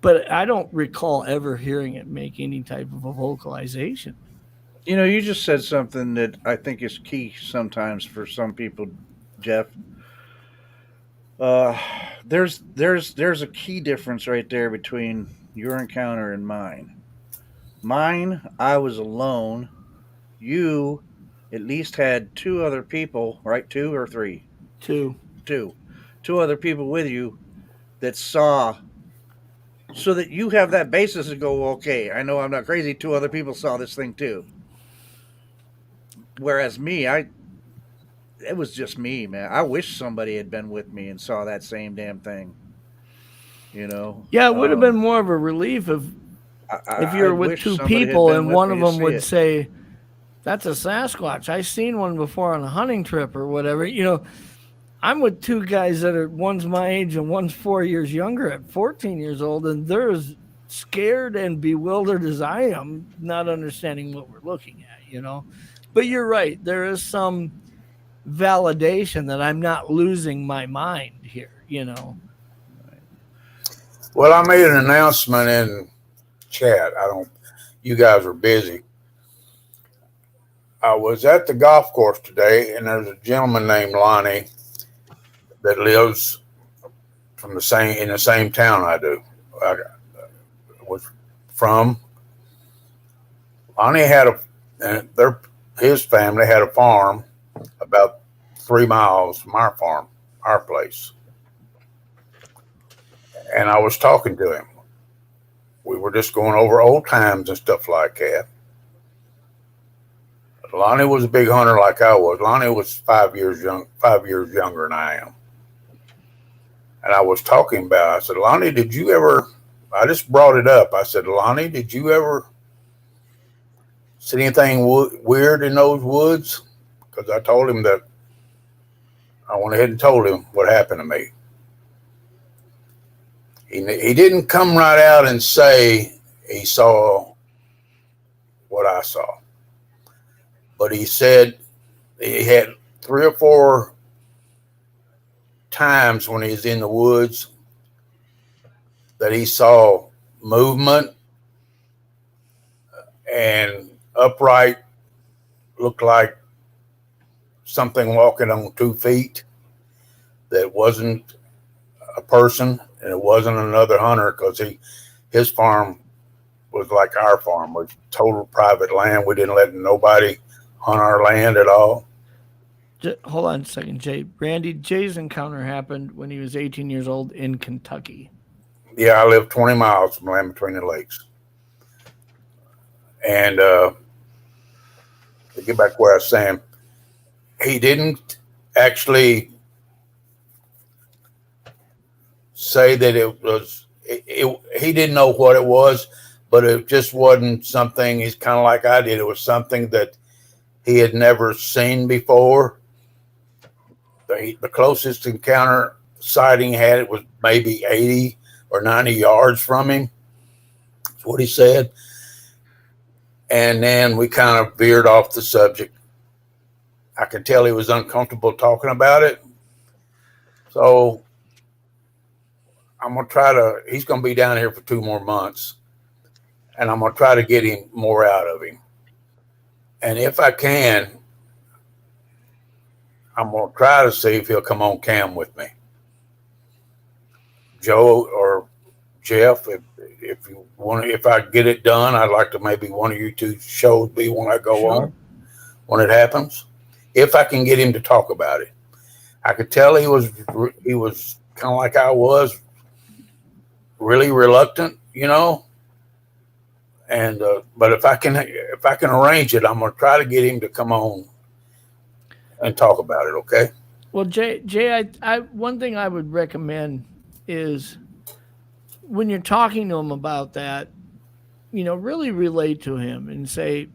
But I don't recall ever hearing it make any type of a vocalization. You know, you just said something that I think is key sometimes for some people, Jeff. There's a key difference right there between your encounter and mine. Mine, I was alone. You at least had two other people, right? Two or three? Two. Two other people with you that saw, so that you have that basis to go, okay, I know I'm not crazy. Two other people saw this thing too. Whereas me, it was just me, man. I wish somebody had been with me and saw that same damn thing. You know? Yeah, it would have been more of a relief if you were with two people and one of them would say, that's a Sasquatch. I've seen one before on a hunting trip or whatever. You know, I'm with two guys that are, one's my age and one's 4 years younger at 14 years old, and they're as scared and bewildered as I am, not understanding what we're looking at, you know. But you're right. There is some validation that I'm not losing my mind here, you know. Well, I made an announcement in chat. You guys were busy. I was at the golf course today, and there's a gentleman named Lonnie that lives in the same town I do. Lonnie his family had a farm about 3 miles from our farm, our place. And I was talking to him. We were just going over old times and stuff like that. Lonnie was a big hunter like I was. Lonnie was 5 years younger than I am. And I was talking about, I said, Lonnie, I just brought it up. I said, Lonnie, did you ever see anything weird in those woods? Because I told him that I went ahead and told him what happened to me. He didn't come right out and say he saw what I saw. But he said he had 3 or 4 times when he was in the woods that he saw movement and upright, looked like something walking on 2 feet that wasn't a person and it wasn't another hunter, because his farm was like our farm, was total private land. We didn't let nobody hunt our land at all. Hold on a second, Jay. Randy, Jay's encounter happened when he was 18 years old in Kentucky. Yeah, I live 20 miles from Land Between the Lakes. And to get back to where I was saying, he didn't actually say that he didn't know what it was, but it just wasn't something, he's kind of like I did. It was something that he had never seen before. The closest encounter sighting had it was maybe 80 or 90 yards from him. That's what he said. And then we kind of veered off the subject. I could tell he was uncomfortable talking about it. So he's going to be down here for 2 more months. And I'm going to try to get him more out of him. And if I can, I'm going to try to see if he'll come on cam with me. Joe Jeff, if you want, if I get it done, I'd like to maybe one of you two shows be when I go Sure. on when it happens. If I can get him to talk about it, I could tell he was kind of like I was, really reluctant, you know. And but if I can arrange it, I'm gonna try to get him to come on and talk about it. Okay. Well, Jay, I one thing I would recommend is when you're talking to him about that, really relate to him and say,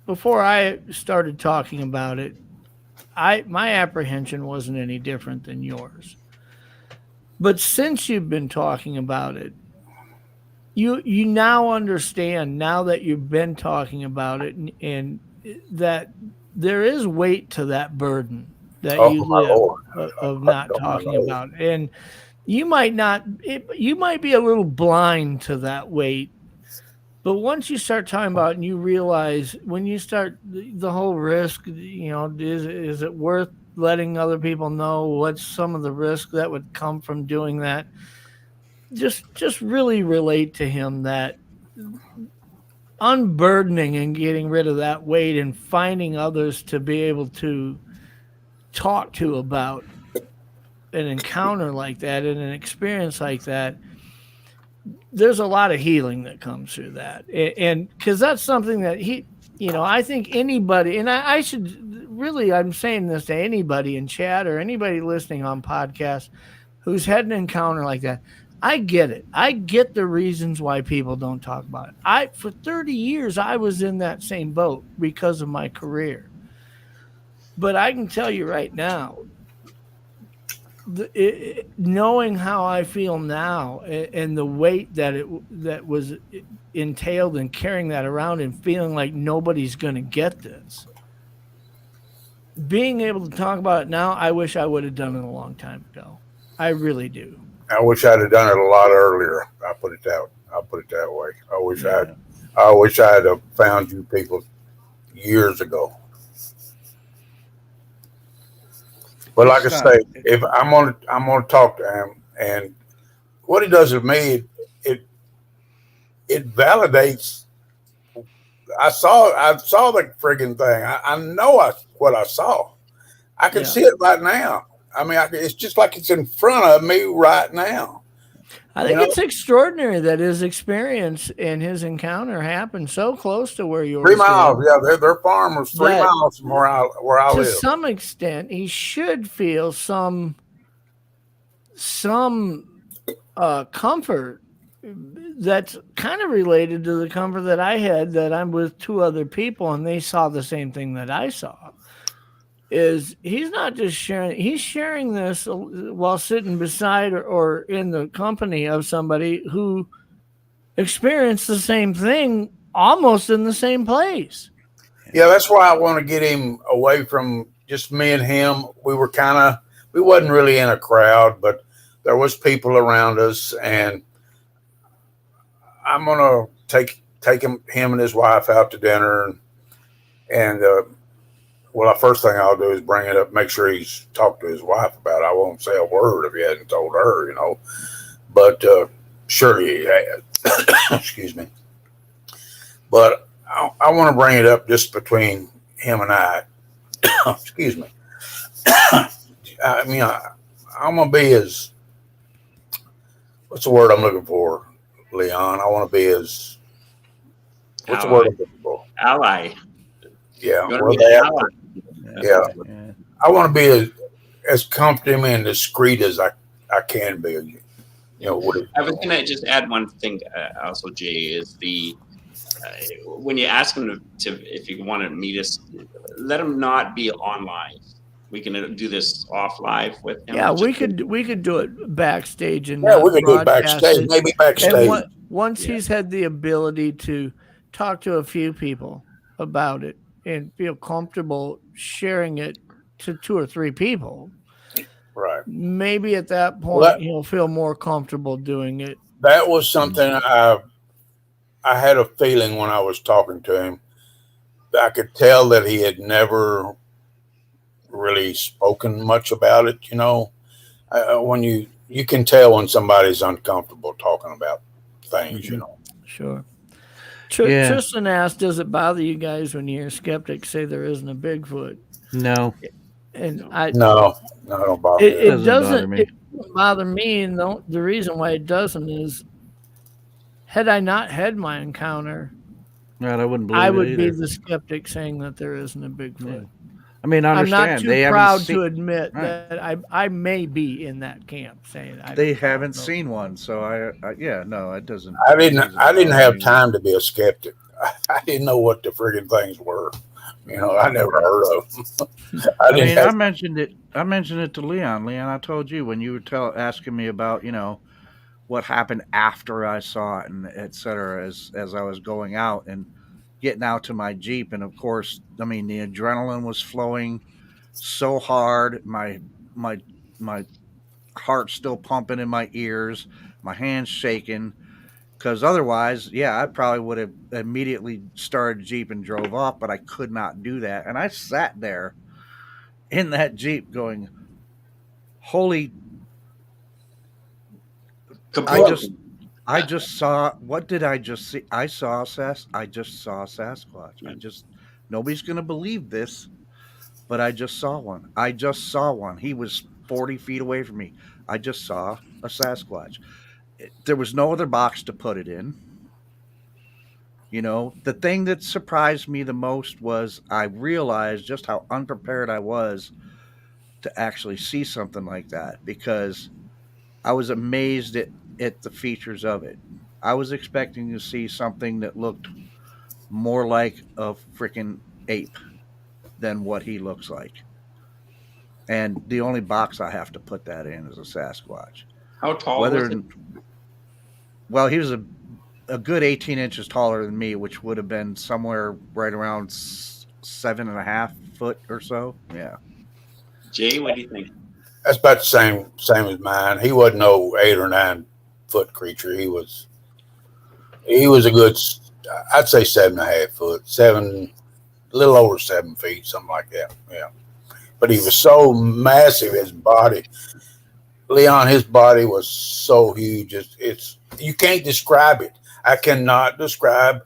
before I started talking about it, my apprehension wasn't any different than yours. But since you've been talking about it, you now understand, now that you've been talking about it, and that there is weight to that burden that you my live Lord. of not Oh, my talking Lord. about it. And you might be a little blind to that weight, but once you start talking about it and you realize, when you start the whole risk, is it worth letting other people know what's some of the risk that would come from doing that? Just really relate to him that unburdening and getting rid of that weight and finding others to be able to talk to about an encounter like that and an experience like that. There's a lot of healing that comes through that. And because that's something that I think anybody, and I should really, I'm saying this to anybody in chat or anybody listening on podcasts who's had an encounter like that. I get it. I get the reasons why people don't talk about it. For 30 years, I was in that same boat because of my career. But I can tell you right now, knowing how I feel now and the weight that was entailed in carrying that around and feeling like nobody's going to get this, being able to talk about it now, I wish I would have done it a long time ago. I really do. I wish I'd have done it a lot earlier. I'll put it that way. I wish I had have found you people years ago. But like I say, if I'm gonna talk to him, and what he does with me, it validates. I saw the friggin' thing. I know what I saw. I can see it right now. I mean, it's just like it's in front of me right now. I think it's extraordinary that his experience and his encounter happened so close to where you were. 3 miles, yeah. Their farm was 3 miles from where I live. To some extent, he should feel some comfort that's kind of related to the comfort that I had, that I'm with 2 other people and they saw the same thing that I saw. Is he's not just sharing, he's sharing this while sitting beside or in the company of somebody who experienced the same thing almost in the same place. Yeah, that's why I want to get him away from just me and him. We wasn't really in a crowd, but there was people around us, and I'm gonna take him and his wife out to dinner, and well, the first thing I'll do is bring it up, make sure he's talked to his wife about it. I won't say a word if he hadn't told her, but sure he had. Excuse me. But I want to bring it up just between him and I. Excuse me. I mean, I'm going to be his, what's the word I'm looking for, Leon? I want to be his, what's the word I'm looking for? Ally. Yeah. Ally. Yeah. I want to be as comfortable and discreet as I can be. I was going to just add one thing also, Jay, is when you ask him to if you want to meet us, let him not be on live. We can do this off live with him. Yeah, we could do it backstage and we could do it backstage, maybe backstage. And once he's had the ability to talk to a few people about it and feel comfortable sharing it to 2 or 3 people, right? Maybe at that point he'll feel more comfortable doing it. That was something I had a feeling when I was talking to him. I could tell that he had never really spoken much about it. When you you can tell when somebody's uncomfortable talking about things, you know. Sure. Yeah. Tristan asked, does it bother you guys when you hear skeptics say there isn't a Bigfoot? No, And No, don't bother me. it Doesn't bother me. It doesn't bother me. And the reason why it doesn't is, had I not had my encounter, right, I wouldn't believe I it would be either. the skeptic saying that there isn't a Bigfoot. Yeah. I mean, I I'm not understand. too They haven't proud seen, to admit right. that I may be in that camp saying they I haven't don't know. seen one, so yeah, no, it doesn't. I didn't bother have me. time to be a skeptic. I didn't know what the friggin' things were. You know, I never heard of them. I mean, I mentioned it to Leon. Leon, I told you when you were asking me about, you know, what happened after I saw it and et cetera, as I was going out and getting out to my Jeep. And of course, I mean, the adrenaline was flowing so hard. My heart still pumping in my ears, my hands shaking. Because otherwise, yeah, I probably would have immediately started Jeep and drove off, but I could not do that. And I sat there in that Jeep going, holy, I just saw, what did I just see? I just saw Sasquatch. Nobody's going to believe this, but I just saw one. He was 40 feet away from me. I just saw a Sasquatch. There was no other box to put it in. You know, the thing that surprised me the most was I realized just how unprepared I was to actually see something like that, because I was amazed at the features of it. I was expecting to see something that looked more like a freaking ape than what he looks like. And the only box I have to put that in is a Sasquatch. How tall was it? Well, he was a good 18 inches taller than me, which would have been somewhere right around 7.5 foot or so. Yeah. Jay, what do you think? That's about the same as mine. He wasn't no 8 or 9 foot creature. He was a good, I'd say 7.5 foot, a little over 7 feet, something like that. Yeah. But he was so massive, his body. Leon, his body was so huge. It's you can't describe it. I cannot describe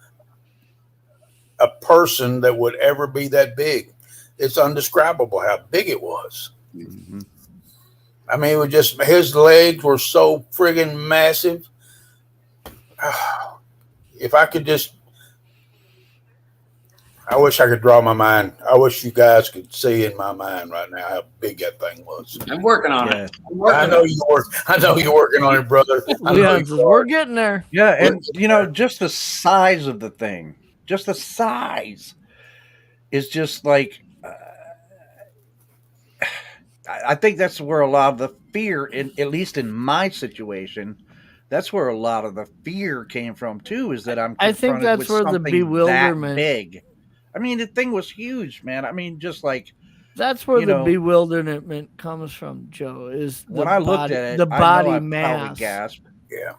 a person that would ever be that big. It's undescribable how big it was. Mm-hmm. I mean, it was just, his legs were so friggin' massive. If I could just, I wish I could draw my mind. I wish you guys could see in my mind right now how big that thing was. I'm working on it. I know you're working on it, brother. Leon says, we're getting there. Yeah, and you know, just the size of the thing, just the size is just like, I think that's where a lot of the fear, at least in my situation, that's where a lot of the fear came from too. Is that I think that's where the bewilderment. That big. I mean, the thing was huge, man. I mean, just like, that's where the bewilderment comes from, Joe. Is when I looked at it, the body I mass. Probably gasped. Yeah.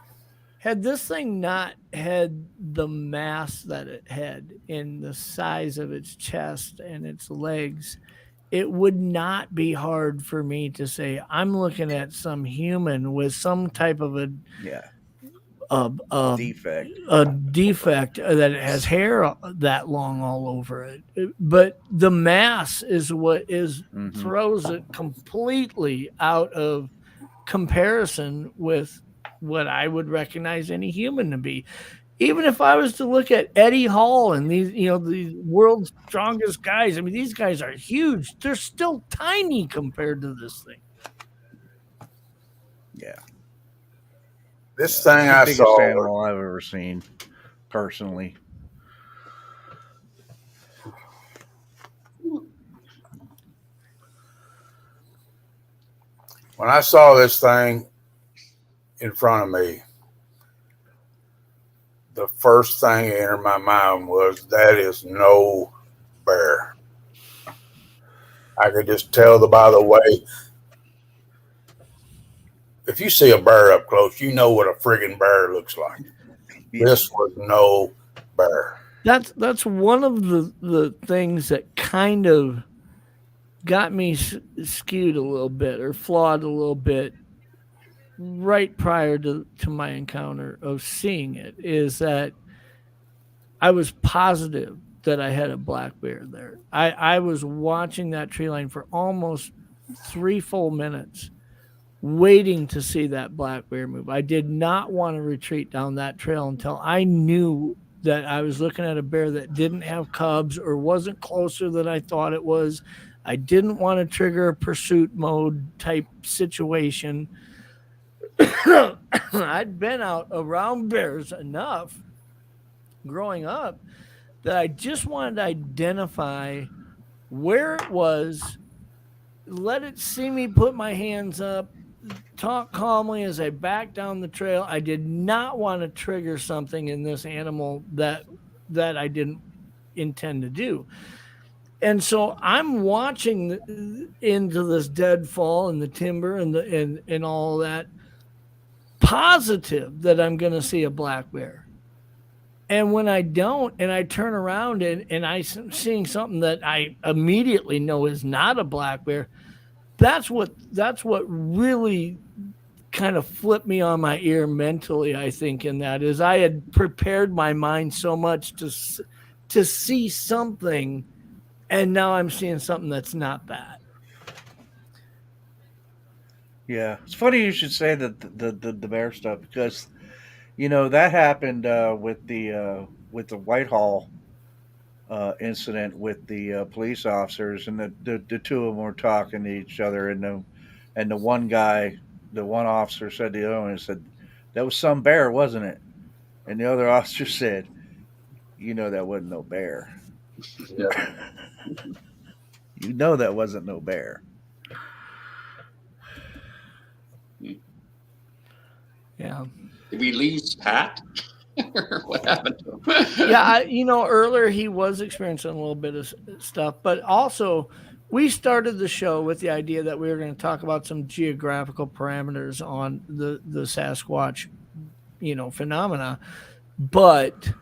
Had this thing not had the mass that it had in the size of its chest and its legs, it would not be hard for me to say I'm looking at some human with some type of a defect. A defect that it has hair that long all over it. But the mass is what throws it completely out of comparison with what I would recognize any human to be. Even if I was to look at Eddie Hall and these, you know, the world's strongest guys, I mean, these guys are huge. They're still tiny compared to this thing. Yeah. This thing the I biggest saw, animal I've ever seen, personally. when I saw this thing in front of me, the first thing that entered my mind was, that is no bear. I could just tell by the way. If you see a bear up close, you know what a friggin' bear looks like. Yeah. This was no bear. That's one of the things that kind of got me skewed a little bit or flawed a little bit right prior to my encounter of seeing it is that I was positive that I had a black bear there. I was watching that tree line for almost 3 full minutes, waiting to see that black bear move. I did not want to retreat down that trail until I knew that I was looking at a bear that didn't have cubs or wasn't closer than I thought it was. I didn't want to trigger a pursuit mode type situation. I'd been out around bears enough growing up that I just wanted to identify where it was, let it see me put my hands up, talk calmly as I back down the trail. I did not want to trigger something in this animal that I didn't intend to do. And so I'm watching into this deadfall and the timber and all that, positive that I'm going to see a black bear. And when I don't, and I turn around and I'm seeing something that I immediately know is not a black bear, that's what really kind of flipped me on my ear mentally, I think, in that is I had prepared my mind so much to see something, and now I'm seeing something that's not that. Yeah, it's funny you should say that the bear stuff, because that happened with the Whitehall incident with the police officers, and the two of them were talking to each other, and the one officer said to the other one, he said, "That was some bear, wasn't it?" And the other officer said, "That wasn't no bear." Yeah. That wasn't no bear. Yeah. Did we lose Pat? What happened to him? Yeah, earlier he was experiencing a little bit of stuff, but also we started the show with the idea that we were going to talk about some geographical parameters on the Sasquatch, phenomena. But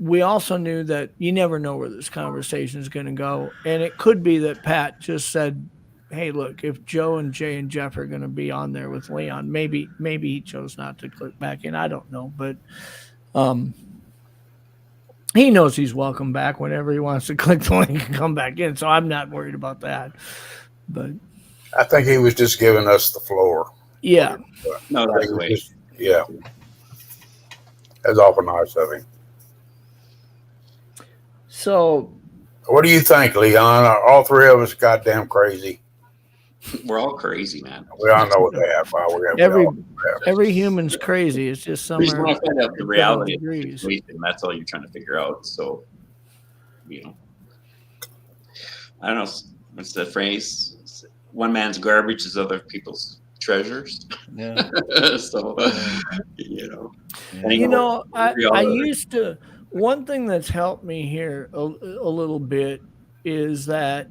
we also knew that you never know where this conversation is going to go. And it could be that Pat just said, hey, look, if Joe and Jay and Jeff are going to be on there with Leon, maybe he chose not to click back in. I don't know, but he knows he's welcome back whenever he wants to click the link and come back in. So I'm not worried about that. But I think he was just giving us the floor. Yeah. No, that's the way. Yeah. That's awful nice of him. So, what do you think, Leon? Are all three of us goddamn crazy? We're all crazy, man. We all know what they have. Every human's crazy. It's just some. You just want to find out the reality of the degrees. situation. That's all you're trying to figure out. So, I don't know. What's the phrase? One man's garbage is other people's treasures. Yeah. So, I used to. One thing that's helped me here a little bit is that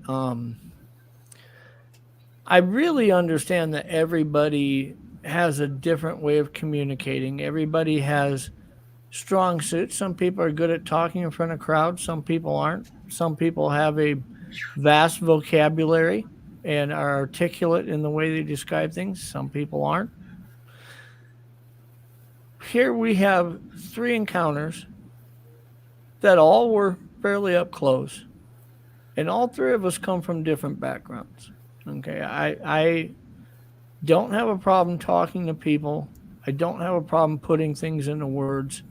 I really understand that everybody has a different way of communicating. Everybody has strong suits. Some people are good at talking in front of crowds. Some people aren't. Some people have a vast vocabulary and are articulate in the way they describe things. Some people aren't. Here we have 3 encounters that all were fairly up close. And all 3 of us come from different backgrounds. Okay, I don't have a problem talking to people. I don't have a problem putting things into words.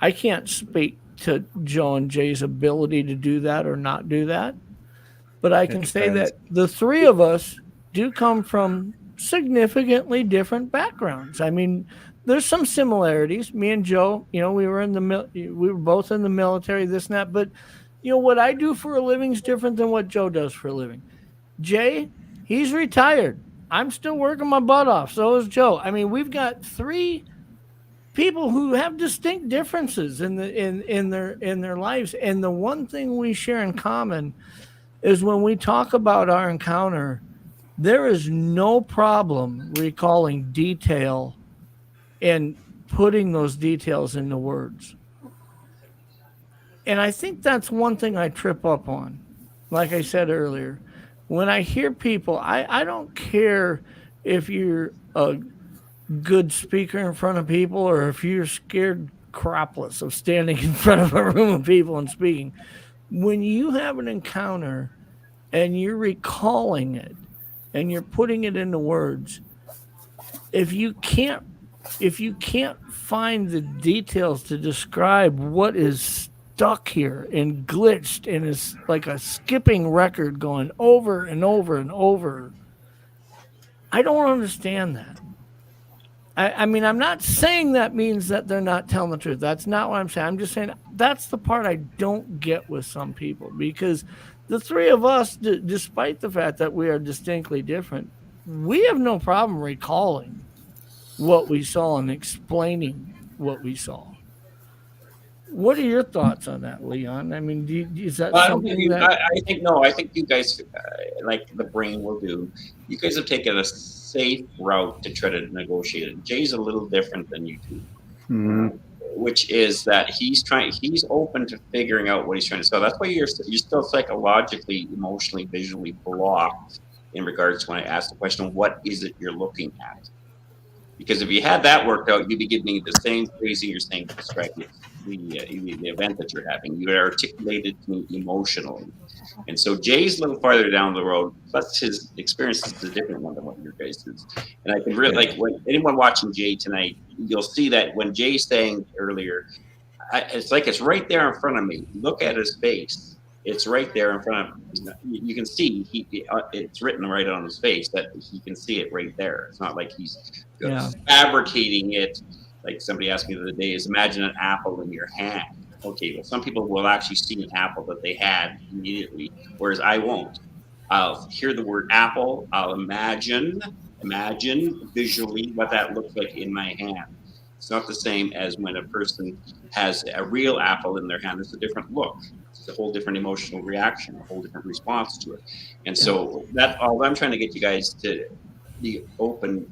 I can't speak to Joe and Jay's ability to do that or not do that. But I can say that the 3 of us do come from significantly different backgrounds. I mean, there's some similarities. Me and Joe, we were both in the military, this and that. But, what I do for a living is different than what Joe does for a living. Jay, he's retired. I'm still working my butt off. So is Joe. I mean, we've got 3 people who have distinct differences in their lives. And the one thing we share in common is when we talk about our encounter, there is no problem recalling detail and putting those details into words. And I think that's one thing I trip up on. Like I said earlier, when I hear people, I don't care if you're a good speaker in front of people, or if you're scared crapless of standing in front of a room of people and speaking, when you have an encounter and you're recalling it and you're putting it into words, if you can't find the details to describe what is stuck here and glitched and is like a skipping record going over and over and over, I don't understand that. I mean, I'm not saying that means that they're not telling the truth. That's not what I'm saying. I'm just saying that's the part I don't get with some people, because the three of us, despite the fact that we are distinctly different, we have no problem recalling what we saw and explaining what we saw. What are your thoughts on that, Leon? I mean, is that something that... I think you guys, like the brain will do, you guys have taken a safe route to try to negotiate it. Jay's a little different than you two, which is that he's open to figuring out what he's trying to sell. That's why you're still psychologically, emotionally, visually blocked in regards to when I ask the question, what is it you're looking at? Because if you had that worked out, you'd be giving me the same phrasing you're saying to describe the event that you're having. You articulated to me emotionally. And so Jay's a little farther down the road, plus his experience is a different one than what your guys is. And I can really, like, when anyone watching Jay tonight, you'll see that when Jay's saying earlier, it's like it's right there in front of me. Look at his face. It's right there in front of him. You can see it's written right on his face that he can see it right there. It's not like he's fabricating it. Like somebody asked me the other day, is imagine an apple in your hand. Okay, well, some people will actually see an apple that they had immediately, whereas I won't. I'll hear the word apple. I'll imagine visually what that looks like in my hand. It's not the same as when a person has a real apple in their hand. It's a different look. It's a whole different emotional reaction, a whole different response to it. And so that's all I'm trying to get you guys to be open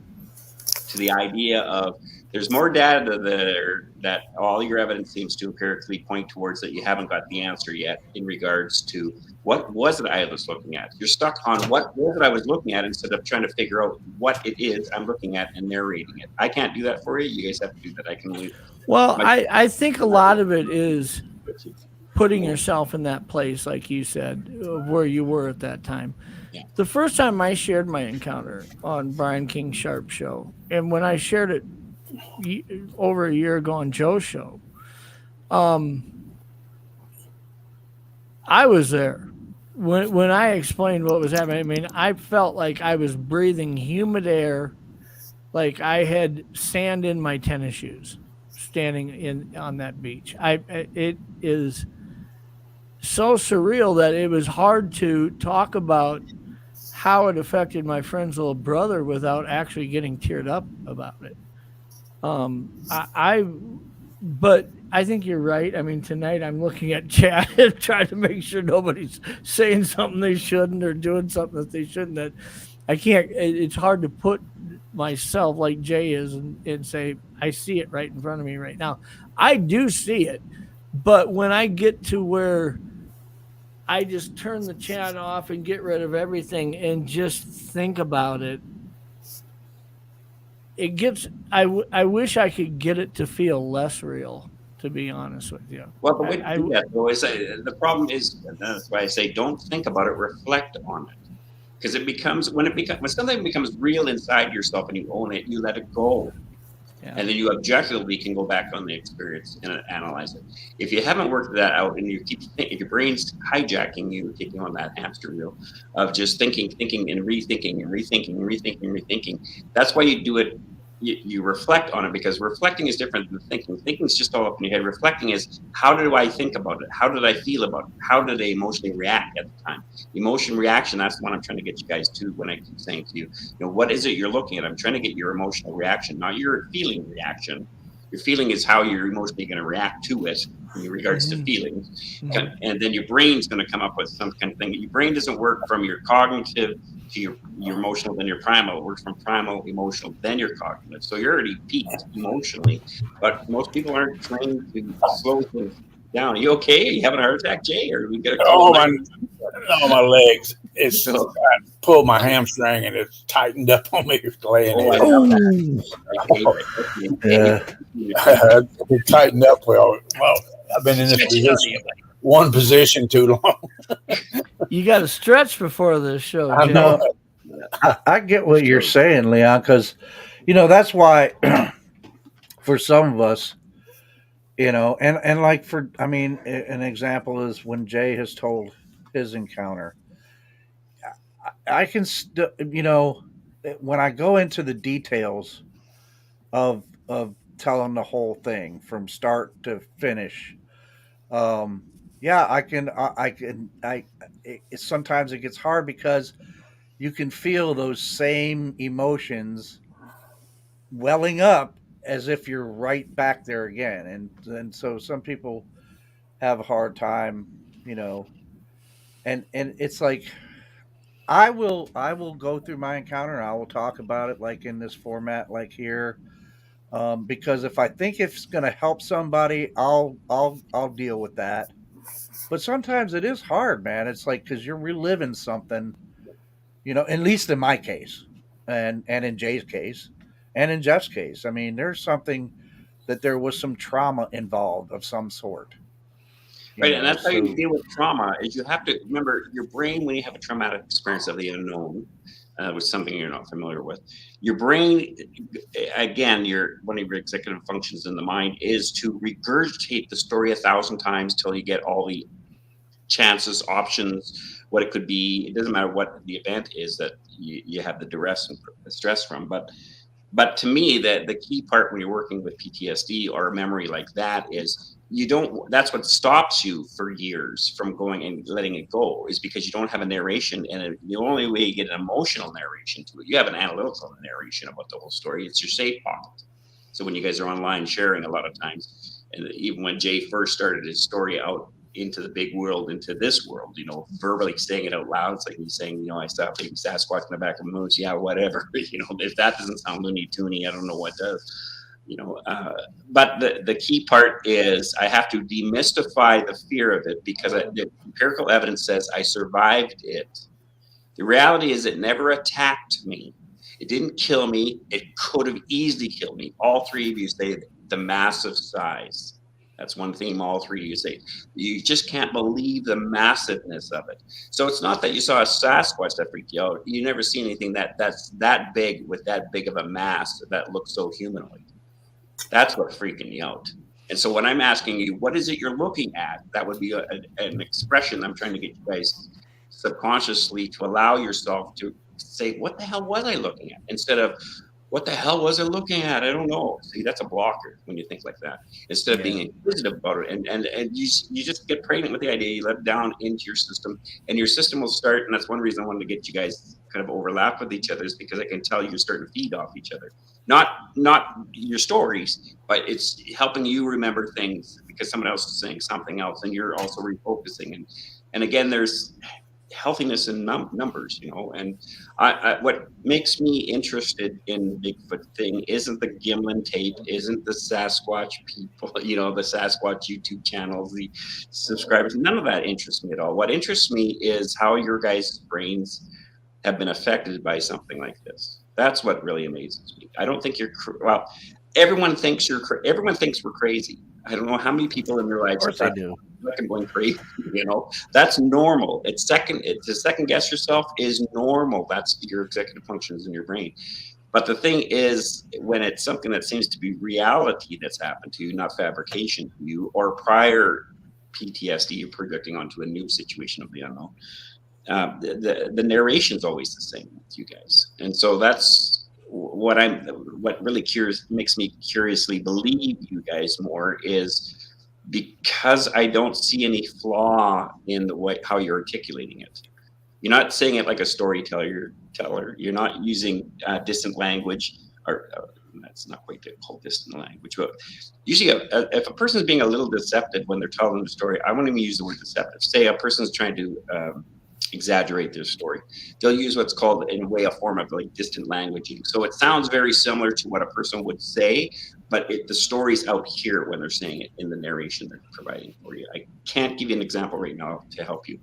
to the idea of there's more data there that all your evidence seems to empirically point towards that you haven't got the answer yet in regards to what was it I was looking at. You're stuck on what was it I was looking at instead of trying to figure out what it is I'm looking at and narrating it. I can't do that for you. You guys have to do that. I can leave. Well, I think a lot of it is putting yourself in that place, like you said, where you were at that time. Yeah. The first time I shared my encounter on Brian King Sharp's show, and when I shared it over a year ago on Joe's show, I was there. When I explained what was happening, I mean, I felt like I was breathing humid air, like I had sand in my tennis shoes, standing on that beach. It is so surreal that it was hard to talk about how it affected my friend's little brother without actually getting teared up about it. But I think you're right. I mean, tonight I'm looking at chat and trying to make sure nobody's saying something they shouldn't or doing something that they shouldn't. That I can't. It's hard to put myself like Jay is and say I see it right in front of me right now. I do see it, but when I get to where I just turn the chat off and get rid of everything and just think about it, it gets. I wish I could get it to feel less real, to be honest with you. Well, the way to do that, though, is the problem is, and that's why I say don't think about it, reflect on it. Because it becomes when something becomes real inside yourself and you own it, you let it go. Yeah. And then you objectively can go back on the experience and analyze it. If you haven't worked that out and you keep thinking, your brain's hijacking you, taking on that hamster wheel of just thinking and rethinking. That's why you do it. You reflect on it, because reflecting is different than thinking. Thinking is just all up in your head. Reflecting is, how do I think about it? How did I feel about it? How did I emotionally react at the time? Emotion reaction, that's the one I'm trying to get you guys to when I keep saying to you, what is it you're looking at? I'm trying to get your emotional reaction, not your feeling reaction. Your feeling is how you're emotionally going to react to it in regards to feelings. And then your brain's going to come up with some kind of thing. Your brain doesn't work from your cognitive to your emotional, then your primal. It works from primal, emotional, then your cognitive. So you're already peaked emotionally, but most people aren't trained to slow things down. Are you okay? Are you having a heart attack, Jay? Or we get a my legs. It's pulled my hamstring and it's tightened up on me laying Oh, I here. love that. Yeah. It tightened up well. I've been in this position, one position too long. You got to stretch before this show, I Jay. know. I get what you're saying, Leon, because that's why for some of us, and like an example is when Jay has told his encounter. I can when I go into the details of telling the whole thing from start to finish. Yeah, sometimes it gets hard because you can feel those same emotions welling up as if you're right back there again. And so some people have a hard time, and it's like I will go through my encounter and I will talk about it like in this format, like here. Because if I think it's going to help somebody, I'll deal with that. But sometimes it is hard, man. It's like because you're reliving something, at least in my case, and in Jay's case, and in Jeff's case. I mean, there's something that there was some trauma involved of some sort. Right, and that's how you deal with trauma. Is you have to remember your brain when you have a traumatic experience of the unknown, with something you're not familiar with. Your brain, again, one of your executive functions in the mind is to regurgitate the story 1,000 times till you get all the chances, options, what it could be. It doesn't matter what the event is that you have the duress and the stress from, but to me, the key part when you're working with PTSD or a memory like that is that's what stops you for years from going and letting it go, is because you don't have a narration. And the only way you get an emotional narration to it, you have an analytical narration about the whole story. It's your safe pocket. So when you guys are online sharing a lot of times, and even when Jay first started his story out into the big world, into this world, verbally saying it out loud, it's like he's saying, I saw a big Sasquatch in the back of a moose. Yeah, whatever. If that doesn't sound Looney Toony, I don't know what does. But the key part is I have to demystify the fear of it, because the empirical evidence says I survived it. The reality is it never attacked me. It didn't kill me. It could have easily killed me. All three of you say the massive size. That's one theme all three of you say. You just can't believe the massiveness of it. So it's not that you saw a Sasquatch that freaked you out. You never see anything that's that big with that big of a mass that looks so humanoid. That's what's freaking me out. And so when I'm asking you, what is it you're looking at? That would be an expression I'm trying to get you guys subconsciously to allow yourself to say, what the hell was I looking at? Instead of, what the hell was I looking at? I don't know. See, that's a blocker when you think like that. Instead of being inquisitive about it, and you just get pregnant with the idea, you let it down into your system, and your system will start. And that's one reason I wanted to get you guys kind of overlap with each other, is because I can tell you're starting to feed off each other. Not your stories, but it's helping you remember things because someone else is saying something else, and you're also refocusing. And again, there's healthiness in numbers, and I what makes me interested in Bigfoot thing isn't the Gimlin tape, isn't the Sasquatch people, the Sasquatch YouTube channels, the subscribers. None of that interests me at all. What interests me is how your guys' brains have been affected by something like this. That's what really amazes me. I don't think everyone thinks we're crazy. I don't know how many people in their lives. Of course they do. I'm going crazy, that's normal. To second guess yourself is normal. That's your executive functions in your brain. But the thing is, when it's something that seems to be reality that's happened to you, not fabrication to you, or prior PTSD you're projecting onto a new situation of the unknown, the narration's always the same with you guys. And so that's what really makes me curiously believe you guys more, is because I don't see any flaw in the way how you're articulating it. You're not saying it like a storyteller. You're not using distant language, or that's not quite called distant language. But usually, if a person is being a little deceptive when they're telling the story, I won't even use the word deceptive. Say a person's trying to exaggerate their story, they'll use what's called, in a way, a form of like distant languaging. So it sounds very similar to what a person would say, but the story's out here when they're saying it in the narration they're providing for you. I can't give you an example right now to help you.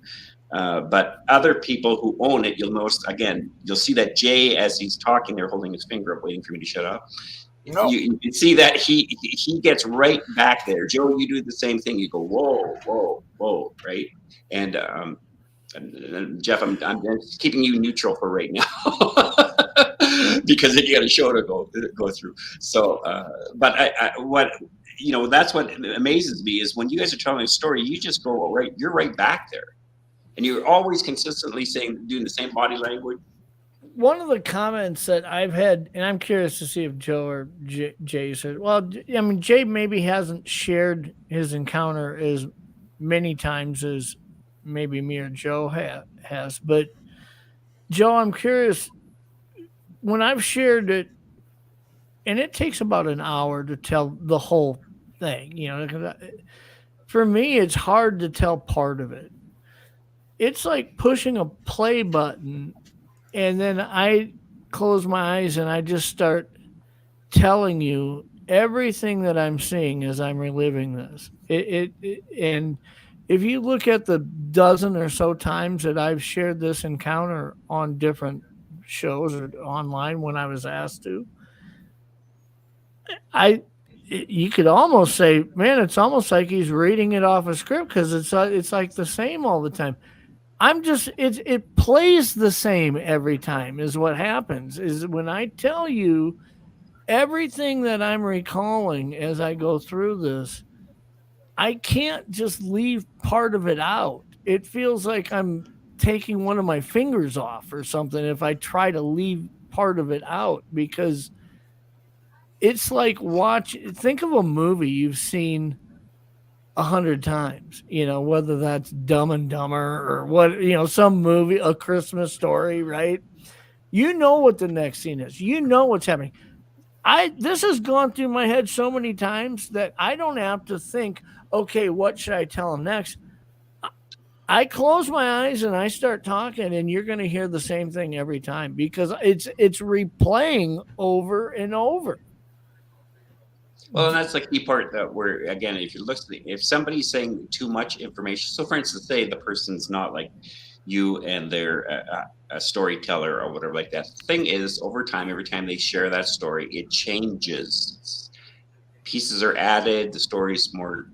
But other people who own it, you'll notice, again, you'll see that Jay, as he's talking, they're holding his finger up, waiting for me to shut up. No. You can see that he gets right back there. Joe, you do the same thing. You go, whoa, whoa, whoa, right? And Jeff, I'm just keeping you neutral for right now because then you got a show to go through. So, but that's what amazes me is when you guys are telling a story, you just go right. You're right back there, and you're always consistently doing the same body language. One of the comments that I've had, and I'm curious to see if Joe or Jay said, well, I mean, Jay maybe hasn't shared his encounter as many times as maybe me or Joe has. But Joe, I'm curious, when I've shared it, and it takes about an hour to tell the whole thing, for me, it's hard to tell part of it. It's like pushing a play button, and then I close my eyes and I just start telling you everything that I'm seeing as I'm reliving this. And if you look at the dozen or so times that I've shared this encounter on different shows or online when I was asked to, you could almost say, man, it's almost like he's reading it off a script because it's like the same all the time. It plays the same every time is what happens is when I tell you everything that I'm recalling as I go through this, I can't just leave part of it out. It feels like I'm taking one of my fingers off or something if I try to leave part of it out because it's like think of a movie you've seen 100 times, whether that's Dumb and Dumber or what, some movie, A Christmas Story, right? You know what the next scene is. You know what's happening. This has gone through my head so many times that I don't have to think, okay, what should I tell him next? I close my eyes and I start talking and you're going to hear the same thing every time because it's replaying over and over. Well, and that's the key part that again, if you look at if somebody's saying too much information, so for instance, say the person's not like you and they're a storyteller or whatever like that. The thing is, over time, every time they share that story, it changes. Pieces are added. The story's more,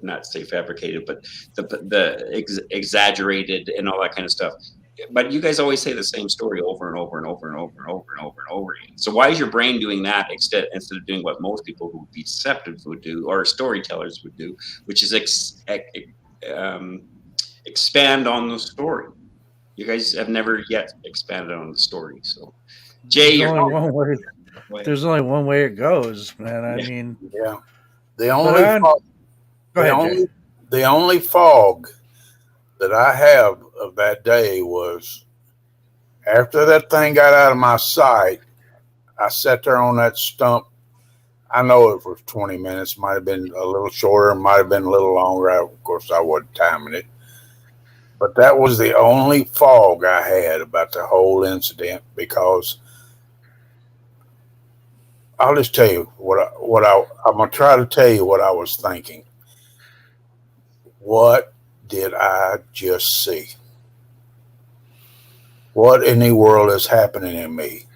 not say fabricated, but the exaggerated and all that kind of stuff. But you guys always say the same story over and over and over and over and over and over and over again. So why is your brain doing that instead of doing what most people who would be deceptive would do or storytellers would do, which is expand on the story? You guys have never yet expanded on the story. So, Jay, there's only one way it goes, man. I mean, yeah. The only fog that I have of that day was after that thing got out of my sight, I sat there on that stump. I know it was 20 minutes, might have been a little shorter, might have been a little longer. Of course, I wasn't timing it. But that was the only fog I had about the whole incident because I'll just tell you I'm going to try to tell you what I was thinking. What did I just see? What in the world is happening in me?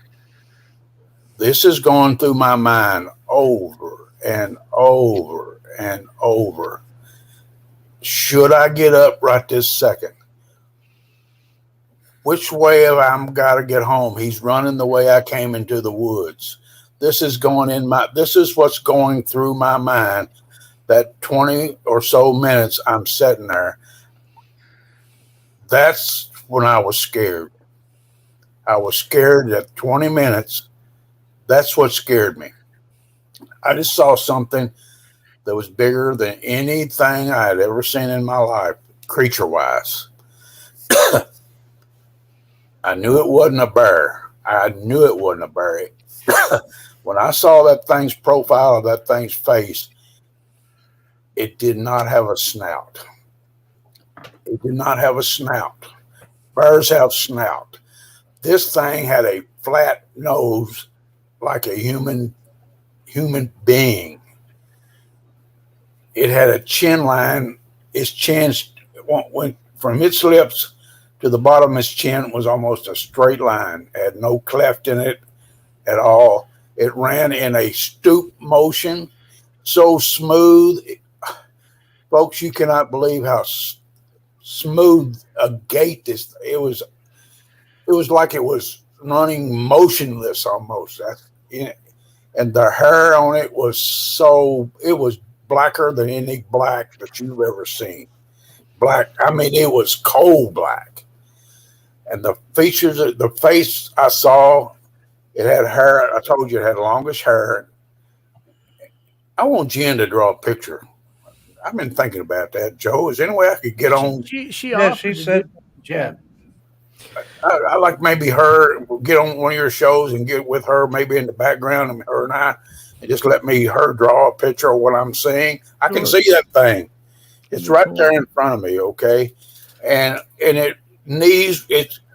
This is going through my mind over and over and over. Should I get up right this second? Which way have I got to get home? He's running the way I came into the woods. This is what's going through my mind. That 20 or so minutes I'm sitting there. That's when I was scared. I was scared that 20 minutes. That's what scared me. I just saw something that was bigger than anything I had ever seen in my life, creature-wise. I knew it wasn't a bear. When I saw that thing's profile of that thing's face, it did not have a snout. Bears have snout. This thing had a flat nose like a human being. It had a chin line. Its chin from its lips to the bottom of his chin was almost a straight line. It had no cleft in it at all. It ran in a stoop motion, so smooth. Folks, you cannot believe how smooth a gait this. It was like it was running motionless almost. And the hair on it was blacker than any black that you've ever seen. Black, I mean, it was coal black. And the features, the face I saw, it had hair. I told you it had longish hair. I want Jen to draw a picture. I've been thinking about that, Joe. Is there any way I could get on? She Yeah, offered she to said, do- yeah. I like maybe her get on one of your shows and get with her, maybe in the background, and her and I, and just let her draw a picture of what I'm seeing. I can Sure. see that thing. It's That'd be right cool. there in front of me. Okay, and it knees.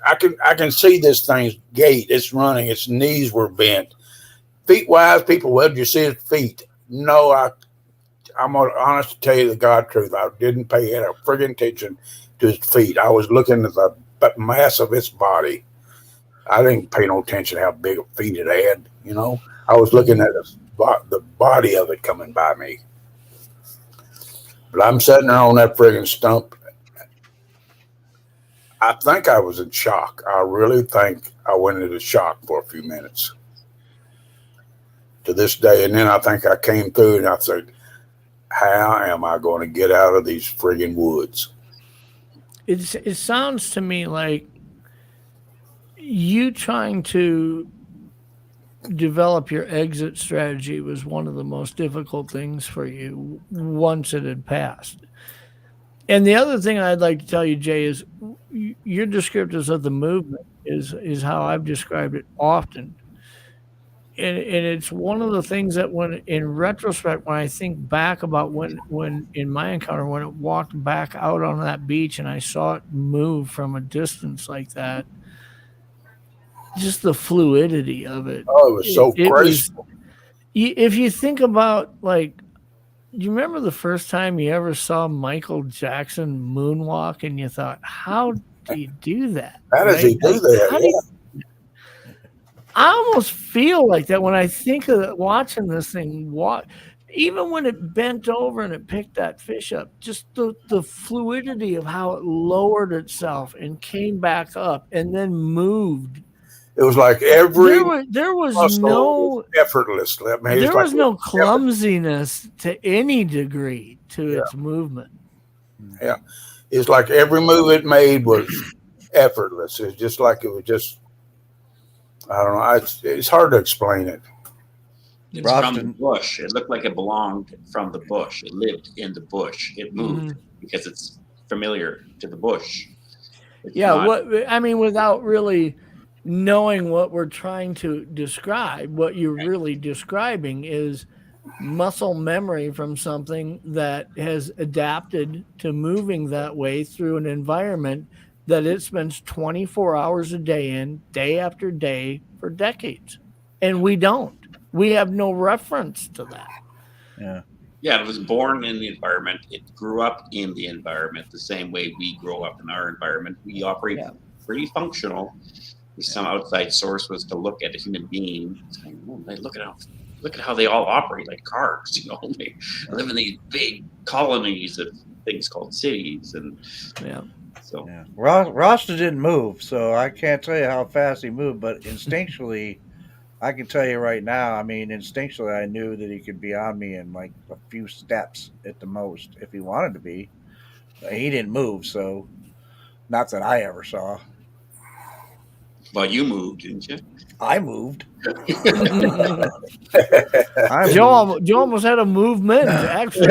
I can see this thing's gait. It's running. Its knees were bent. Feet wise, people, well, did you see its feet? No, I'm honest to tell you the God truth. I didn't pay any friggin' attention to its feet. I was looking at the mass of its body. I didn't pay no attention to how big of feet it had. You know, I was looking at the body of it coming by me. But I'm sitting there on that friggin' stump. I think I was in shock. I really think I went into shock for a few minutes to this day. And then I think I came through and I said, how am I going to get out of these friggin' woods? It sounds to me like you trying to develop your exit strategy was one of the most difficult things for you once it had passed. And the other thing I'd like to tell you, Jay, is your descriptors of the movement is how I've described it often. And it's one of the things that when in retrospect, when I think back about when in my encounter, when it walked back out on that beach and I saw it move from a distance like that, just the fluidity of it. Oh, it was so It graceful. if you think about, like, do you remember the first time you ever saw Michael Jackson moonwalk and you thought, how do you do that? How does he do that? How do you- I almost feel like that when I think of it, watching this thing walk, even when it bent over and it picked that fish up, just the fluidity of how it lowered itself and came back up and then moved. It was like every There was muscle no was effortless. I mean, there was no clumsiness to any degree to its movement. Yeah, it's like every move it made was effortless. It's just like it was just. I don't know. It's hard to explain it. It's from the Roston. bush. It looked like it belonged from the bush. It lived in the bush. It moved because it's familiar to the bush. It's Yeah, not- without really knowing what we're trying to describe, what you're really describing is muscle memory from something that has adapted to moving that way through an environment that it spends 24 hours a day in, day after day, for decades. And we don't. We have no reference to that. Yeah. Yeah, it was born in the environment. It grew up in the environment the same way we grow up in our environment. We operate pretty functional. If some outside source was to look at a human being, saying, oh, look at how they all operate like cars. You know, they live in these big colonies of things called cities, and so Yeah. Rasta didn't move, so I can't tell you how fast he moved, but instinctually, I can tell you right now, I mean, instinctually, I knew that he could be on me in like a few steps at the most if he wanted to be. He didn't move, so not that I ever saw. well, you moved, didn't you? I moved. Joe almost had a movement, actually.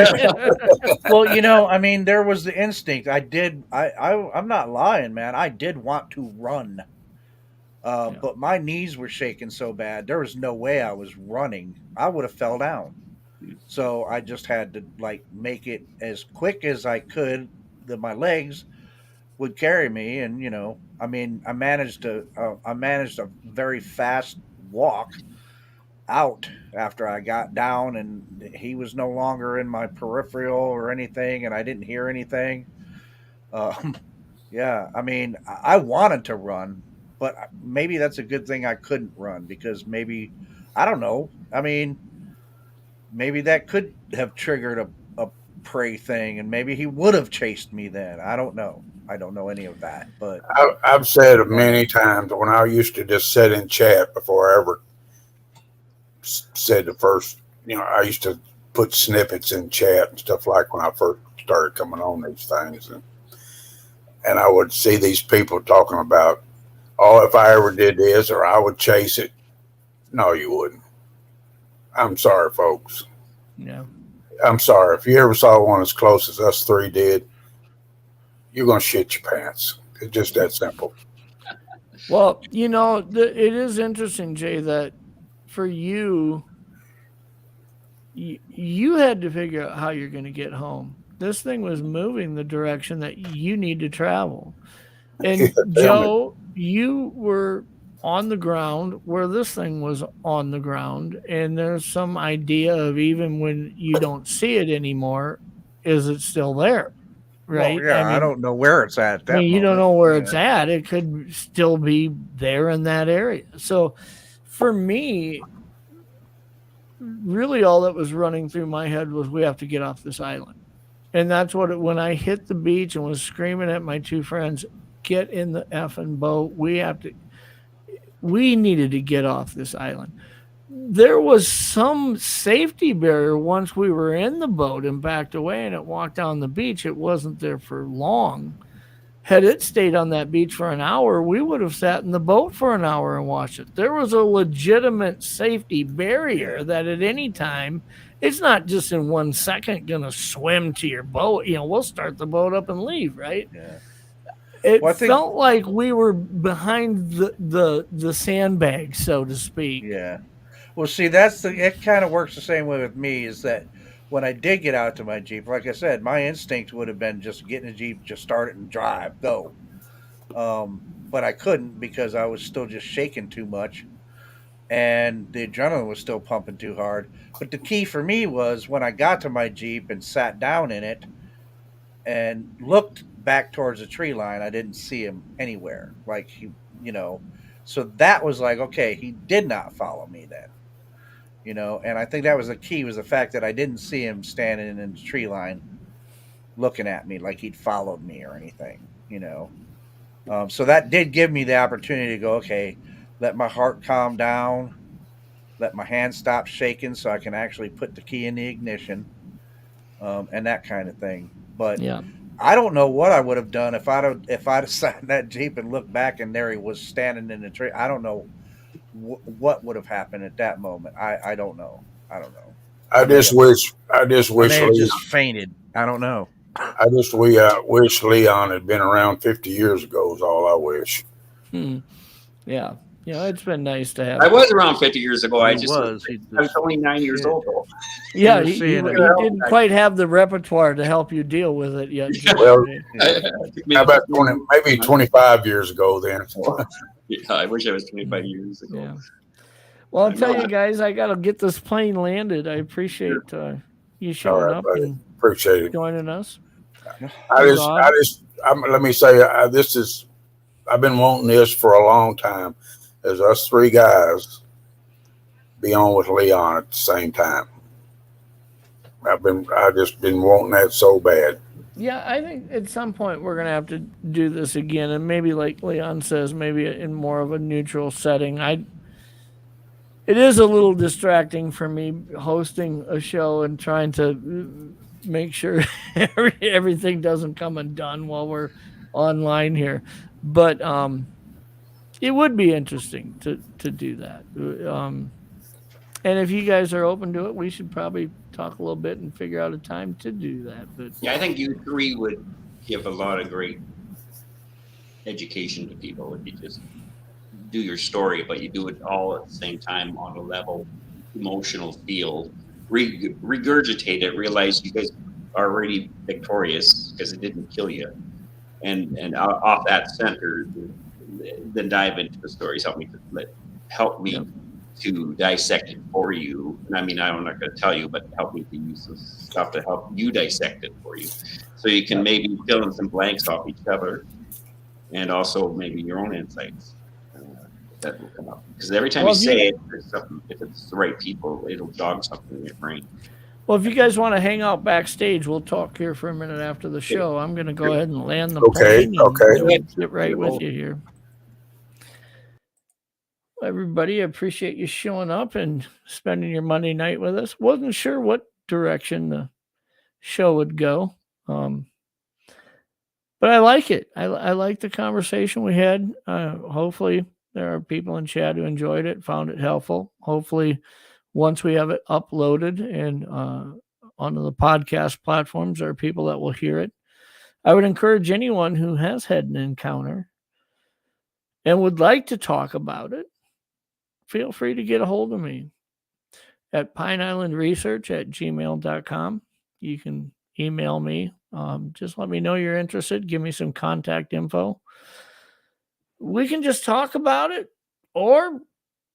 Well, I mean, there was the instinct. I'm not lying, man. I did want to run. But my knees were shaking so bad, there was no way I was running. I would have fell down. So I just had to make it as quick as I could that my legs would carry me. And, I mean, I managed a very fast walk out after I got down, and he was no longer in my peripheral or anything, and I didn't hear anything. Yeah, I mean, I wanted to run, but maybe that's a good thing I couldn't run because maybe I don't know. I mean, maybe that could have triggered a prey thing, and maybe he would have chased me then. I don't know. I don't know any of that, but I've said it many times when I used to just sit in chat before I ever said the first. I used to put snippets in chat and stuff like when I first started coming on these things, and I would see these people talking about, oh, if I ever did this or I would chase it. No, you wouldn't. I'm sorry, folks. Yeah. I'm sorry. If you ever saw one as close as us three did, you're going to shit your pants. It's just that simple. Well, it is interesting, Jay, that for you, you had to figure out how you're going to get home. This thing was moving the direction that you need to travel. And Joe, you were on the ground where this thing was on the ground. And there's some idea of even when you don't see it anymore, is it still there? Right? well, yeah, I don't know where it's at that you don't moment. know where Yeah. it's at. It could still be there in that area. So for me, really all that was running through my head was we have to get off this island. And that's when I hit the beach and was screaming at my two friends, get in the effing boat. We needed to get off this island. There was some safety barrier once we were in the boat and backed away and it walked down the beach. It wasn't there for long. Had it stayed on that beach for an hour, we would have sat in the boat for an hour and watched it. There was a legitimate safety barrier that at any time, it's not just in 1 second going to swim to your boat. We'll start the boat up and leave, right? Yeah. It felt like we were behind the sandbag, so to speak. Yeah. Well, see, it kind of works the same way with me. Is that when I did get out to my Jeep, like I said, my instinct would have been just get in a Jeep, just start it and drive, go. But I couldn't because I was still just shaking too much, and the adrenaline was still pumping too hard. But the key for me was when I got to my Jeep and sat down in it and looked back towards the tree line, I didn't see him anywhere. Like so that was like, okay, he did not follow me then. And I think that was the key, was the fact that I didn't see him standing in the tree line looking at me like he'd followed me or anything, so that did give me the opportunity to go, okay, let my heart calm down, let my hand stop shaking so I can actually put the key in the ignition, and that kind of thing. But yeah, I don't know what I would have done if I'd sat in that Jeep and looked back and there he was standing in the tree. I don't know what would have happened at that moment. I don't know. I just wish I may have Leon, just fainted. I don't know. I just wish Leon had been around 50 years ago is all I wish. Yeah. It's been nice to have. I was around 50 years ago. I He was was only 9 years old. Though. Yeah, was he seeing it. didn't quite have the repertoire to help you deal with it yet. Well, Yeah. how about maybe 25 years ago then? Yeah, I wish I was 25 years ago. Yeah. Well, I'll tell you guys, I got to get this plane landed. I appreciate you showing right, up buddy. and Appreciate it. joining us. Let me say, I've been wanting this for a long time. As us three guys be on with Leon at the same time. I've just been wanting that so bad. Yeah, I think at some point we're going to have to do this again. And maybe like Leon says, maybe in more of a neutral setting. It is a little distracting for me hosting a show and trying to make sure everything doesn't come undone while we're online here. But it would be interesting to do that. And if you guys are open to it, we should probably talk a little bit and figure out a time to do that. But yeah, I think you three would give a lot of great education to people if you just do your story, but you do it all at the same time on a level, emotional feel. Regurgitate it. Realize you guys are already victorious because it didn't kill you, and off that center, then dive into the stories. Help me to dissect it for you. And I mean, I'm not going to tell you, but help me to use some stuff to help you dissect it for you, so you can maybe fill in some blanks off each other. and also maybe your own insights that will come up. Because every time Well, you if you- say it, there's something, if it's the right people, it'll jog something in your brain. Well, if you guys want to hang out backstage, we'll talk here for a minute after the show. I'm going to go ahead and land the Okay, plane okay. and get right with you here. Everybody, I appreciate you showing up and spending your Monday night with us. Wasn't sure what direction the show would go, but I like it. I like the conversation we had. Hopefully, there are people in chat who enjoyed it, found it helpful. Hopefully, once we have it uploaded and onto the podcast platforms, there are people that will hear it. I would encourage anyone who has had an encounter and would like to talk about it, feel free to get a hold of me at pineislandresearch@gmail.com. You can email me. Just let me know you're interested. Give me some contact info. We can just talk about it, or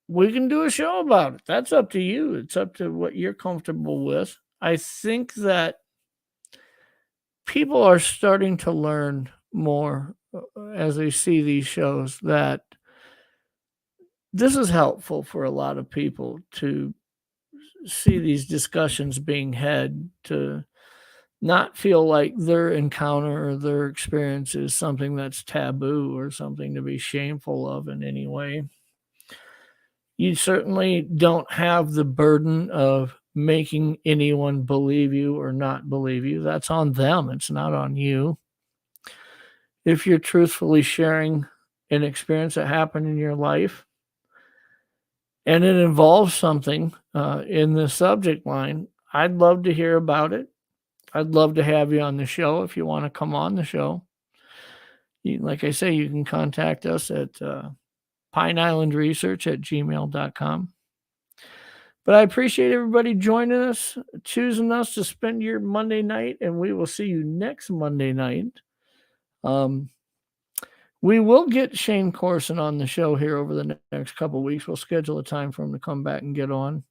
we can do a show about it. That's up to you. It's up to what you're comfortable with. I think that people are starting to learn more as they see these shows, that this is helpful for a lot of people to see these discussions being had, to not feel like their encounter or their experience is something that's taboo or something to be shameful of in any way. You certainly don't have the burden of making anyone believe you or not believe you. That's on them. It's not on you. If you're truthfully sharing an experience that happened in your life and it involves something in the subject line, I'd love to hear about it. I'd love to have you on the show if you want to come on the show. Like I say, you can contact us at pineislandresearch@gmail.com. But I appreciate everybody joining us, choosing us to spend your Monday night, and we will see you next Monday night. We will get Shane Corson on the show here over the next couple of weeks. We'll schedule a time for him to come back and get on.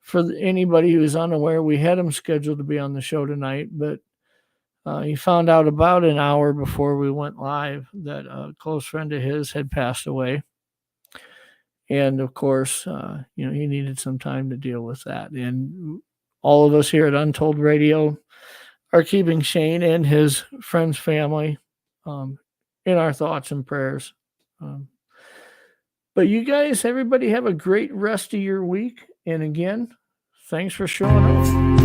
For anybody who is unaware, we had him scheduled to be on the show tonight, but he found out about an hour before we went live that a close friend of his had passed away. And of course, he needed some time to deal with that. And all of us here at Untold Radio are keeping Shane and his friend's family in our thoughts and prayers. But you guys, everybody have a great rest of your week. And again, thanks for showing up.